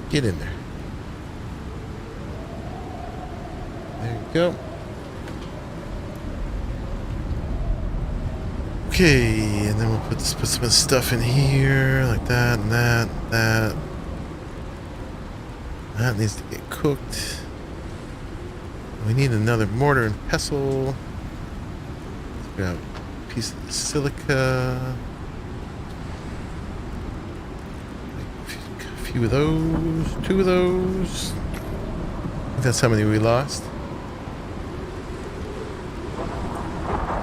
Get in there. There you go. Okay, and then we'll put some stuff in here, like that and that, that. That needs to get cooked. We need another mortar and pestle. Let's grab a piece of the silica. A few of those, 2 of those. I think that's how many we lost.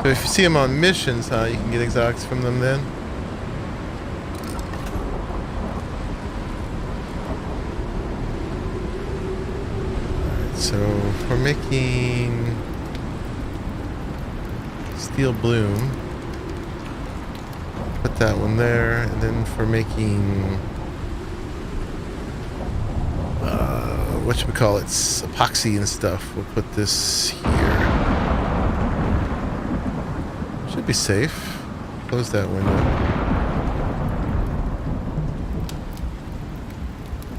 So if you see them on missions, you can get exotics from them then. Alright, so we're making steel bloom. Put that one there, and then for making whatchamacallits, epoxy and stuff, we'll put this here. Should be safe. Close that window.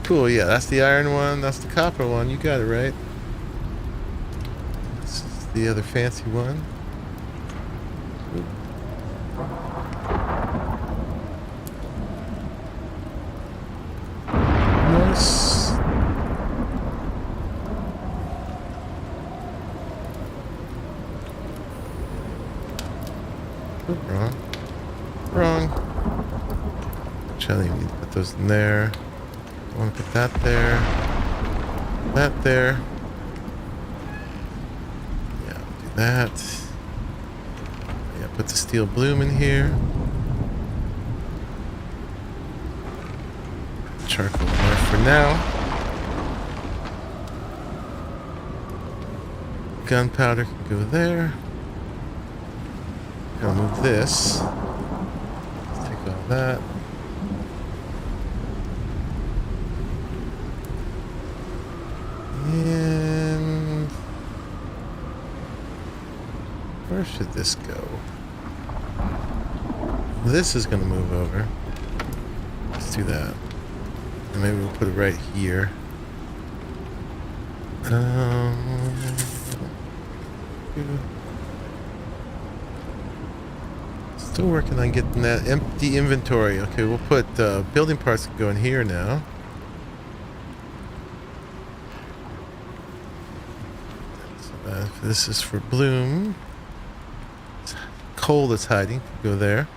Cool, yeah, that's the iron one, that's the copper one, you got it right. This is the other fancy one. Oop. Nice. Wrong. Wrong. Actually, I need to put those in there. I want to put that there. That there. Yeah, do that. Yeah, put the steel bloom in here. Charcoal there for now. Gunpowder can go there. I'll move this. Let's take all that. And where should this go? This is going to move over. Let's do that. And maybe we'll put it right here. Still working on getting that empty inventory. Okay, we'll put building parts go in here now. This is for bloom. It's coal that's hiding. Go there.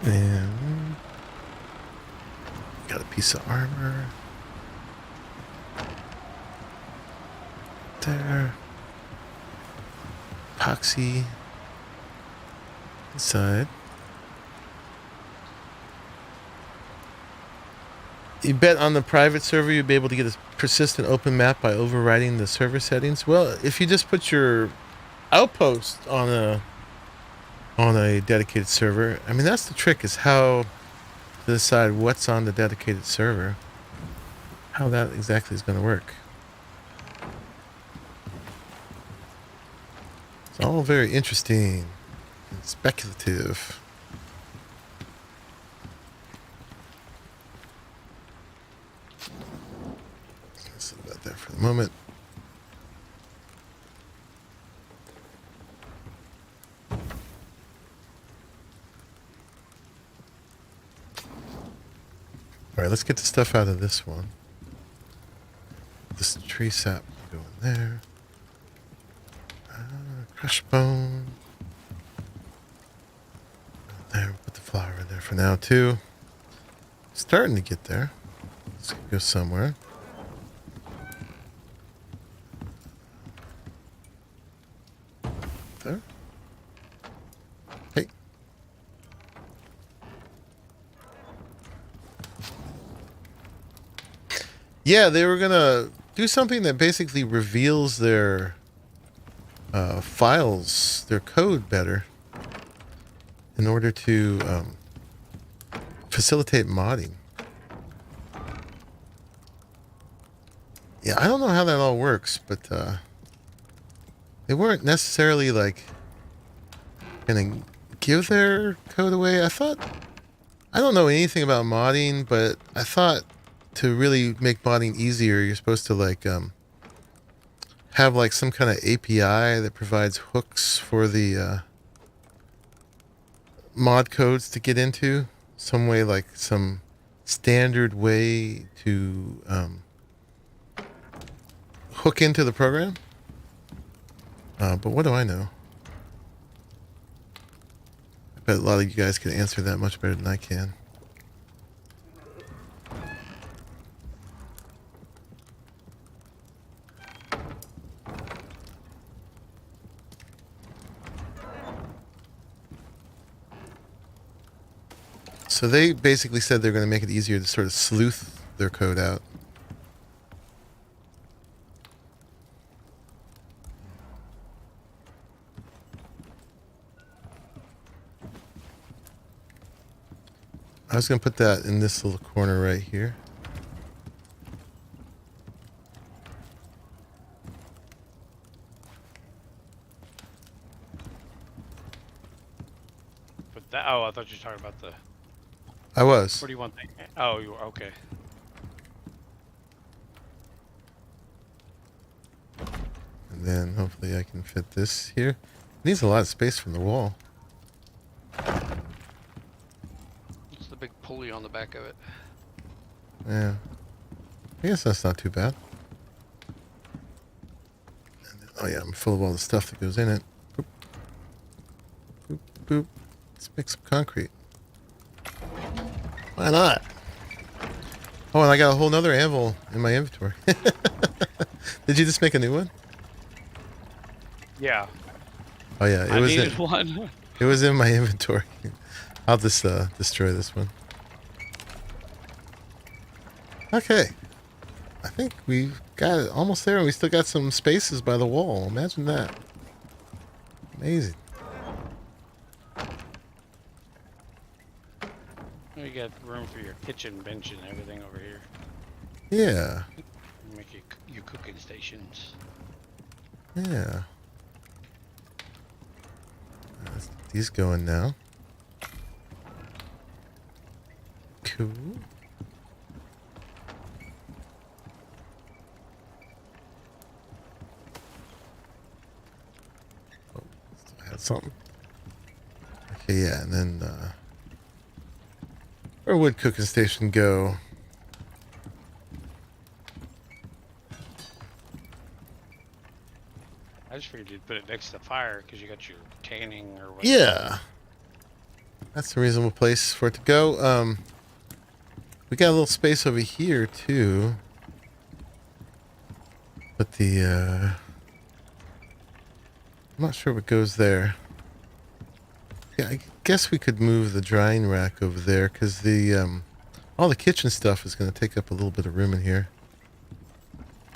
And got a piece of armor. There. Epoxy. Inside. You bet on the private server you'd be able to get a persistent open map by overriding the server settings? Well, if you just put your Outpost on a dedicated server, I mean, that's the trick, is how to decide what's on the dedicated server. How that exactly is going to work. It's all very interesting and speculative. Let's leave that there for the moment. Alright, let's get the stuff out of this one. This tree sap can go in there. Crush bone. There, we'll put the flour in there for now too. Starting to get there. Let's go somewhere. There. Hey. Yeah, they were gonna do something that basically reveals their files, their code better, in order to facilitate modding. Yeah, I don't know how that all works, but they weren't necessarily like gonna give their code away. I don't know anything about modding, but I thought to really make modding easier, you're supposed to like have like some kind of API that provides hooks for the mod codes to get into. Some way, like some standard way to hook into the program. But what do I know? I bet a lot of you guys can answer that much better than I can. So they basically said they're going to make it easier to sort of sleuth their code out. I was going to put that in this little corner right here. But that, oh, I thought you were talking about the... I was. What do you want? Oh, you were, okay. And then hopefully I can fit this here. It needs a lot of space from the wall. It's the big pulley on the back of it. Yeah. I guess that's not too bad. And then, oh yeah, I'm full of all the stuff that goes in it. Boop. Boop, boop. Let's make some concrete. Why not? Oh, and I got a whole nother anvil in my inventory. Did you just make a new one? Yeah. Oh yeah, I needed one. It was in my inventory. I'll just destroy this one. Okay. I think we've got it almost there, and we still got some spaces by the wall. Imagine that. Amazing. You got room for your kitchen bench and everything over here. Yeah. Make your cooking stations. Yeah. Let's get these going now. Cool. Oh, I had something. Okay, yeah, and then where would cooking station go? I just figured you'd put it next to the fire because you got your tanning or whatever. Yeah. That's a reasonable place for it to go. We got a little space over here too. But I'm not sure what goes there. Yeah, I guess we could move the drying rack over there because all the kitchen stuff is going to take up a little bit of room in here.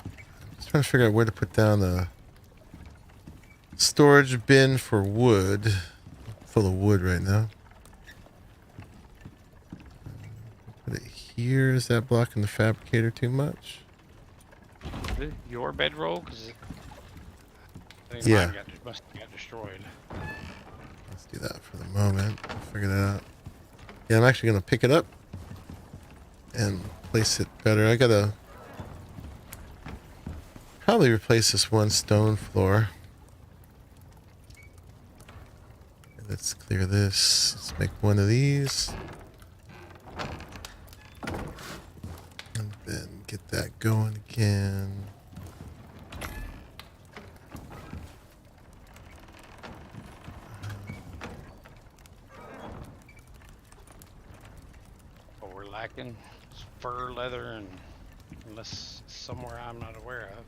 I'm just trying to figure out where to put down the storage bin for wood. Full of wood right now. Put it here. Is that blocking the fabricator too much? Is it your bedroll? Because Yeah. mine must have got destroyed. Let's do that for the moment. I'll figure that out. Yeah, I'm actually going to pick it up and place it better. I got to probably replace this one stone floor. Let's clear this. Let's make one of these. And then get that going again. What we're lacking is fur, leather, and unless somewhere I'm not aware of.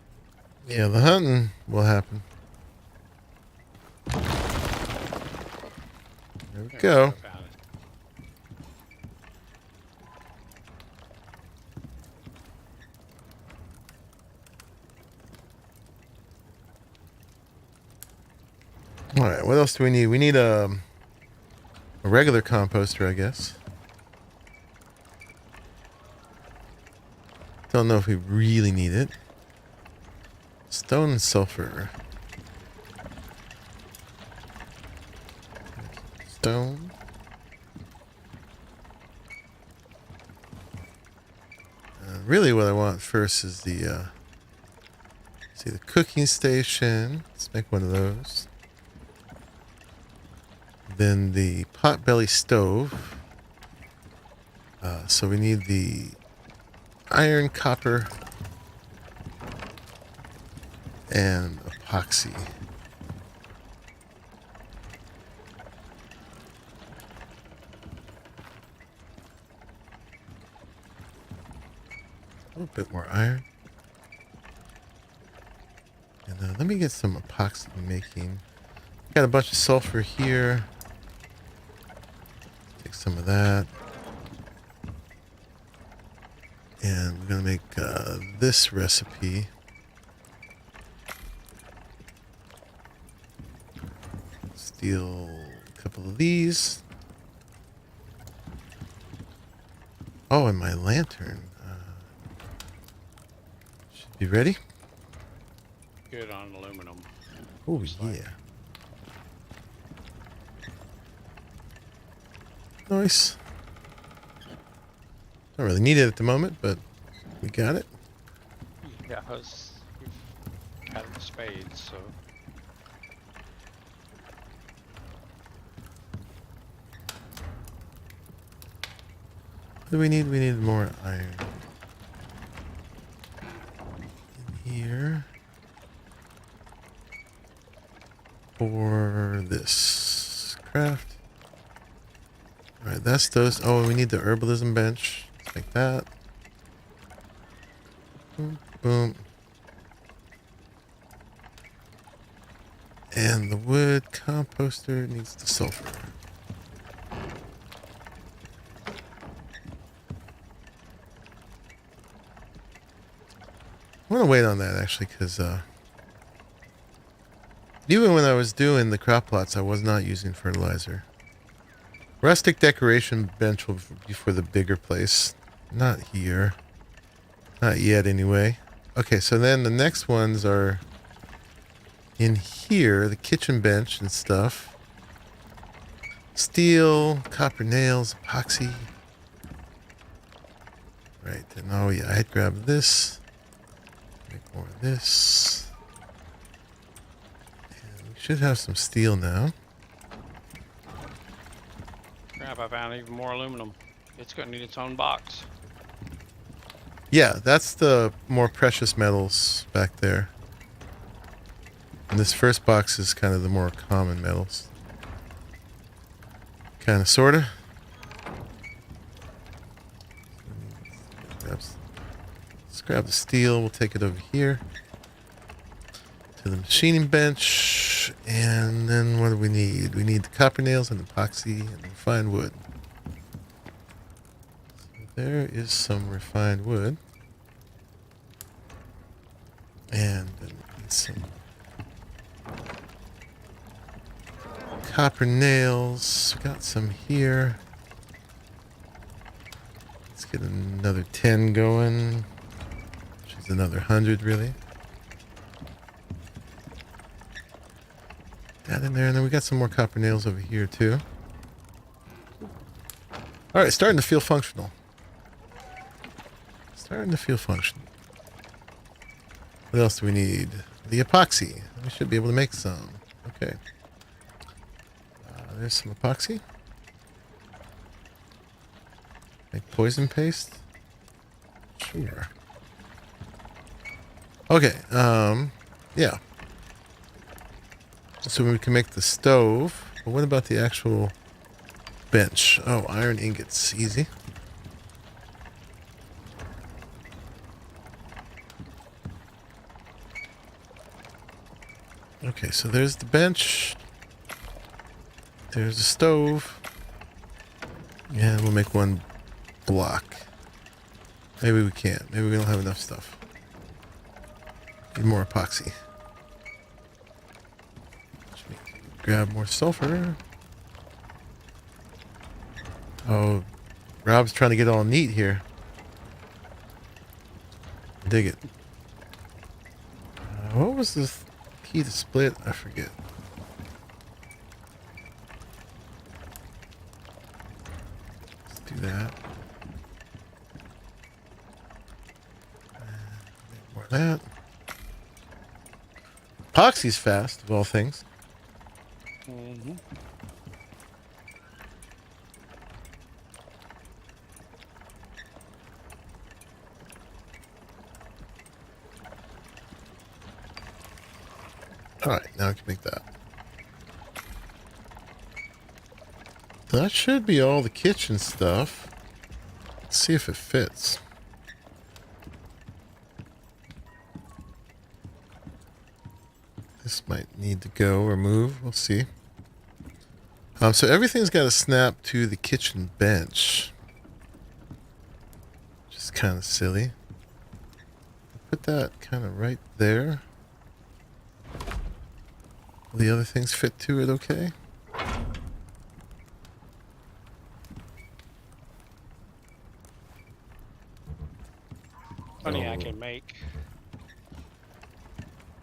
Yeah, the hunting will happen. There we go. I found it. All right, what else do we need? We need a regular composter, I guess. Don't know if we really need it. Stone and sulfur. Stone. Really what I want first is the cooking station. Let's make one of those. Then the potbelly stove. So we need the iron, copper, and epoxy. A little bit more iron. And let me get some epoxy making. Got a bunch of sulfur here. Take some of that. And we're going to make this recipe. Steal a couple of these. Oh, and my lantern. Should be ready. Good on aluminum. Oh, yeah. Nice. Don't really need it at the moment, but we got it. Yeah, we've had it in spades, so. What do we need? We need more iron. In here. For this craft. Alright, that's those. Oh, we need the herbalism bench. Let's make that. Boom, boom. And the wood composter needs the sulfur. I'm gonna wait on that actually, because even when I was doing the crop plots, I was not using fertilizer. Rustic decoration bench will be for the bigger place. Not here. Not yet, anyway. Okay, so then the next ones are in here, the kitchen bench and stuff. Steel, copper nails, epoxy. Right, then, oh yeah, I had grabbed this. Make more of this. And we should have some steel now. Crap, I found even more aluminum. It's gonna need its own box. Yeah, that's the more precious metals back there. And this first box is kind of the more common metals. Kind of, sort of. Let's grab the steel. We'll take it over here to the machining bench. And then what do we need? We need the copper nails and epoxy and refined wood. So there is some refined wood. And then we need some copper nails. We got some here. Let's get another 10 going. Which is another 100 really. That in there, and then we got some more copper nails over here too. Alright, starting to feel functional. Starting to feel functional. What else do we need? The epoxy. We should be able to make some. Okay. There's some epoxy. Make poison paste? Sure. Okay, yeah. So we can make the stove. But what about the actual bench? Oh, iron ingots. Easy. Okay, so there's the bench. There's the stove. And we'll make one block. Maybe we can't. Maybe we don't have enough stuff. Need more epoxy. Grab more sulfur. Oh, Rob's trying to get all neat here. Dig it. What was the key to split? I forget. Let's do that. More of that. Epoxy's fast, of all things. Mm-hmm. Alright, now I can make that. That should be all the kitchen stuff. Let's see if it fits. This might need to go or move. We'll see. So everything's got to snap to the kitchen bench. Which is kind of silly. Put that kind of right there. Will the other things fit to it okay? Funny, I can make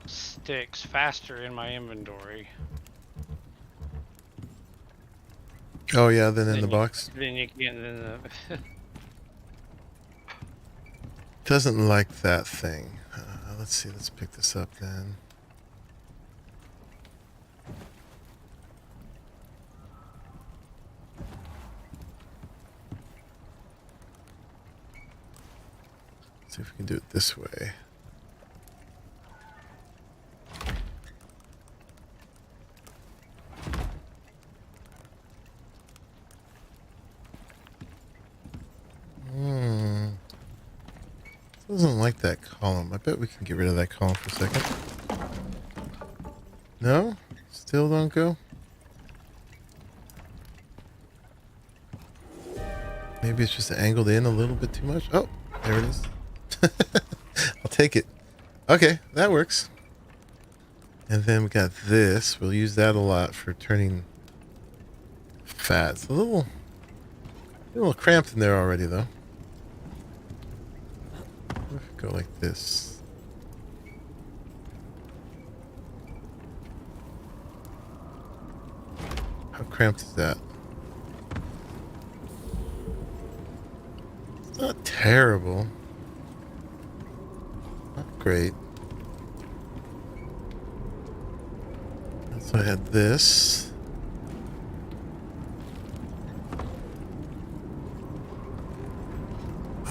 sticks faster in my inventory. Oh yeah, then in the box. Then you can in the Doesn't like that thing. Let's see. Let's pick this up then. See if we can do it this way. Doesn't like that column. I bet we can get rid of that column for a second. No? Still don't go? Maybe it's just angled in a little bit too much. Oh, there it is. I'll take it. Okay, that works. And then we got this. We'll use that a lot for turning fat. It's a little cramped in there already, though. What if we go like this? How cramped is that? It's not terrible. Not great. So I had this.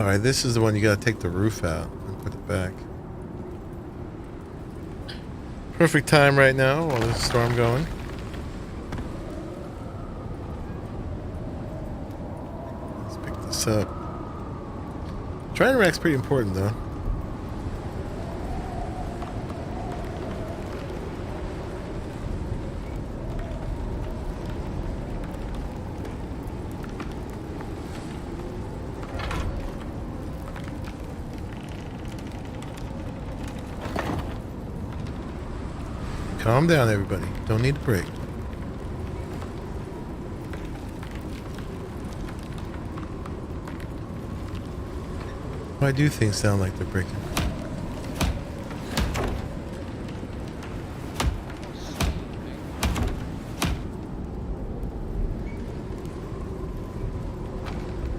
Alright, this is the one you gotta take the roof out and put it back. Perfect time right now while there's a storm going. Let's pick this up. Trying rack's pretty important though. Calm down, everybody. Don't need a break. Why do things sound like they're breaking?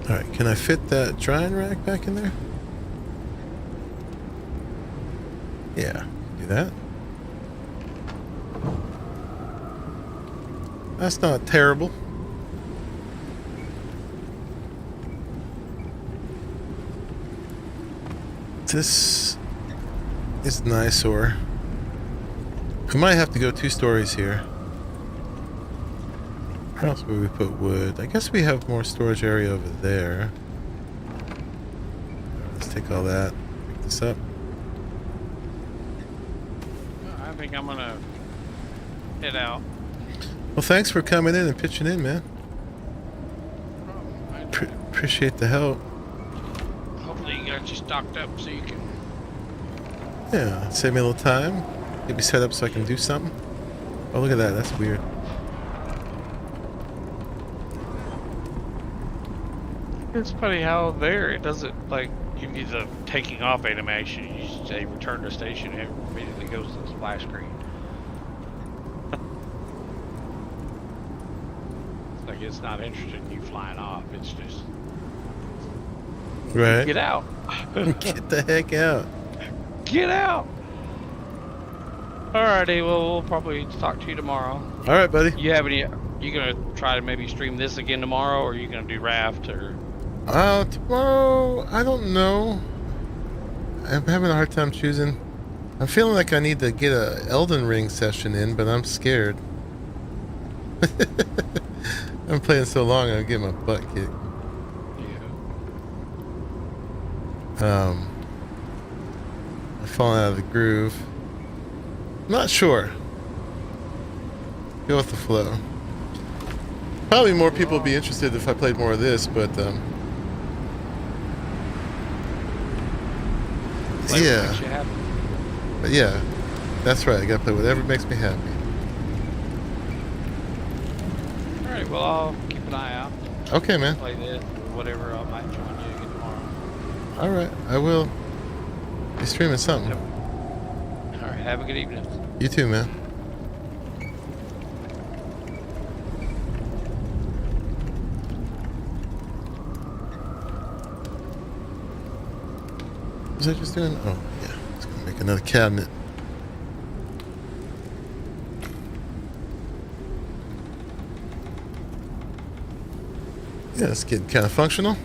Alright, can I fit that drying rack back in there? Yeah, do that. That's not terrible. This is an eyesore. We might have to go 2 stories here. Where else would we put wood? I guess we have more storage area over there. Let's take all that, pick this up. I think I'm gonna head out. Well, thanks for coming in and pitching in, man. Appreciate the help. Hopefully you got you stocked up so you can... Yeah, save me a little time. Get me set up so I can do something. Oh, look at that. That's weird. It's funny how there it doesn't, like, give you the taking off animation. You just say return to station and it immediately goes to the splash screen. It's like it's not interested in you flying off. It's just... Right. Get out. Get the heck out. Get out. Alrighty, well, we'll probably talk to you tomorrow. All right, buddy. You have any... You gonna try to maybe stream this again tomorrow, or are you gonna do Raft, or... Tomorrow, I don't know. I'm having a hard time choosing. I'm feeling like I need to get a Elden Ring session in, but I'm scared. I'm playing so long, I'll get my butt kicked. Yeah. I've fallen out of the groove. Not sure. Go with the flow. Probably more people would be interested if I played more of this, but yeah. Makes you happy. But yeah, that's right. I gotta play whatever makes me happy. Alright, well, I'll keep an eye out. Okay, man. Play this, whatever, I might join you again tomorrow. All right, I will be streaming something. Alright, have a good evening. You too, man. Was I just doing? Oh, yeah. It's gonna make another cabinet. Yeah, it's getting kind of functional.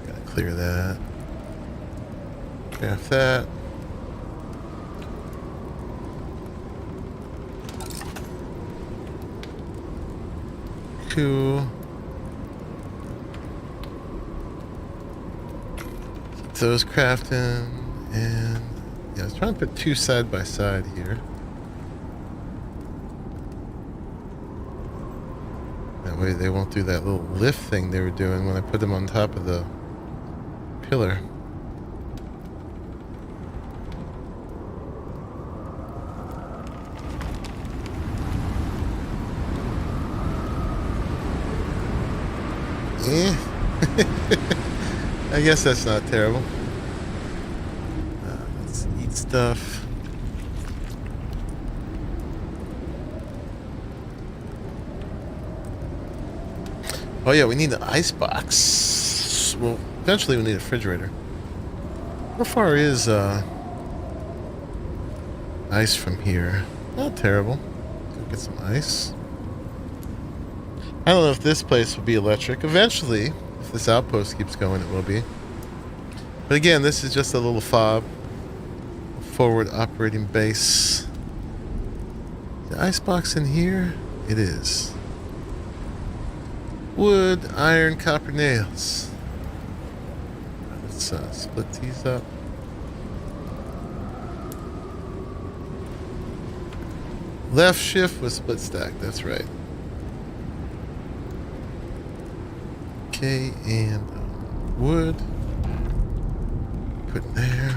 Gotta clear that. Graph that. Cool. Keep those crafting, and yeah, I was trying to put 2 side by side here. That way they won't do that little lift thing they were doing when I put them on top of the pillar. Eh. I guess that's not terrible. Let's eat stuff. Oh yeah, we need an ice box. Well, eventually we need a refrigerator. How far is ice from here? Not terrible. Go get some ice. I don't know if this place will be electric. Eventually, If this outpost keeps going, it will be. But again, this is just a little fob. Forward operating base. The icebox in here? It is. Wood, iron, copper nails. Let's split these up. Left shift with split stack, that's right. Okay, and wood. Put in there.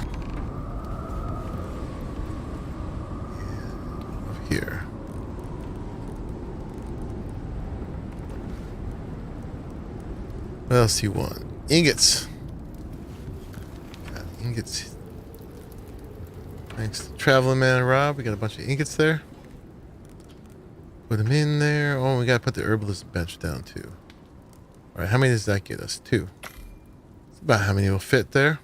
And over here. What else do you want? Ingots. Got ingots. Thanks to Traveling Man and Rob, we got a bunch of ingots there. Put them in there. Oh, we gotta put the herbalist bench down too. Alright, how many does that get us? 2. That's about how many will fit there.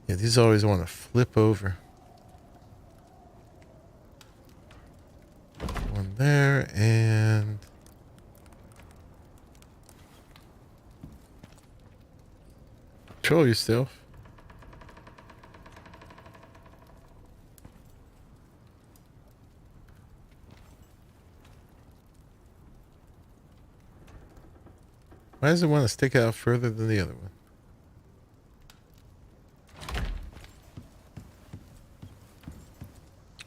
Yeah, these always want to flip over. One there, and control yourself. Why does it want to stick out further than the other one?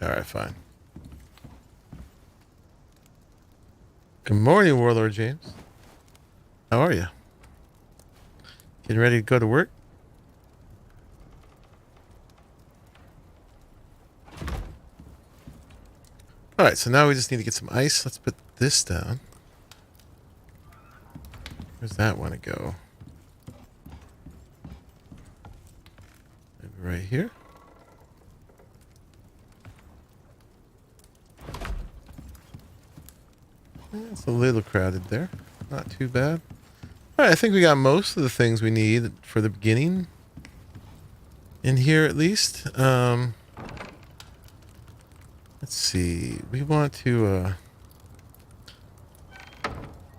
Alright, fine. Good morning, Warlord James. How are you? Getting ready to go to work? Alright, so now we just need to get some ice. Let's put this down. Where's that want to go? Maybe right here? It's a little crowded there. Not too bad. Alright, I think we got most of the things we need for the beginning. In here, at least. Let's see. We want to,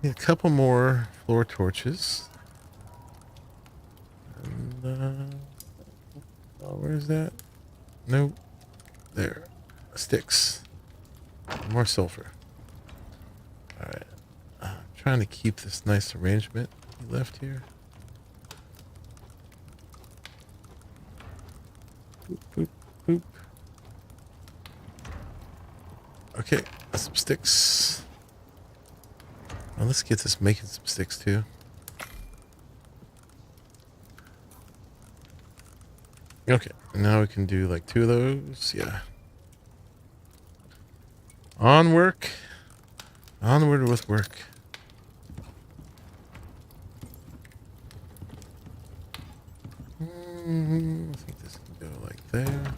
need a couple more floor torches. And, oh, where's that? Nope. There. Sticks. More sulfur. Alright. Trying to keep this nice arrangement left here. Boop, boop, boop. Okay, some sticks. Well, let's get this making some sticks too. Okay, now we can do like 2 of those. Yeah. On work. Onward with work. I think this can go like there.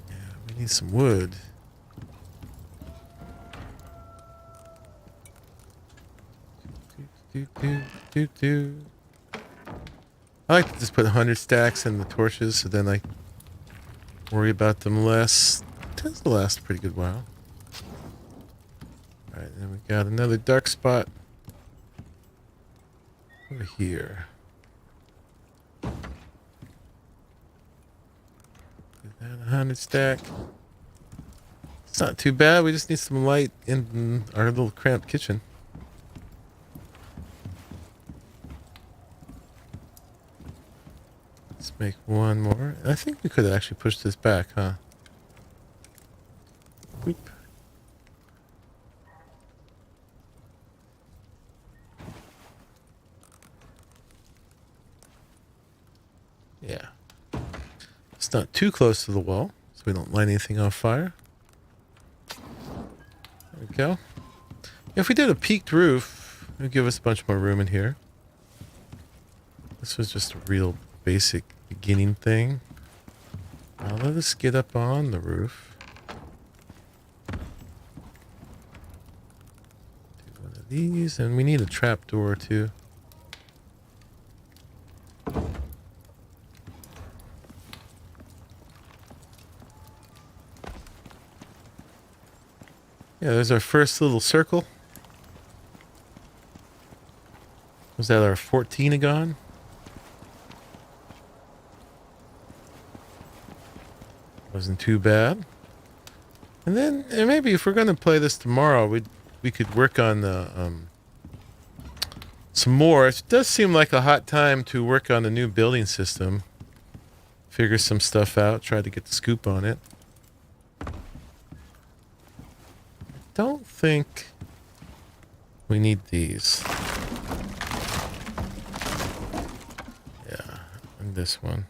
Yeah, we need some wood. I like to just put 100 stacks in the torches, so then I worry about them less. It tends to last a pretty good while. Alright, then we got another dark spot over here. Put that 100 stack. It's not too bad. We just need some light in our little cramped kitchen. Let's make one more. I think we could actually push this back, huh? Weep. Yeah. It's not too close to the wall, so we don't light anything on fire. There we go. If we did a peaked roof, it would give us a bunch more room in here. This was just a real basic beginning thing. Now let us get up on the roof. these, and we need a trap door too. Yeah, there's our first little circle. Was that our 14-agon? Wasn't too bad. And then maybe if we're going to play this tomorrow, we could work on some more. It does seem like a hot time to work on a new building system. Figure some stuff out. Try to get the scoop on it. Don't think we need these. Yeah, and this one.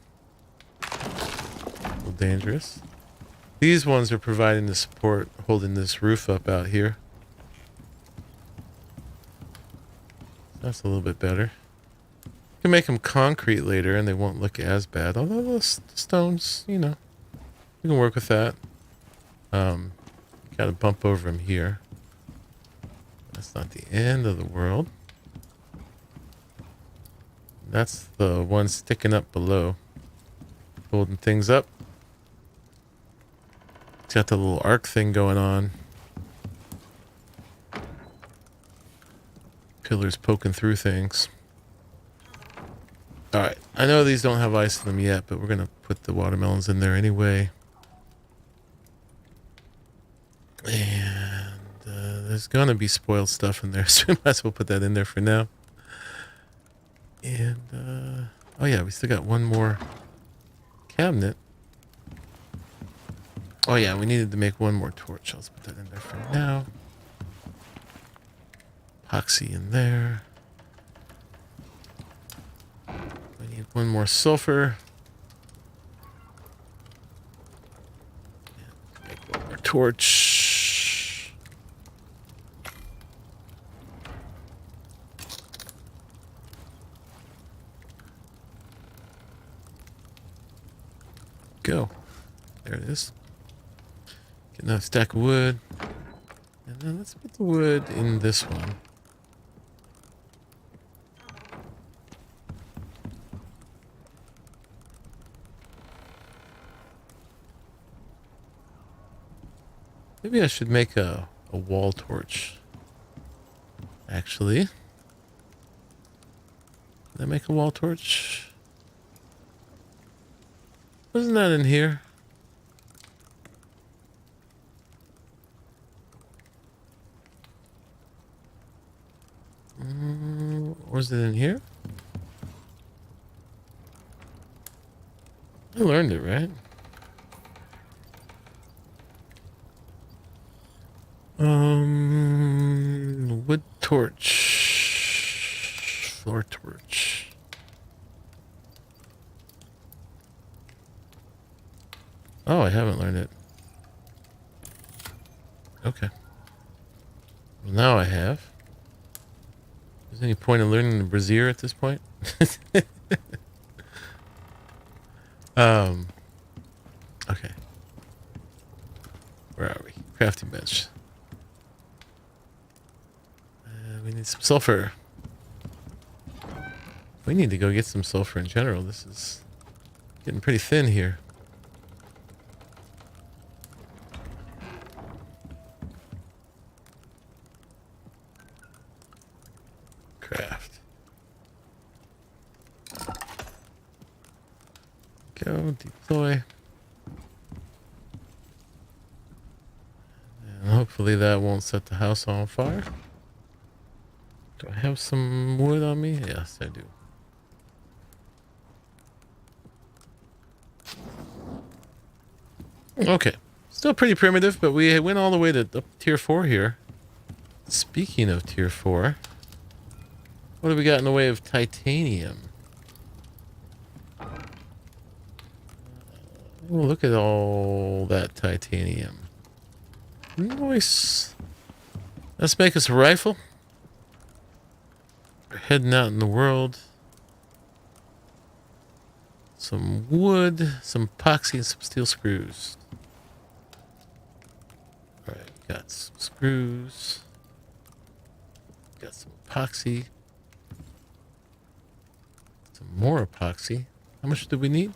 A little dangerous. These ones are providing the support, holding this roof up out here. That's a little bit better. You can make them concrete later and they won't look as bad. Although those stones, you know, we can work with that. Got to bump over them here. That's not the end of the world. That's the one sticking up below. Holding things up. It's got the little arc thing going on. Pillars poking through things. Alright, I know these don't have ice in them yet, but we're going to put the watermelons in there anyway. And there's going to be spoiled stuff in there, so we might as well put that in there for now. And, oh yeah, we still got one more cabinet. Oh yeah, we needed to make one more torch. Let's put that in there for now. Epoxy in there. We need one more sulfur. Make one more torch. Go. There it is. Get another stack of wood. And then let's put the wood in this one. Maybe I should make a wall torch. Actually. Did I make a wall torch? Wasn't that in here? Was it in here? I learned it, right? Wood torch. Floor torch. Oh, I haven't learned it. Okay. Well, now I have. Is there any point in learning the brazier at this point? Okay. Where are we? Crafting bench. We need some sulfur. We need to go get some sulfur in general. This is getting pretty thin here. Craft. Go deploy. And hopefully that won't set the house on fire. Do I have some wood on me? Yes, I do. Okay. Still pretty primitive, but we went all the way to up tier 4 here. Speaking of tier 4, what have we got in the way of titanium? Oh, look at all that titanium. Nice. Let's make us a rifle. We're heading out in the world. Some wood, some epoxy, and some steel screws. Alright, got some screws. got some epoxy. Some more epoxy. How much do we need?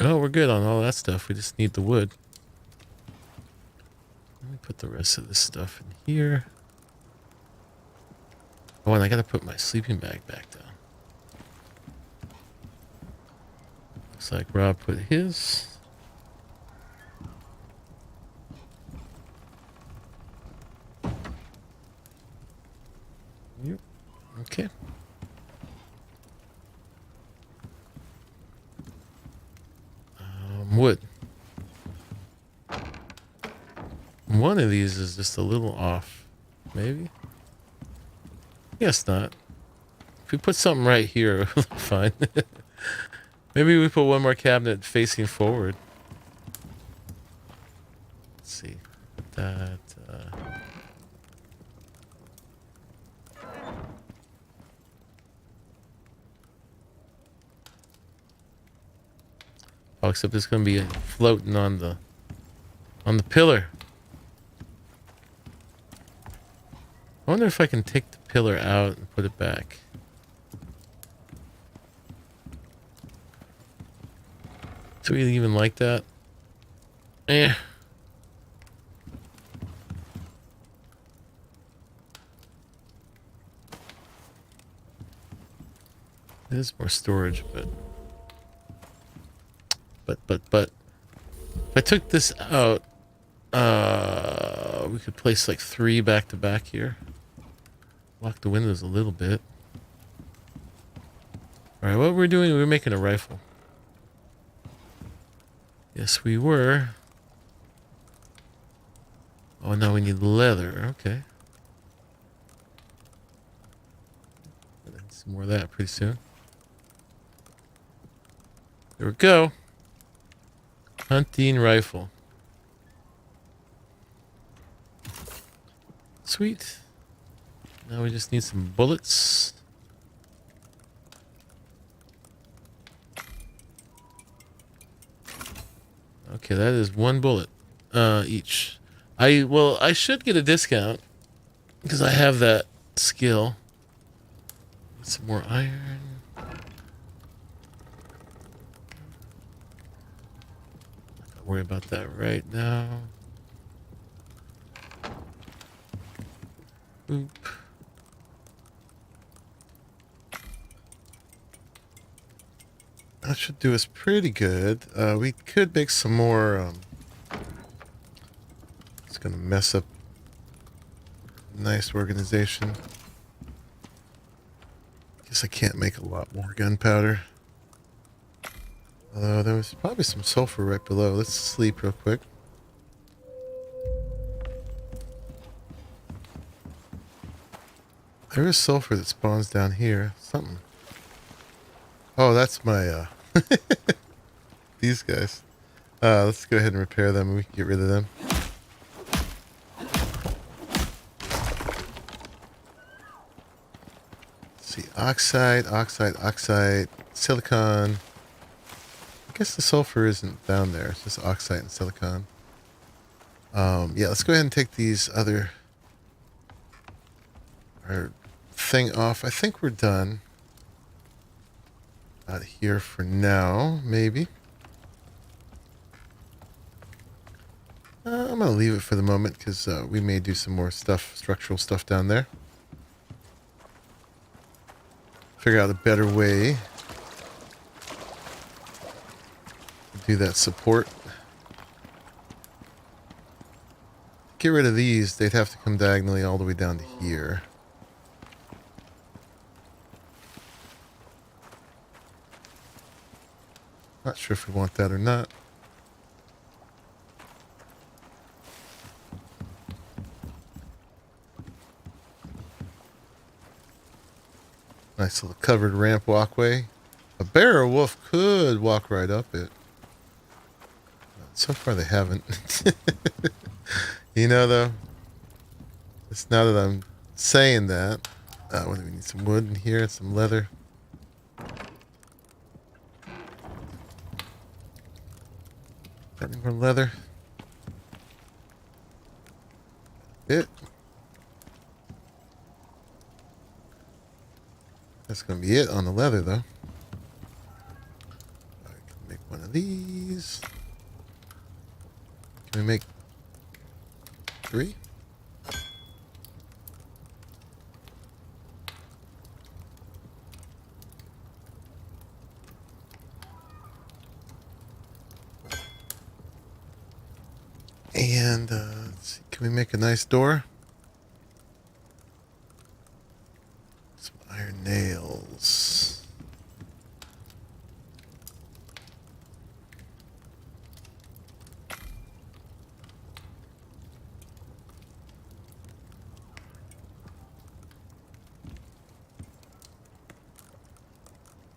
Oh, we're good on all that stuff. We just need the wood. Let me put the rest of this stuff in here. Oh, and I gotta put my sleeping bag back down. Looks like Rob put his. Yep. Okay. Wood. One of these is just a little off. Maybe? Guess not. If we put something right here, it'll look fine. Maybe we put one more cabinet facing forward. Let's see. That. Oh, except it's going to be floating on the pillar. I wonder if I can take the pillar out and put it back. Do we even like that? Eh. There's more storage, but if I took this out, we could place like 3 back to back here. Lock the windows a little bit. Alright, what we're doing, we're making a rifle. Yes, we were. Oh, now we need leather. Okay. Some more of that pretty soon. There we go. Hunting rifle. Sweet. Now we just need some bullets. Okay, that is 1 bullet each. I should get a discount because I have that skill. Some more iron. Not worry about that right now. Oop. That should do us pretty good. We could make some more. It's gonna mess up. Nice organization. Guess I can't make a lot more gunpowder. Although there was probably some sulfur right below. Let's sleep real quick. There is sulfur that spawns down here. Something. Oh, that's my, these guys. Let's go ahead and repair them and we can get rid of them. Let's see, oxide, silicon. I guess the sulfur isn't down there. It's just oxide and silicon. Yeah, let's go ahead and take these other thing off. I think we're done. Out of here for now, maybe. I'm gonna leave it for the moment because we may do some more stuff, structural stuff down there. Figure out a better way to do that support. Get rid of these, they'd have to come diagonally all the way down to here. Not sure if we want that or not. Nice little covered ramp walkway. A bear or wolf could walk right up it. So far they haven't. You know though, it's now that I'm saying that. What do we need? Some wood in here, some leather. Got any more leather? it. That's going to be it on the leather, though. I can make one of these. Can we make 3? And let's see, can we make a nice door? Some iron nails.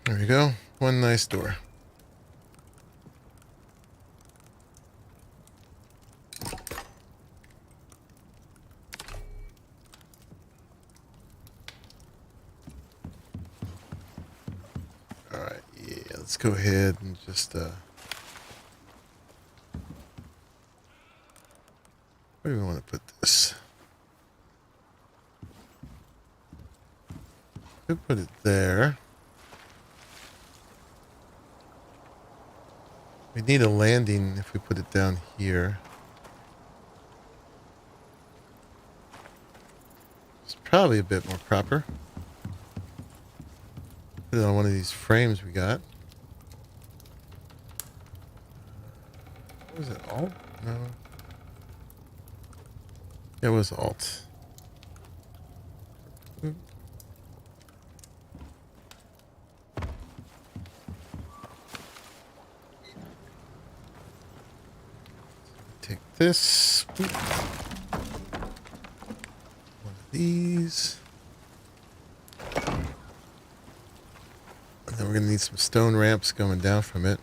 There we go. One nice door. Alright, yeah, let's go ahead and just where do we want to put this? Could put it there. We need a landing if we put it down here. It's probably a bit more proper. Put it on one of these frames we got. What was it? Alt? No. It was Alt. Take this. One of these. And then we're going to need some stone ramps going down from it.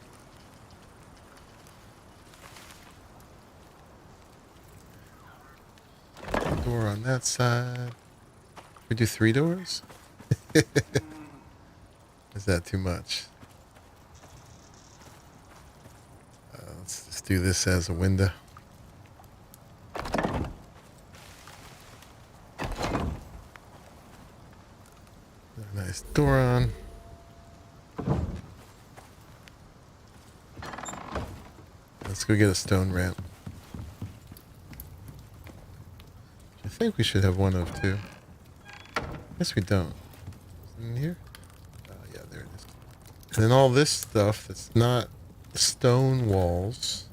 Door on that side. We do 3 doors? Is that too much? Let's just do this as a window. Nice door on. Let's go get a stone ramp. I think we should have one of 2. Guess we don't. In here? Yeah, there it is. And then all this stuff that's not stone walls.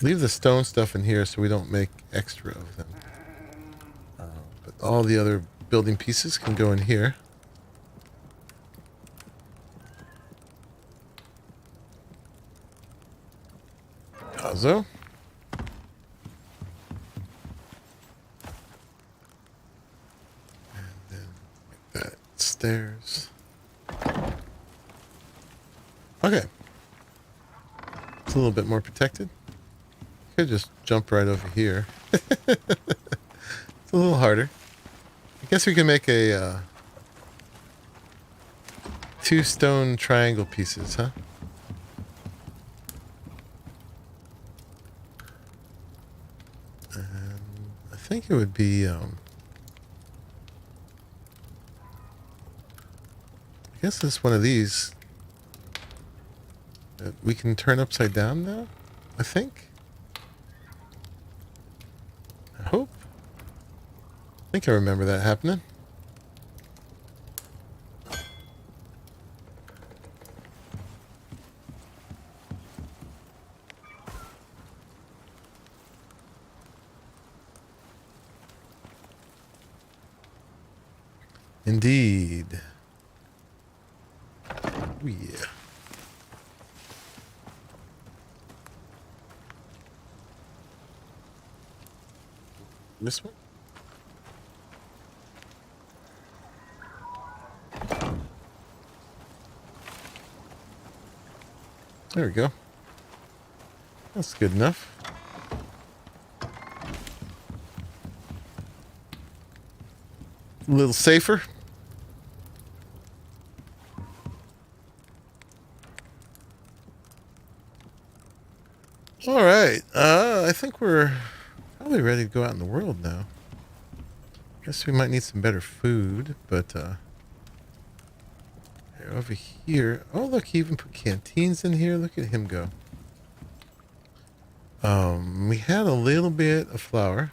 Leave the stone stuff in here so we don't make extra of them. But all the other building pieces can go in here. Also. And then like that. Stairs. Okay. It's a little bit more protected. Could just jump right over here. It's a little harder. I guess we can make a 2 stone triangle pieces, huh? And I think it would be I guess it's one of these that we can turn upside down now, I think. I hope. I think I remember that happening. Indeed. Oh, yeah. This one? There we go. That's good enough. A little safer. All right. I think we're probably ready to go out in the world now. Guess we might need some better food, but over here. Oh, look, he even put canteens in here. Look at him go. We had a little bit of flour.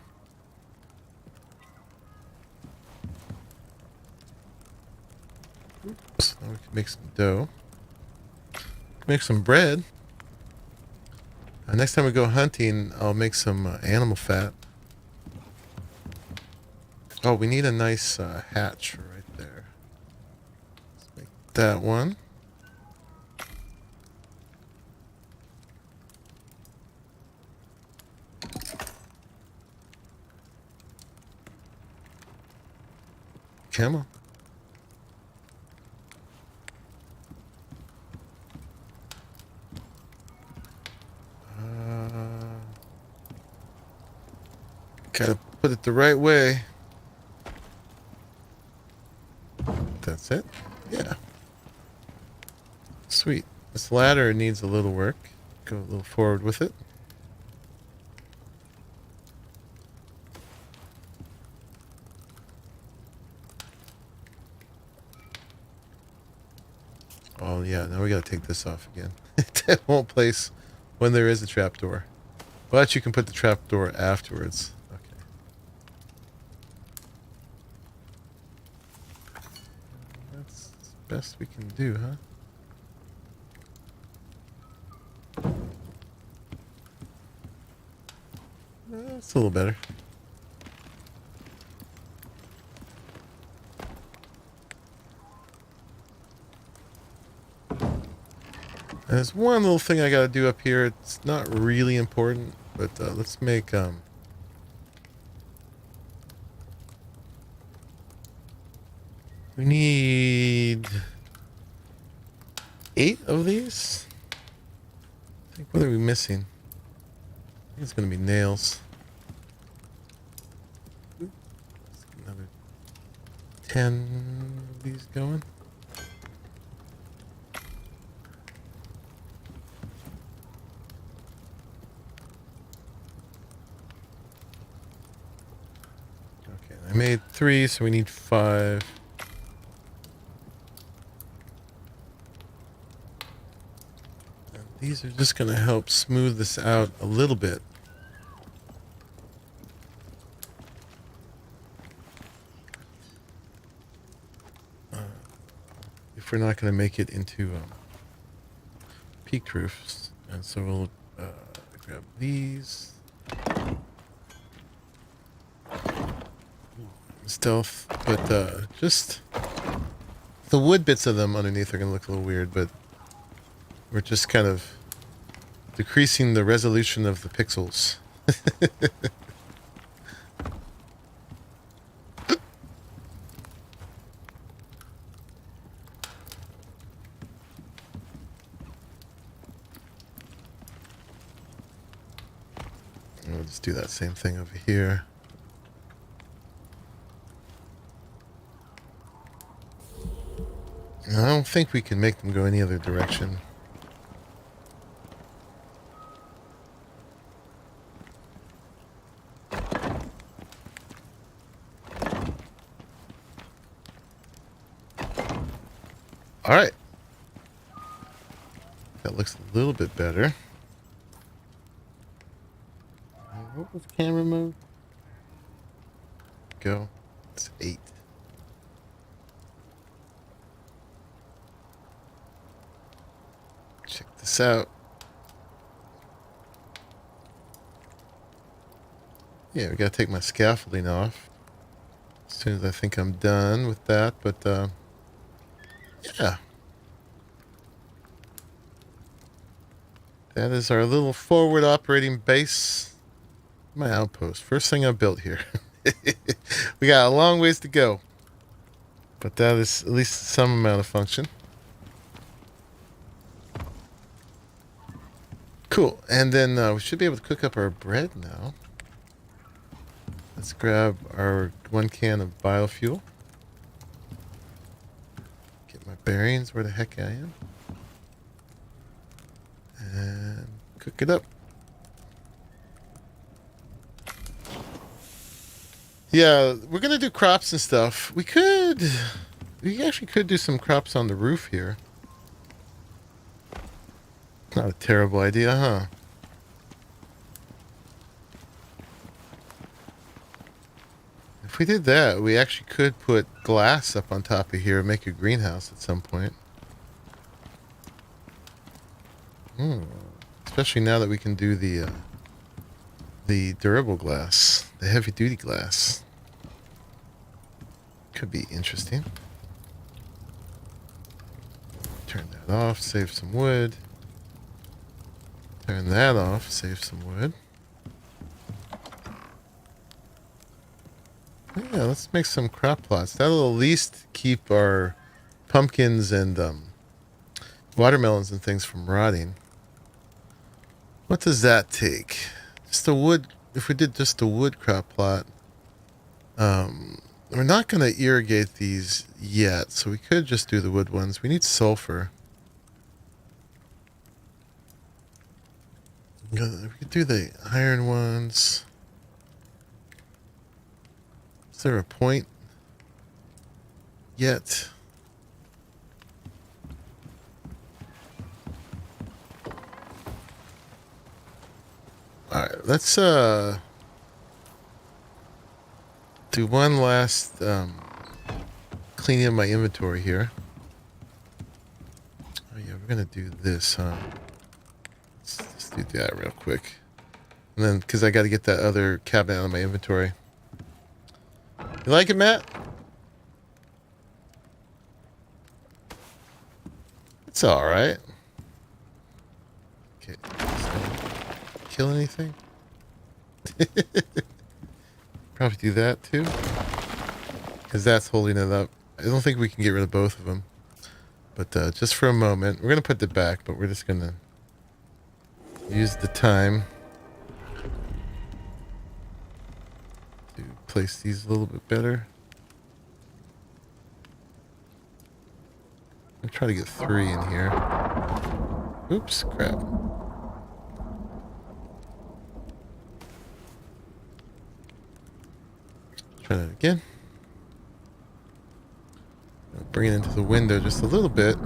Oops. Now we can make some dough. Make some bread. Next time we go hunting, I'll make some animal fat. Oh, we need a nice hatch right there. Let's make that one. Come on. Gotta put it the right way. That's it. Yeah. Sweet. This ladder needs a little work. Go a little forward with it. Oh yeah, now we gotta take this off again. It won't place when there is a trapdoor. But you can put the trapdoor afterwards. Okay. That's the best we can do, huh? It's a little better. There's one little thing I gotta do up here. It's not really important, but let's make we need 8 of these. I think, what are we missing? I think it's gonna be nails. Let's get another 10 of these going. I made 3, so we need 5. And these are just going to help smooth this out a little bit. If we're not going to make it into peaked roofs. And so we'll grab these. Stealth, but just the wood bits of them underneath are going to look a little weird, but we're just kind of decreasing the resolution of the pixels. We'll just do that same thing over here. I don't think we can make them go any other direction. All right. That looks a little bit better. What was camera mode? Go. It's 8. Check this out. Yeah, we gotta take my scaffolding off as soon as I think I'm done with that, but yeah. That is our little forward operating base. My outpost. First thing I built here. We got a long ways to go. But that is at least some amount of function. Cool. And then we should be able to cook up our bread now. Let's grab our 1 can of biofuel. Get my bearings where the heck I am. And cook it up. Yeah, we're gonna do crops and stuff. We actually could do some crops on the roof here. Not a terrible idea, huh? If we did that, we actually could put glass up on top of here and make a greenhouse at some point. Especially now that we can do the durable glass, the heavy duty glass. Could be interesting. Turn that off, save some wood. Turn that off, save some wood. Yeah, let's make some crop plots. That'll at least keep our pumpkins and watermelons and things from rotting. What does that take? Just a wood. If we did just a wood crop plot, we're not going to irrigate these yet, so we could just do the wood ones. We need sulfur. We could do the iron ones. Is there a point yet? Alright, let's do one last cleaning of my inventory here. Oh yeah, we're gonna do this, huh? Let's do that real quick. And then, because I gotta get that other cabinet out of my inventory. You like it, Matt? It's alright. Okay. Kill anything? Probably do that too. Because that's holding it up. I don't think we can get rid of both of them. But just for a moment. We're going to put it back, but we're just going to use the time to place these a little bit better. I'm trying to get 3 in here. Oops, crap. Try that again. Bring it into the window just a little bit.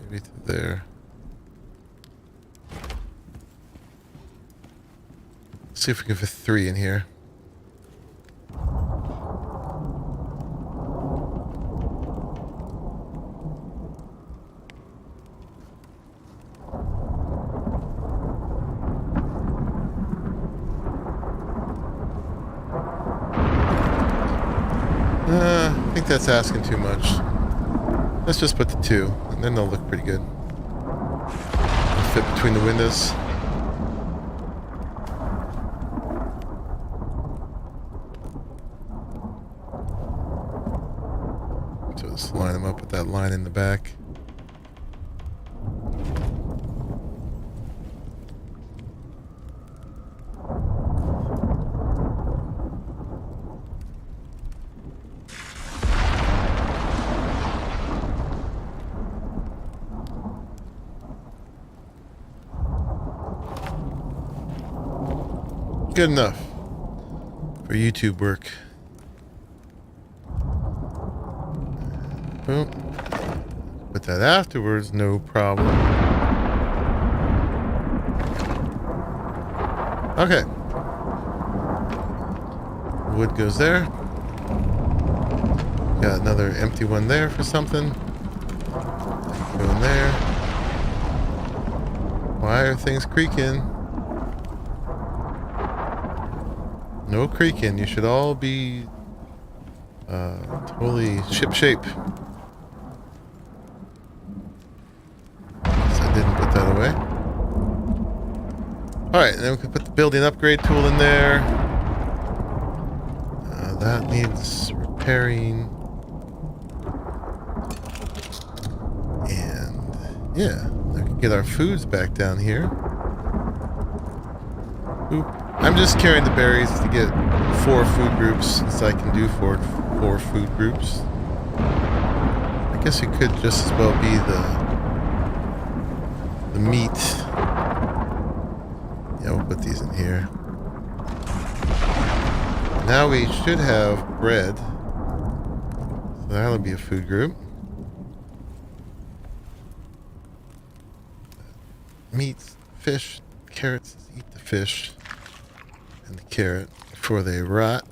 Maybe to there. See if we can fit 3 in here. I think that's asking too much. Let's just put the 2, and then they'll look pretty good. They'll fit between the windows. So just line them up with that line in the back. Good enough for YouTube work. Boom. Put that afterwards, no problem. Okay. Wood goes there. Got another empty one there for something. Go in there. Why are things creaking? No creaking. You should all be totally ship-shape. I didn't put that away. Alright, then we can put the building upgrade tool in there. That needs repairing. And yeah, we can get our foods back down here. Oop. I'm just carrying the berries to get 4 food groups, since I can do 4 food groups. I guess it could just as well be the meat. Yeah, we'll put these in here. Now we should have bread. So that'll be a food group. Meats, fish, carrots. Eat the fish and the carrot before they rot.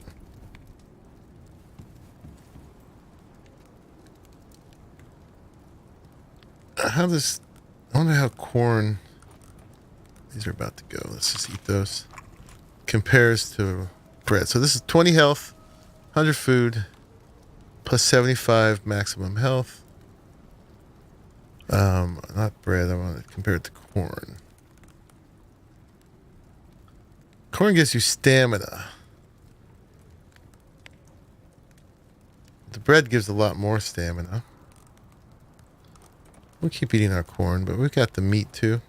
I wonder how corn, these are about to go. Let's just eat those. Compares to bread. So this is 20 health, 100 food, plus 75 maximum health. Not bread. I want to compare it to corn. Corn gives you stamina. The bread gives a lot more stamina. We'll keep eating our corn, but we've got the meat too.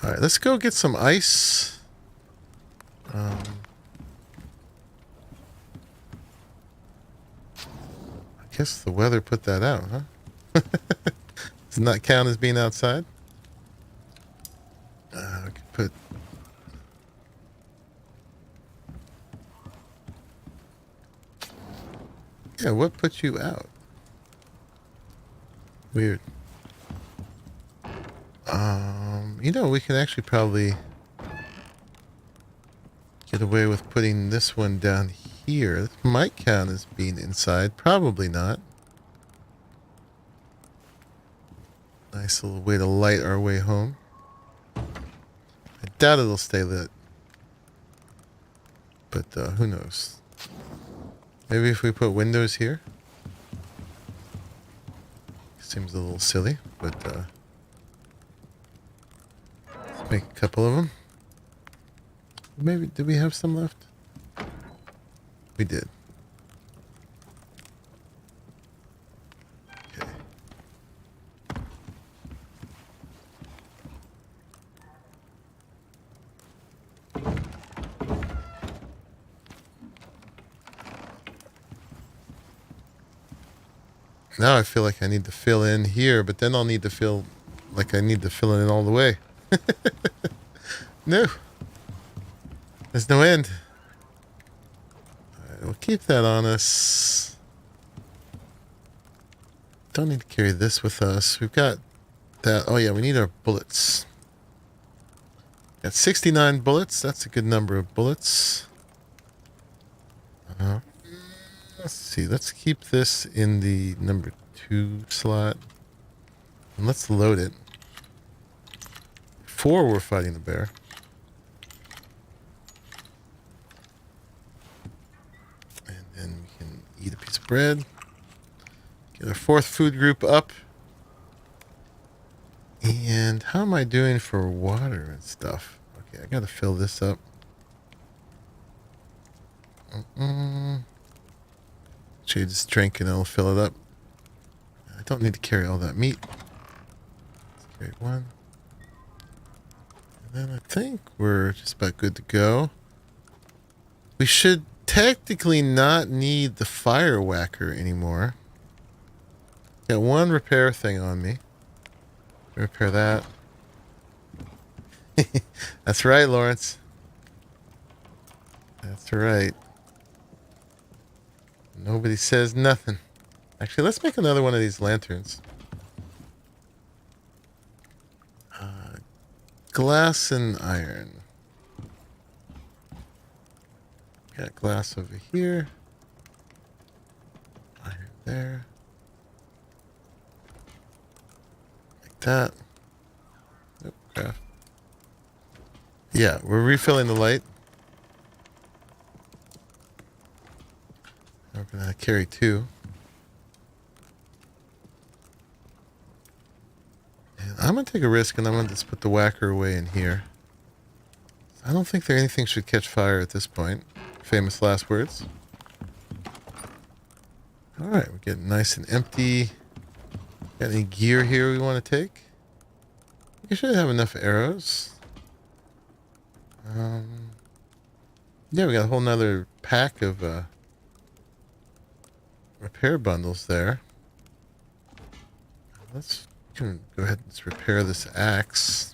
Alright, let's go get some ice. I guess the weather put that out, huh? Does not count as being outside? We could put... Yeah, what put you out? Weird. You know, we can actually probably get away with putting this one down here. This might count as being inside. Probably not. Nice little way to light our way home. I doubt it'll stay lit. But who knows? Maybe if we put windows here. Seems a little silly, but let's make a couple of them. Maybe, did we have some left? We did. Okay. Now I feel like I need to fill in here, but then I'll need to feel like I need to fill it in all the way. No. There's no end. Alright, we'll keep that on us. Don't need to carry this with us. We've got that. Oh yeah, we need our bullets. Got 69 bullets. That's a good number of bullets. Let's see. Let's keep this in the number 2 slot. And let's load it. Before we're fighting the bear. And then we can eat a piece of bread. Get our 4th food group up. And how am I doing for water and stuff? Okay, I gotta fill this up. Should just drink and I'll fill it up. I don't need to carry all that meat. Let's carry 1. And then I think we're just about good to go. We should technically not need the fire whacker anymore. Got 1 repair thing on me. Repair that. That's right, Lawrence. That's right. Nobody says nothing. Actually, let's make another one of these lanterns. Glass and iron. Got glass over here. Iron there. Like that. Nope, craft. Yeah, we're refilling the light. We're gonna carry 2. And I'm gonna take a risk and I'm gonna just put the whacker away in here. I don't think anything should catch fire at this point. Famous last words. Alright, we're getting nice and empty. Got any gear here we want to take? We should have enough arrows. Yeah, we got a whole nother pack of repair bundles there. Let's go ahead and just repair this axe.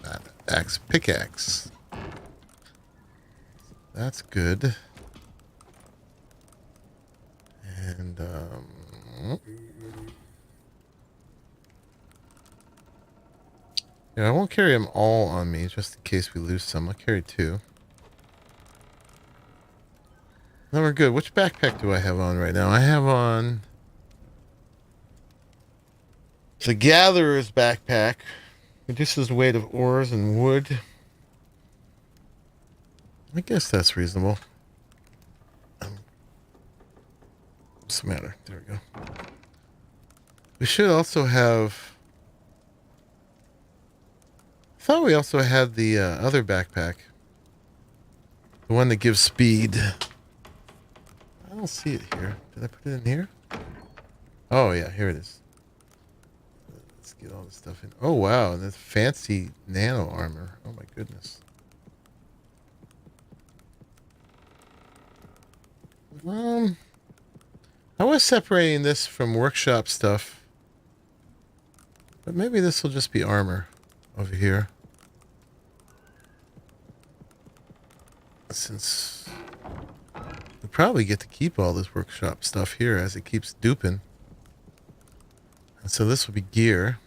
Not axe, pickaxe. That's good. And, yeah, I won't carry them all on me, just in case we lose some. I'll carry 2. Then we're good. Which backpack do I have on right now? I have on the Gatherer's backpack. Reduces the weight of ores and wood. I guess that's reasonable. What's the matter? There we go. We should also have... I thought we also had the other backpack. The one that gives speed. I don't see it here. Did I put it in here? Oh, yeah. Here it is. Let's get all this stuff in. Oh, wow. That's fancy nano armor. Oh, my goodness. I was separating this from workshop stuff. But maybe this will just be armor over here. Since we probably get to keep all this workshop stuff here as it keeps duping. And so this will be gear.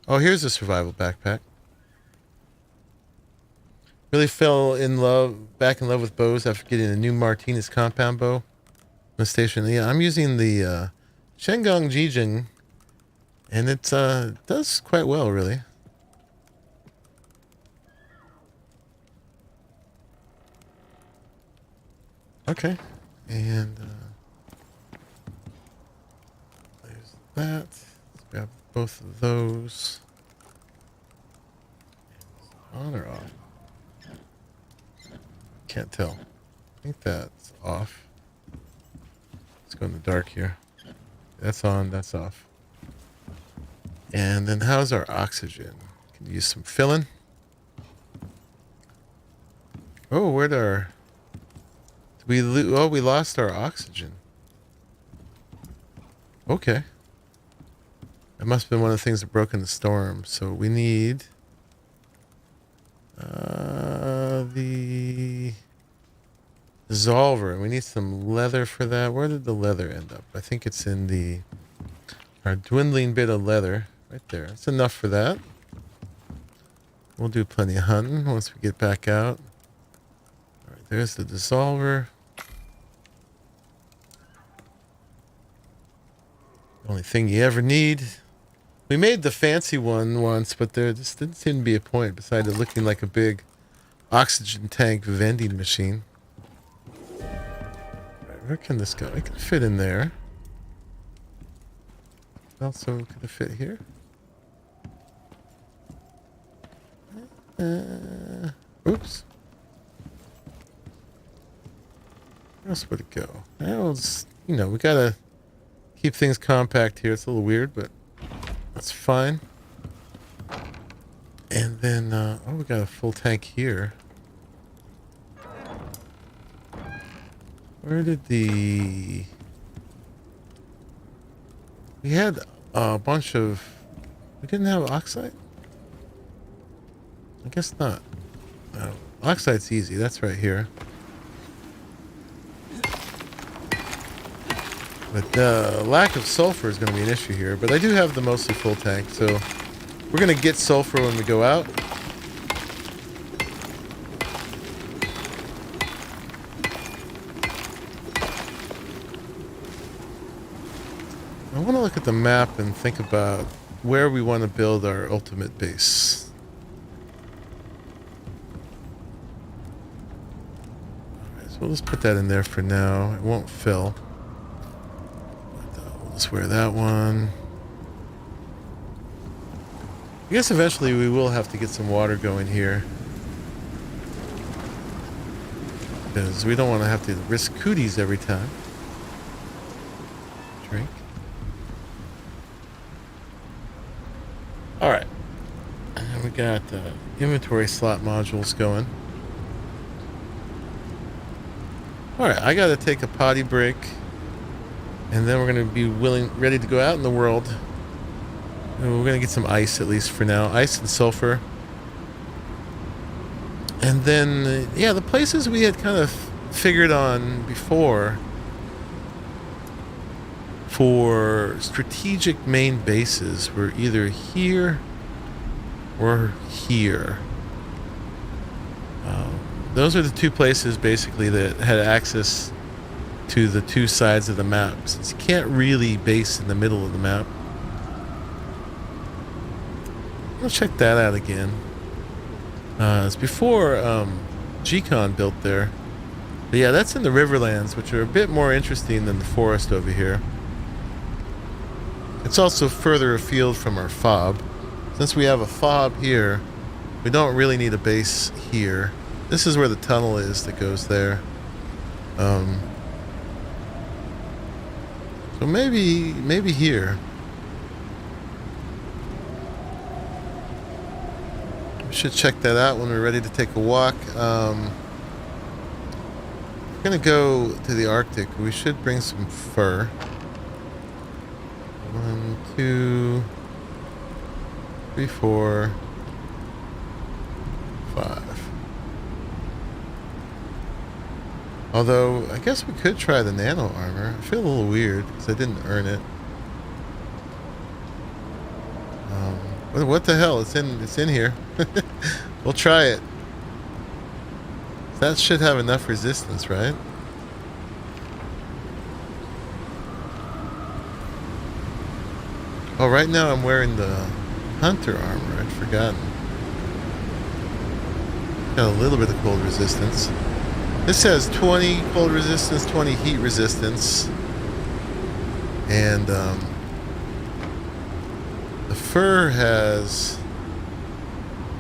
Oh, here's a survival backpack. Really fell in love, back in love with bows after getting a new Martinez compound bow. The station. Yeah, I'm using the Shengong Jijing, and it does quite well, really. Okay, and there's that. Let's grab both of those. On or off? Can't tell. I think that's off. Let's go in the dark here. That's on, that's off. And then how's our oxygen? Can use some filling. Oh, where'd our... we lost our oxygen. Okay. That must have been one of the things that broke in the storm. So we need... the... dissolver, and we need some leather for that. Where did the leather end up? I think it's in our dwindling bit of leather right there. That's enough for that. We'll do plenty of hunting once we get back out. All right, there's the dissolver. Only thing you ever need. We made the fancy one once, but there just didn't seem to be a point besides it looking like a big oxygen tank vending machine. Where can this go? It can fit in there. Also, can it fit here? Oops. Where else would it go? Well, it's, we gotta keep things compact here. It's a little weird, but that's fine. And then, oh, we got a full tank here. Where did we had a bunch of... we didn't have oxide? I guess not. No. Oxide's easy. That's right here. But the lack of sulfur is going to be an issue here. But I do have the mostly full tank, so we're going to get sulfur when we go out. I want to look at the map and think about where we want to build our ultimate base. Alright, so we'll just put that in there for now. It won't fill. But, we'll just wear that one. I guess eventually we will have to get some water going here. Because we don't want to have to risk cooties every time. Drink. Alright. And we got inventory slot modules going. Alright, I gotta take a potty break. And then we're gonna be ready to go out in the world. We're gonna get some ice at least for now. Ice and sulfur. And then, yeah, the places we had kind of figured on before for strategic main bases were either here or here. Those are the two places basically that had access to the two sides of the map, since you can't really base in the middle of the map. I'll check that out again. It's before Gcon built there. But yeah, that's in the Riverlands, which are a bit more interesting than the forest over here. It's also further afield from our fob. Since we have a fob here, we don't really need a base here. This is where the tunnel is that goes there. So maybe here. We should check that out when we're ready to take a walk. We're gonna go to the Arctic. We should bring some fur. 1, 2, 3, 4, 5. Although, I guess we could try the nano armor. I feel a little weird because I didn't earn it. What the hell? It's in here. We'll try it. That should have enough resistance, right? Oh, right now I'm wearing the hunter armor. I'd forgotten. Got a little bit of cold resistance. This has 20 cold resistance, 20 heat resistance. And the fur has...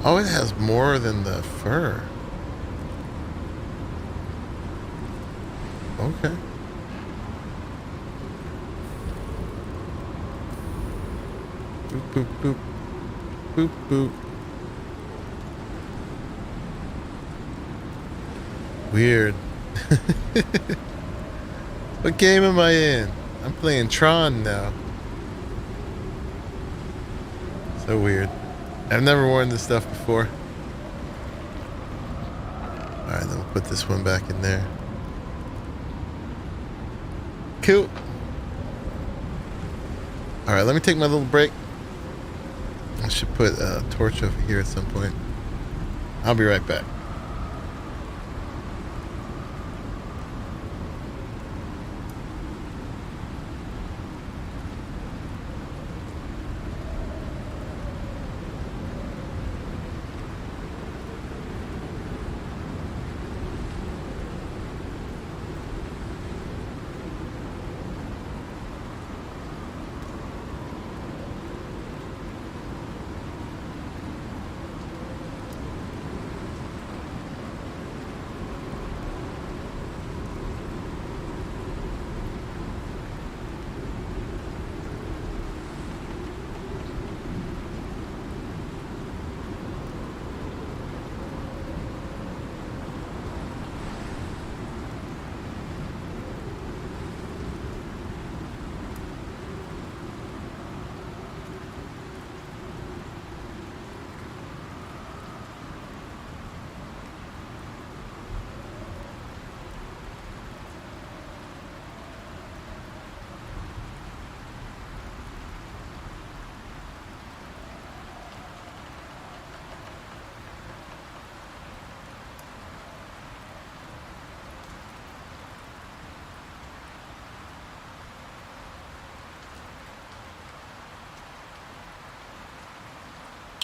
Oh, it has more than the fur. Okay. Boop, boop, boop. Boop, boop. Weird. What game am I in? I'm playing Tron now. So weird. I've never worn this stuff before. Alright, then we'll put this one back in there. Cool. Alright, let me take my little break. I should put a torch over here at some point. I'll be right back.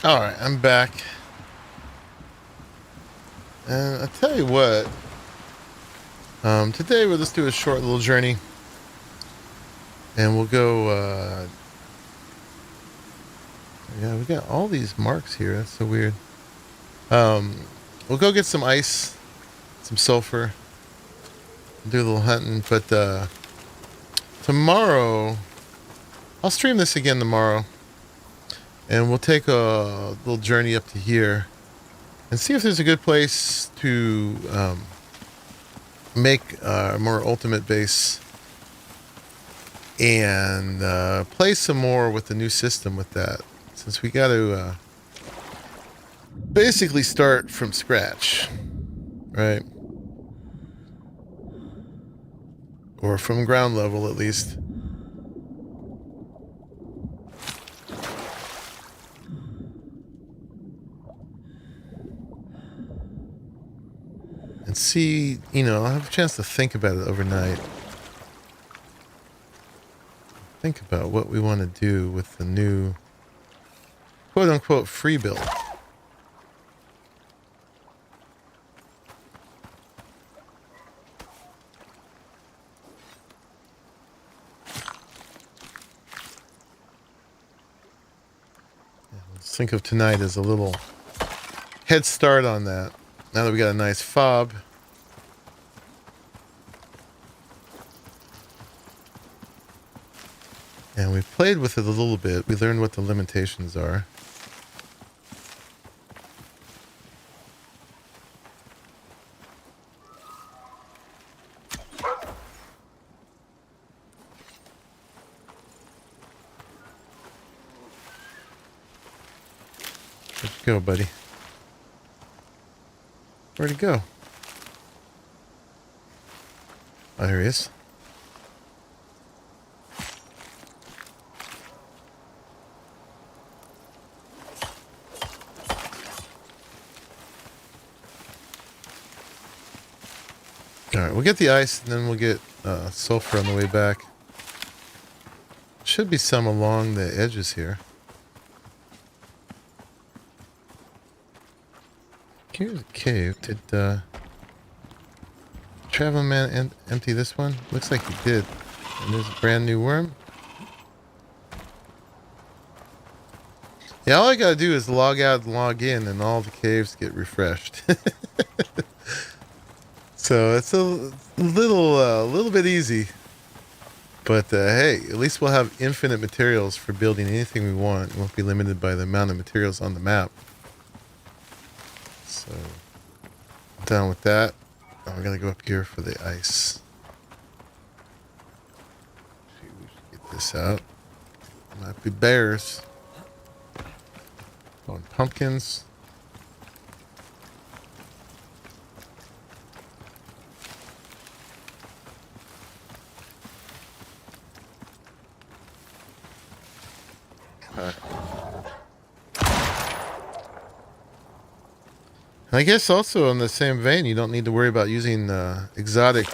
Alright, I'm back. And I'll tell you what. Today we'll just do a short little journey. And we'll go, yeah, we got all these marks here. That's so weird. We'll go get some ice, some sulfur, do a little hunting. But tomorrow, I'll stream this again tomorrow. And we'll take a little journey up to here and see if there's a good place to make a more ultimate base. and play some more with the new system with that, since we got to basically start from scratch, right? Or from ground level at least. And see, I'll have a chance to think about it overnight. Think about what we want to do with the new quote-unquote free build. Let's think of tonight as a little head start on that. Now that we got a nice fob. And we played with it a little bit. We learned what the limitations are. Where'd you go, buddy? Where'd he go? Oh, here he is. Alright, we'll get the ice, and then we'll get sulfur on the way back. Should be some along the edges here. Here's a cave. Did Travel Man empty this one? Looks like he did. And there's a brand new worm. Yeah, all I gotta do is log out and log in, and all the caves get refreshed. So it's a little bit easy. But hey, at least we'll have infinite materials for building anything we want. We won't be limited by the amount of materials on the map. So, done with that. Now we're gonna go up here for the ice. See, we should get this out. Might be bears. On pumpkins. I guess also in the same vein, you don't need to worry about using exotic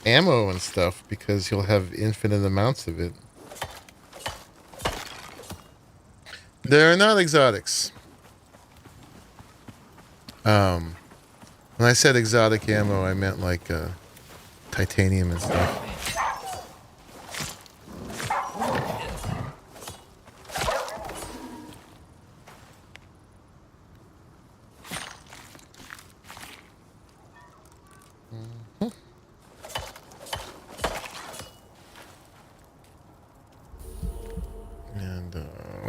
ammo and stuff because you'll have infinite amounts of it. They're not exotics. When I said exotic ammo, I meant like titanium and stuff.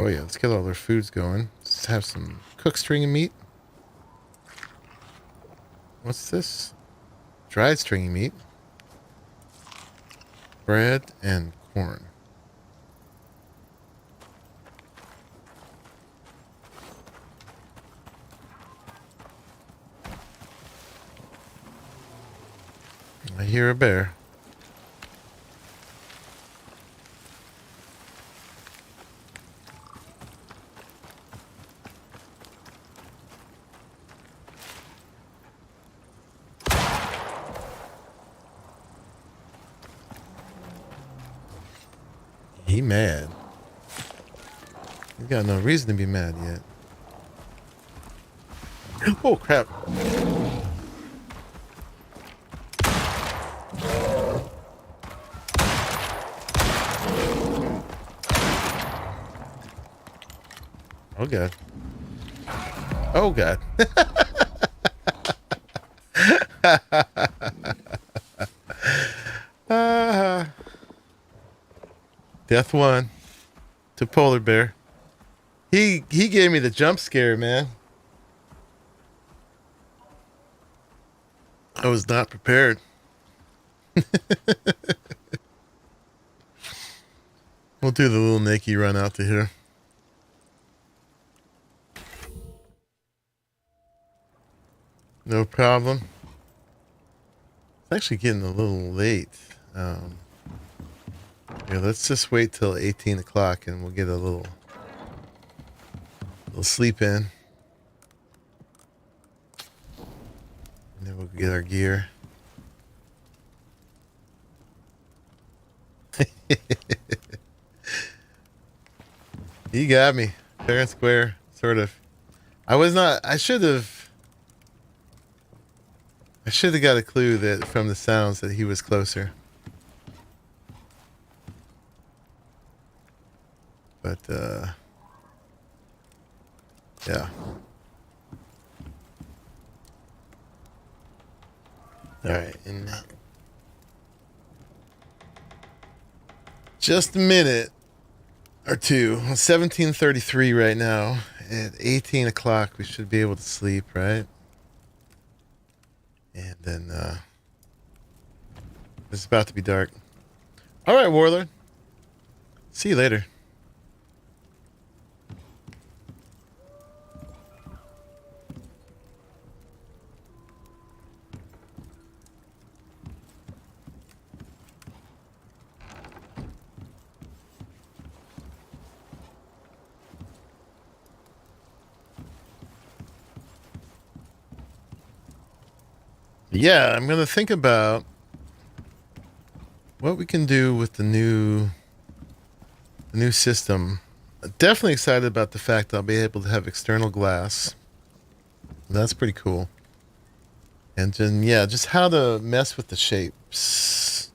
Oh yeah, let's get all their foods going. Let's have some cooked stringy meat. What's this? Dried stringy meat. Bread and corn. I hear a bear. He mad. He's got no reason to be mad yet. Oh crap. Oh god. Oh god. Death one to polar bear. He gave me the jump scare, man. I was not prepared. We'll do the little naked run out to here. No problem. It's actually getting a little late. Yeah, let's just wait till 18 o'clock and we'll get a little sleep in. And then we'll get our gear. You got me. Fair and square, sort of. I should have got a clue that from the sounds that he was closer. But, yeah. Alright, in just a minute or two. 17:33 right now. At 18 o'clock we should be able to sleep, right? And then, it's about to be dark. Alright, Warlord. See you later. Yeah, I'm going to think about what we can do with the new system. Definitely excited about the fact that I'll be able to have external glass. That's pretty cool. And then, yeah, just how to mess with the shapes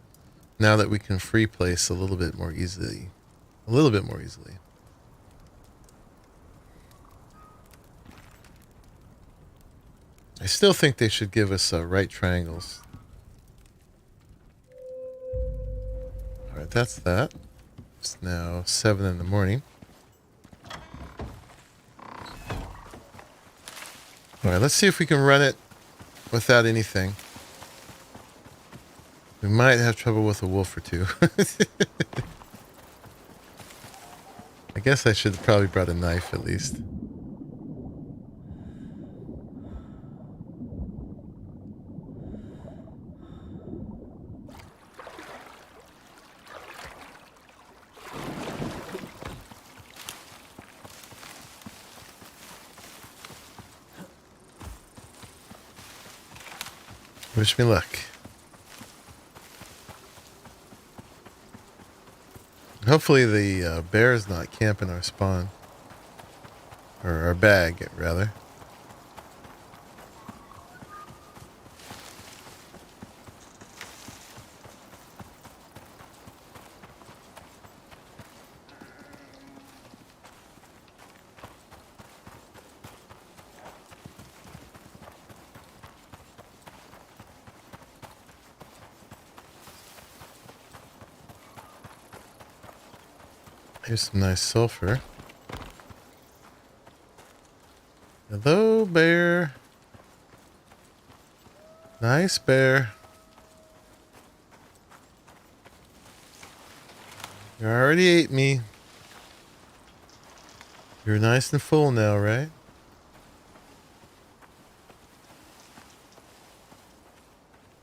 now that we can free place a little bit more easily. A little bit more easily. I still think they should give us right triangles. Alright, that's that. It's now 7 in the morning. Alright, let's see if we can run it without anything. We might have trouble with a wolf or two. I guess I should have probably brought a knife at least. Wish me luck. Hopefully the bear is not camping our spawn. Or our bag, rather. Here's some nice sulfur. Hello, bear. Nice bear. You already ate me. You're nice and full now, right?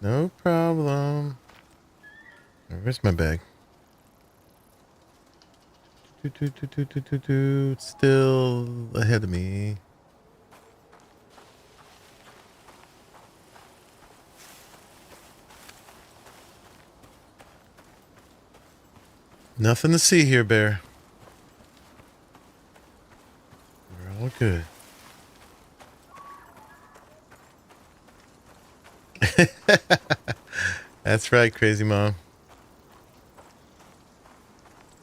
No problem. Where's my bag? It's still ahead of me. Nothing to see here, bear. We're all good. That's right, crazy mom.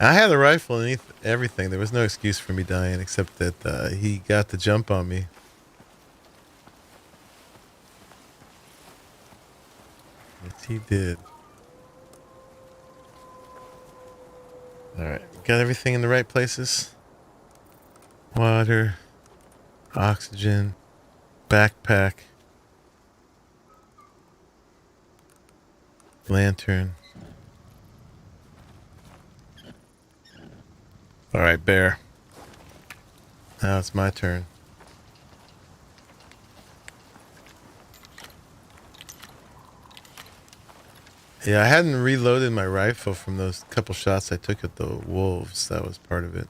I had a rifle and everything. There was no excuse for me dying except that he got the jump on me. Yes, he did. Alright, got everything in the right places. Water, oxygen, backpack, lantern. Alright, bear. Now it's my turn. Yeah, I hadn't reloaded my rifle from those couple shots I took at the wolves. That was part of it.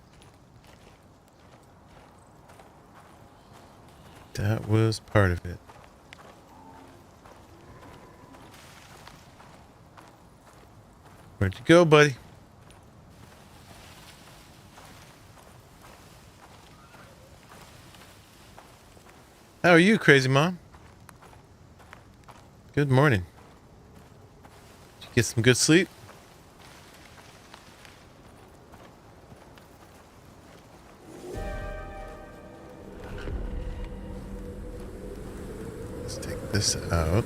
That was part of it. Where'd you go, buddy? How are you, crazy mom? Good morning. Did you get some good sleep? Let's take this out.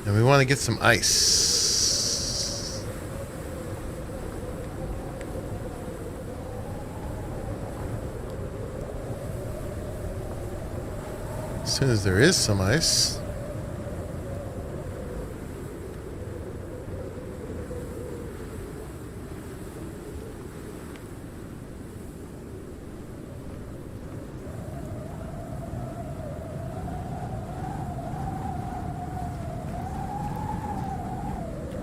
And we want to get some ice. As soon as there is some ice.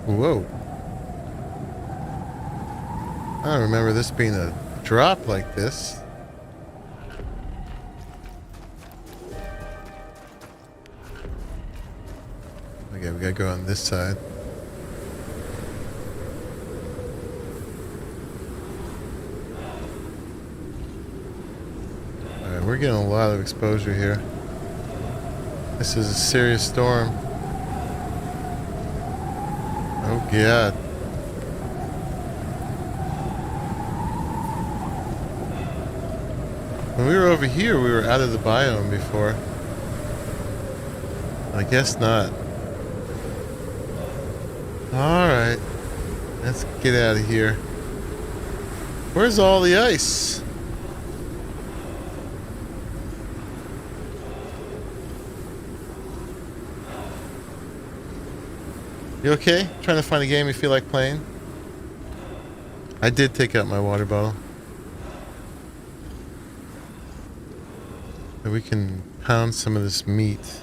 Whoa. I don't remember this being a drop like this. Okay, we gotta go on this side. Alright, we're getting a lot of exposure here. This is a serious storm. Oh God. When we were over here, we were out of the biome before. I guess not. Alright. Let's get out of here. Where's all the ice? You okay? Trying to find a game you feel like playing? I did take out my water bottle. And we can pound some of this meat.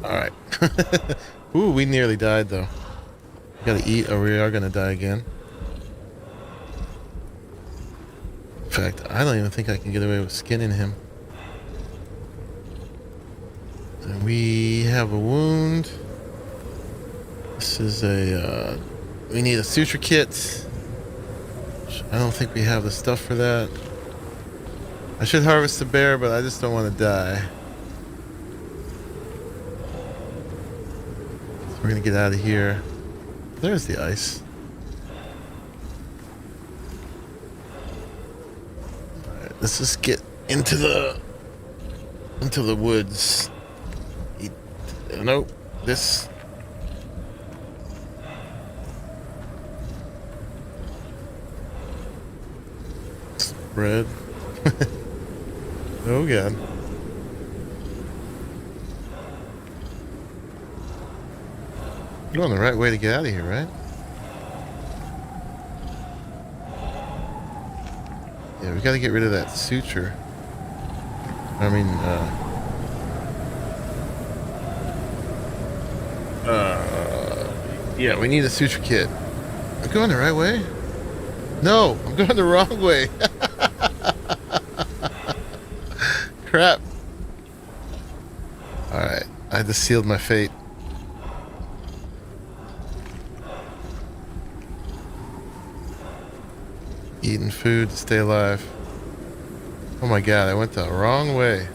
Alright. Ooh, we nearly died though. We gotta eat or we are gonna die again. In fact, I don't even think I can get away with skinning him. And we have a wound. This is a, we need a suture kit. I don't think we have the stuff for that. I should harvest the bear, but I just don't want to die. We're gonna get out of here. There's the ice. Alright, let's just get into the woods. Nope, this. Spread. Oh God. We're going the right way to get out of here, right? Yeah, we gotta get rid of that suture. I mean, yeah, we need a suture kit. I'm going the right way? No, I'm going the wrong way. Crap. Alright, I just sealed my fate. Eating food to stay alive. Oh my God, I went the wrong way.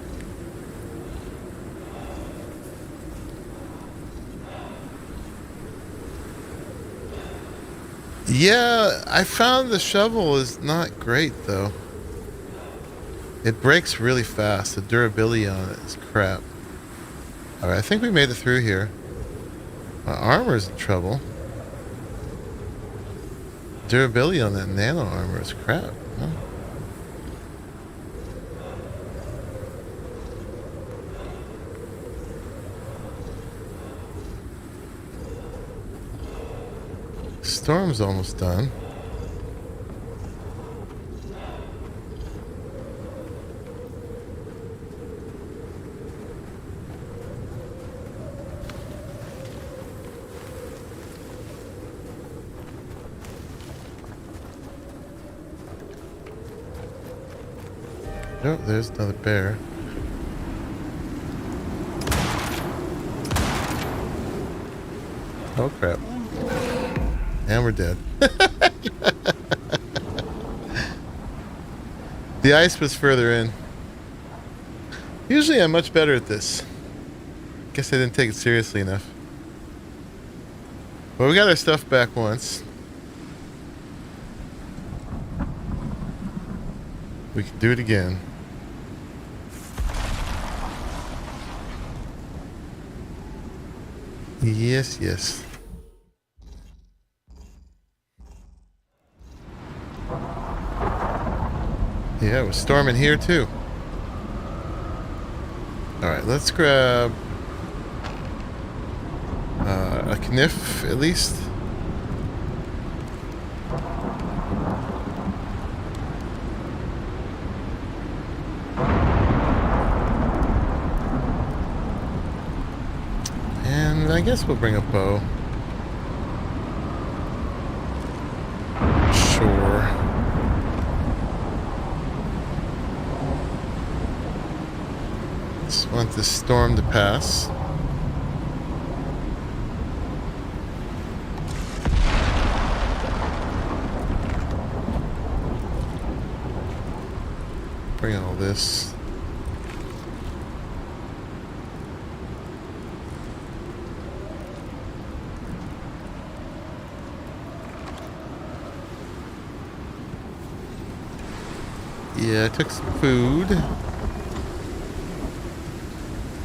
Yeah, I found the shovel is not great though. It breaks really fast. The durability on it is crap. Alright, I think we made it through here. My armor's in trouble. Durability on that nano armor is crap. Huh? Storm's almost done. Oh, there's another bear. Oh crap. And we're dead. The ice was further in. Usually I'm much better at this. Guess I didn't take it seriously enough. Well, we got our stuff back once. We can do it again. Yes, yes. Yeah, it was storming here too. Alright, let's grab a kniff at least. And I guess we'll bring a bow. Sure. Just want this storm to pass. Bring all this. Yeah, I took some food.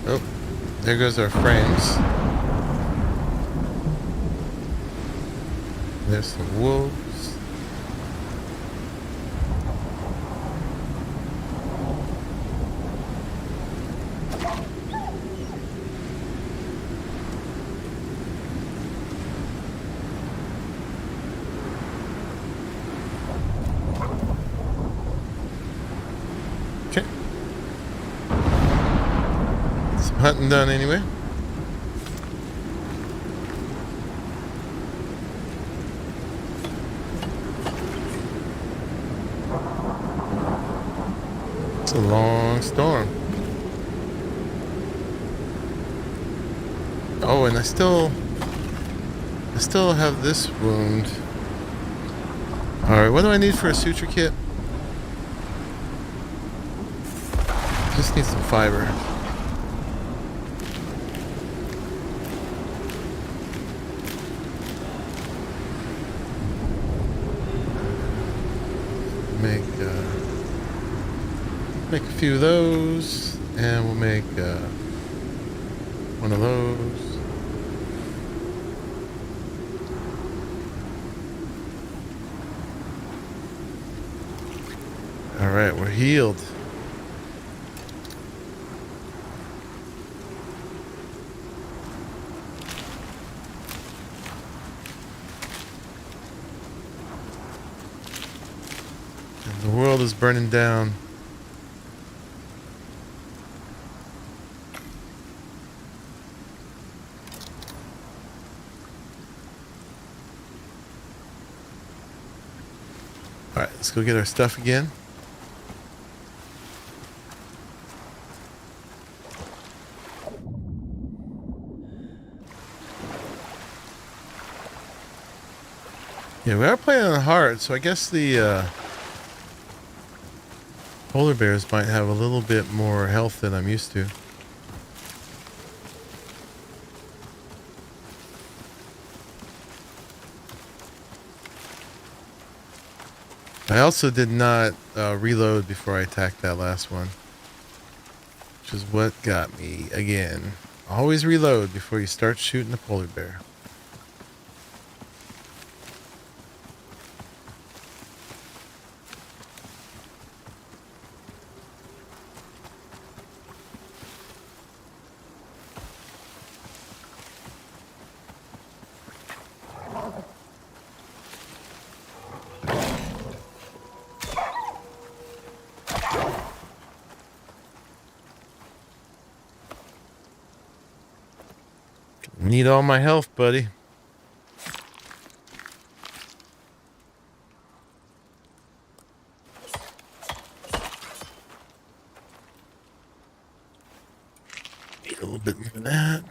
Oh, there goes our frames. There's some wolves. Okay. Some hunting done anyway. It's a long storm. Oh, and I still have this wound. Alright, what do I need for a suture kit? Just need some fiber. Make a few of those, and we'll make one of those. All right, we're healed. And the world is burning down. All right, let's go get our stuff again. Yeah, we are playing on hard, so I guess the polar bears might have a little bit more health than I'm used to. I also did not reload before I attacked that last one, which is what got me again. Always reload before you start shooting the polar bear. Need all my health, buddy. Need a little bit more than that.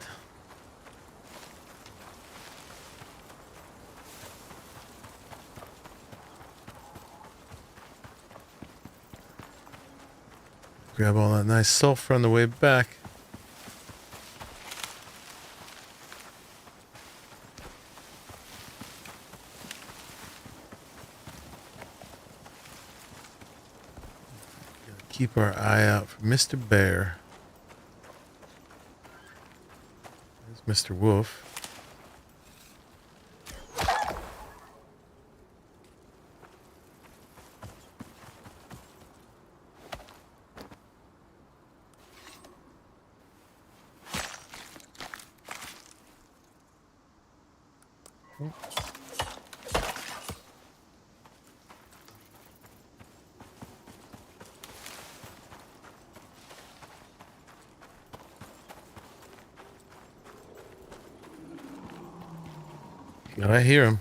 Grab all that nice sulfur on the way back. Keep our eye out for Mr. Bear. There's Mr. Wolf. I hear him.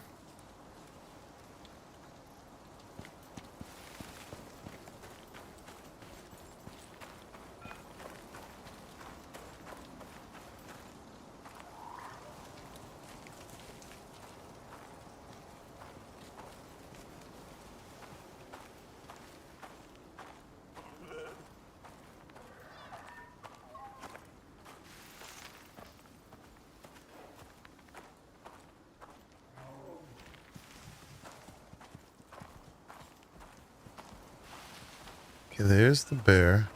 Okay, there's the bear.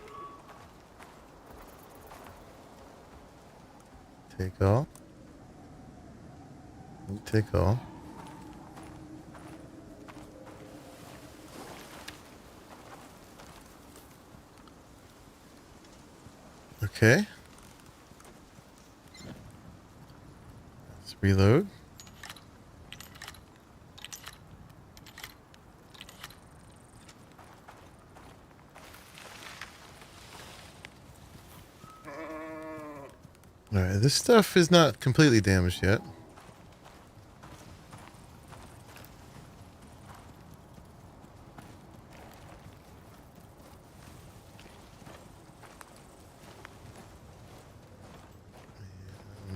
Take all. Take all. Okay. Let's reload. Alright, this stuff is not completely damaged yet.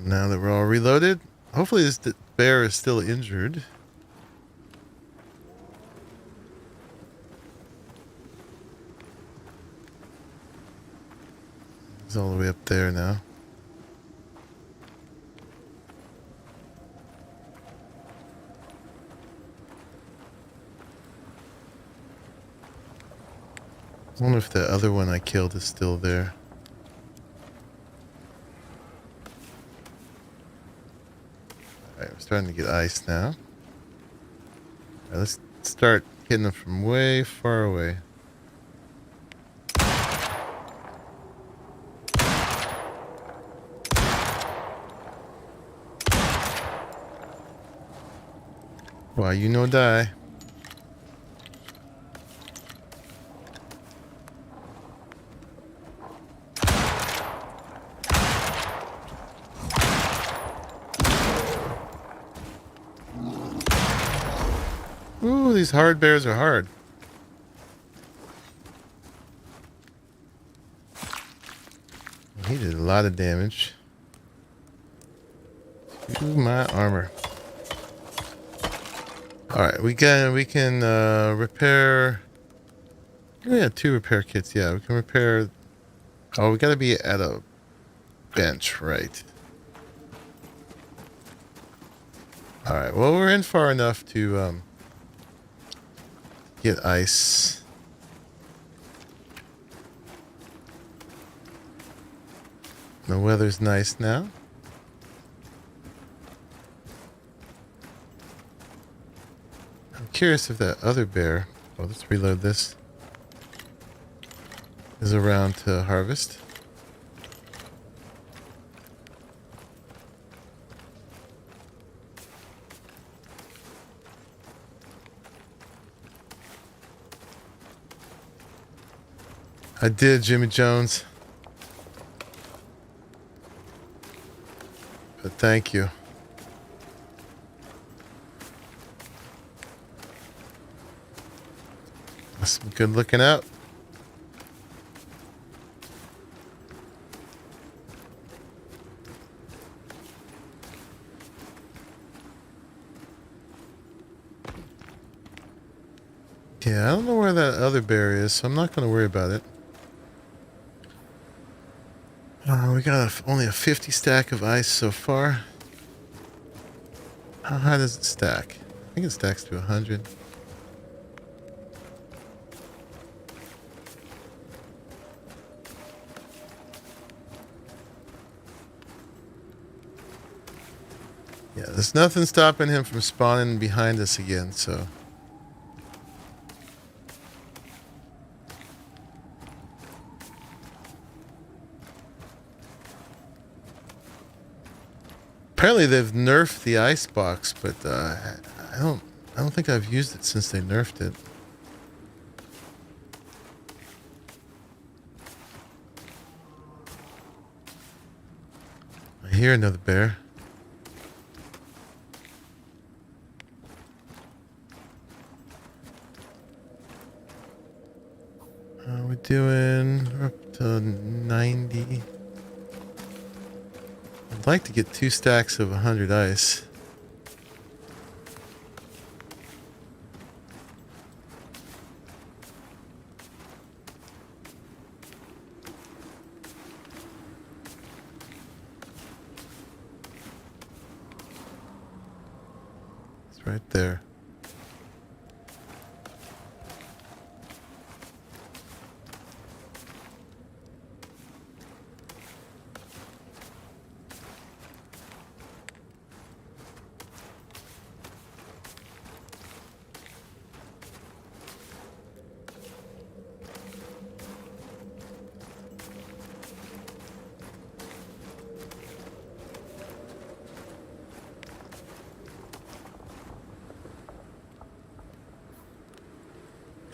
Now that we're all reloaded, hopefully this bear is still injured. He's all the way up there now. I wonder if the other one I killed is still there. Alright, we're starting to get ice now. Alright, let's start hitting them from way far away. Why you no die? Ooh, these hard bears are hard. He did a lot of damage to my armor. Alright, we can repair. We have 2 repair kits, yeah. We can repair. Oh, we gotta be at a bench, right? Alright, well we're in far enough to get ice. The weather's nice now. I'm curious if that other bear, oh, let's reload this, is around to harvest. I did, Jimmy Jones. But thank you. That's some good looking out. Yeah, I don't know where that other bear is, so I'm not going to worry about it. We got only a 50 stack of ice so far. How high does it stack? I think it stacks to 100. Yeah, there's nothing stopping him from spawning behind us again, so... Apparently they've nerfed the ice box, but I don't think I've used it since they nerfed it. I hear another bear. We're doing up to 90. I'd like to get 2 stacks of 100 ice. It's right there.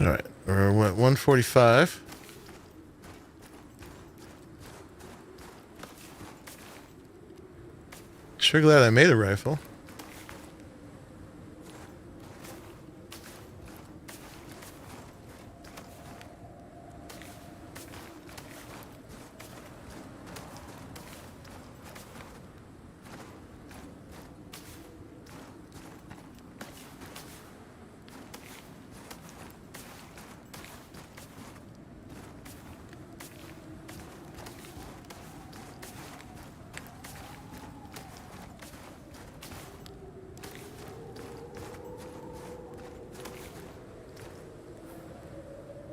All right, we're at 145. Sure glad I made a rifle.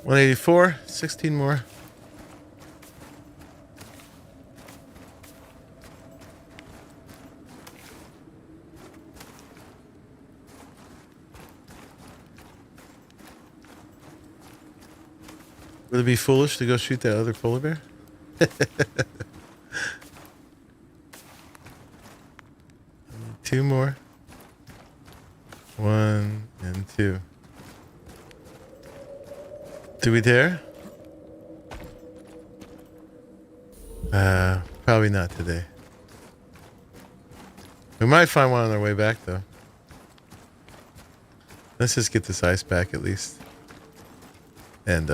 $184, 16 more. Would it be foolish to go shoot that other polar bear? 2 more. 1 and 2. Do we dare? Probably not today. We might find one on our way back, though. Let's just get this ice back at least. And,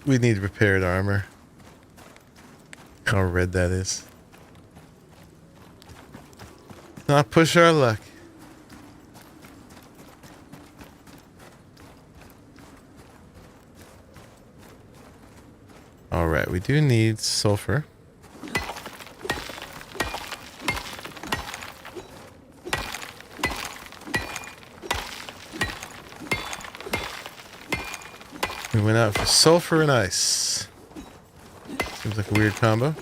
we need repaired armor. How red that is. Not push our luck. Alright, we do need sulfur. went out for sulfur and ice. Seems like a weird combo.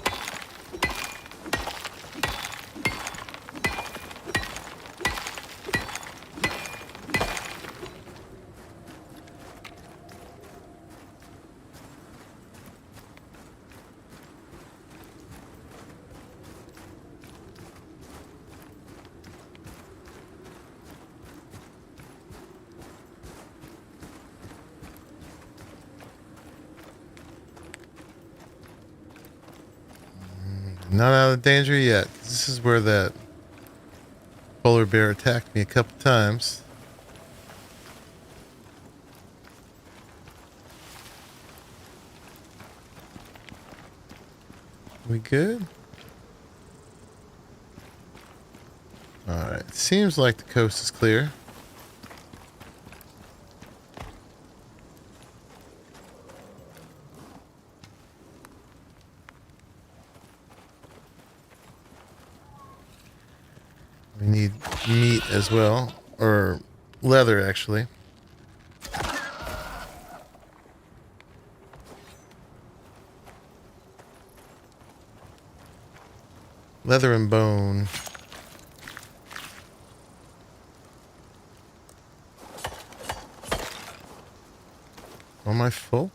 Not out of danger yet. This is where that polar bear attacked me a couple times. We good? Alright, seems like the coast is clear. We need meat as well, or leather actually. Leather and bone. Am I full?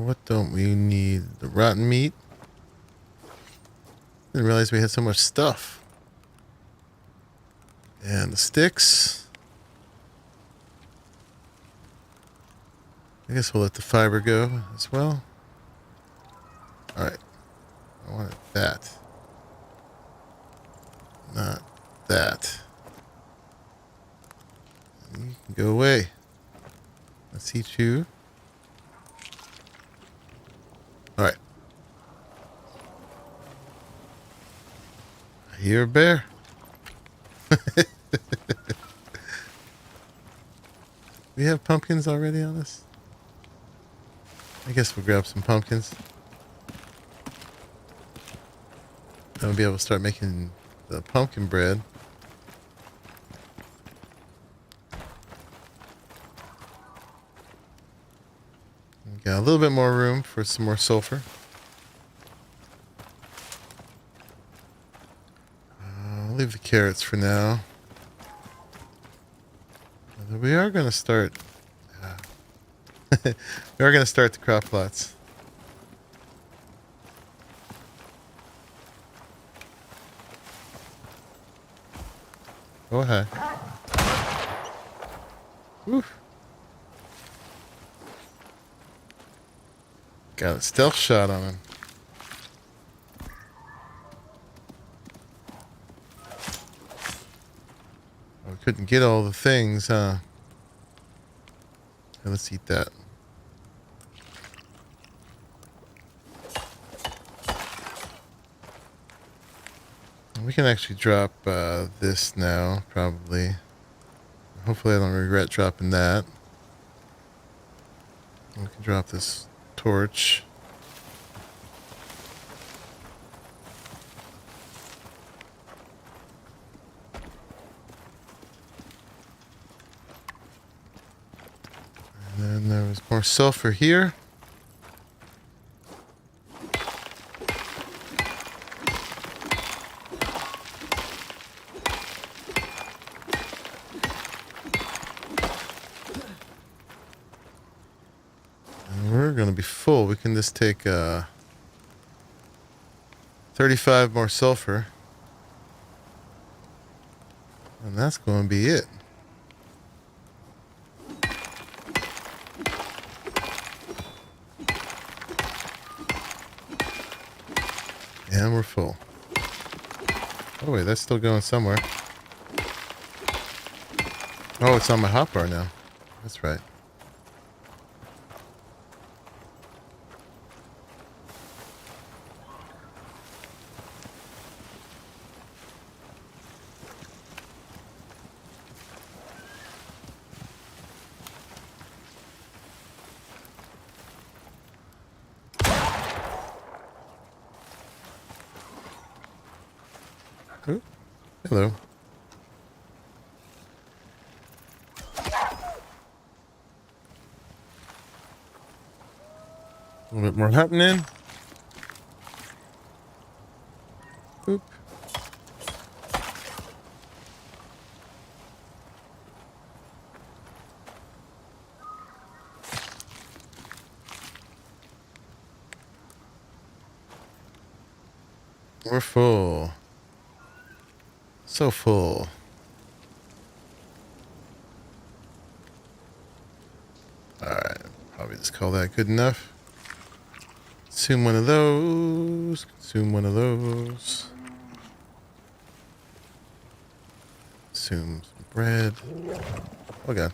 What don't we need? The rotten meat? Didn't realize we had so much stuff. And the sticks. I guess we'll let the fiber go as well. Alright. I wanted that. Not that. You can go away. Let's eat you. Alright. I hear a bear. We have pumpkins already on us? I guess we'll grab some pumpkins. Then we'll be able to start making the pumpkin bread. We got a little bit more room for some more sulfur. I'll leave the carrots for now. We are going to start... we are going to start the crop plots. Go ahead. Oof. Got a stealth shot on him. Oh, we couldn't get all the things, huh? Okay, let's eat that. We can actually drop this now, probably. Hopefully I don't regret dropping that. We can drop this torch. And then there was more sulfur here. Going to be full. We can just take 35 more sulfur, and that's going to be it. And we're full. Oh wait, that's still going somewhere. Oh, it's on my hotbar now. That's right. Ooh, hello. A little bit more happening. Boop. We're full. So full. Alright, probably just call that good enough. Consume one of those. Consume one of those. Consume some bread. Oh god.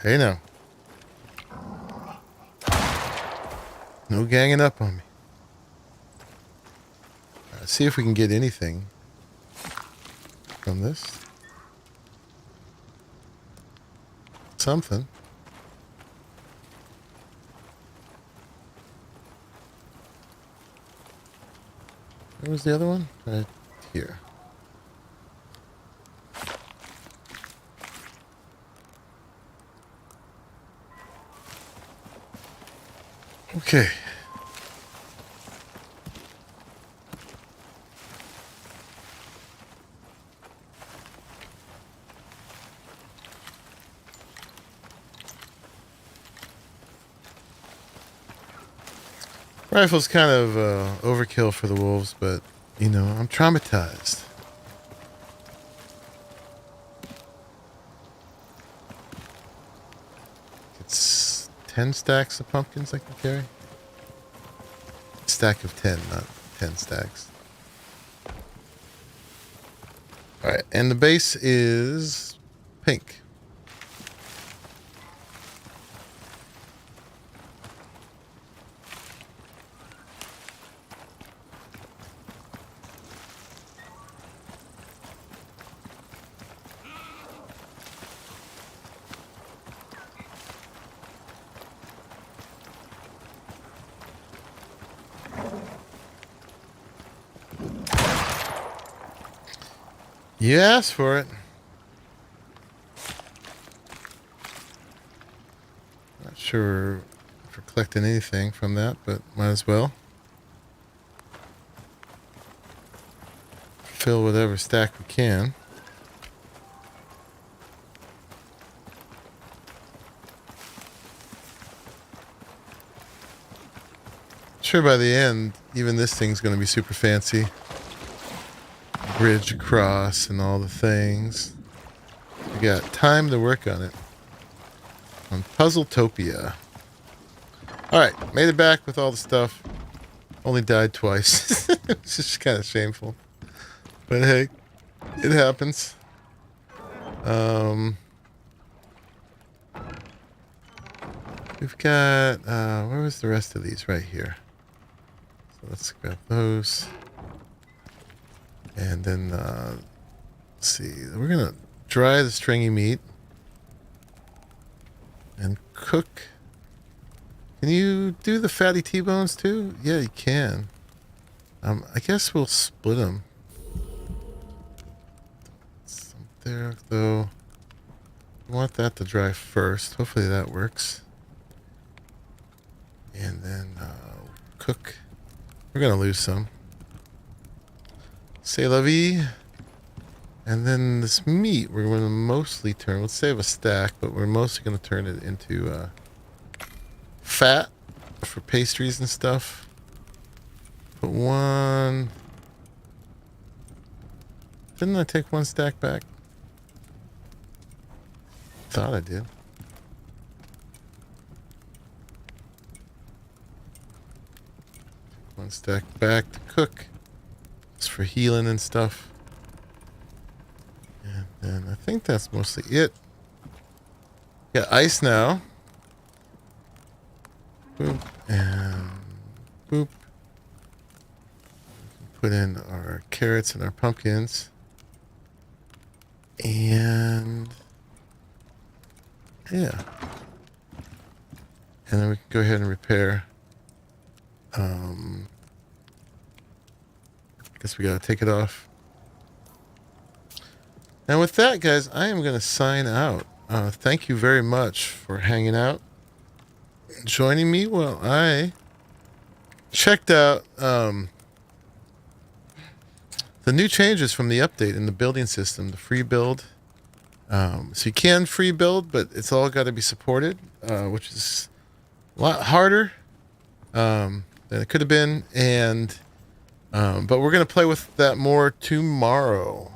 Hey now. No ganging up on me. Let's see if we can get anything from this. Something. Where was the other one? Right here. Okay. Rifle's kind of overkill for the wolves, but, you know, I'm traumatized. It's 10 stacks of pumpkins I can carry. Stack of 10, not 10 stacks. Alright, and the base is pink. You asked for it. Not sure if we're collecting anything from that, but might as well. Fill whatever stack we can. Sure, by the end, even this thing's going to be super fancy. Bridge across and all the things. We got time to work on it. On Puzzletopia. Alright, made it back with all the stuff. Only died twice. It's just kind of shameful. But hey, it happens. We've got, where was the rest of these? Right here. So let's grab those. And then, let's see, we're going to dry the stringy meat and cook. Can you do the fatty T-bones too? Yeah, you can. I guess we'll split them. Some there, though. I want that to dry first. Hopefully that works. And then, cook. We're going to lose some. C'est la vie. And then this meat, we're going to mostly turn, let's save a stack, but we're mostly going to turn it into fat for pastries and stuff. Put one. Didn't I take one stack back? Thought I did. One stack back to cook. It's for healing and stuff. And then I think that's mostly it. Got ice now. Boop and boop. Put in our carrots and our pumpkins. And yeah. And then we can go ahead and repair. Guess we gotta take it off. And with that, guys, I am going to sign out. Thank you very much for hanging out, joining me while I checked out the new changes from the update in the building system, the free build. So you can free build, but it's all got to be supported, which is a lot harder than it could have been. And but we're going to play with that more tomorrow.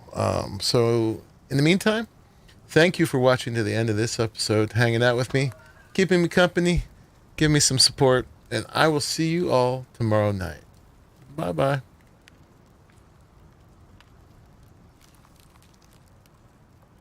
So in the meantime, thank you for watching to the end of this episode, hanging out with me, keeping me company, giving me some support, and I will see you all tomorrow night. Bye-bye.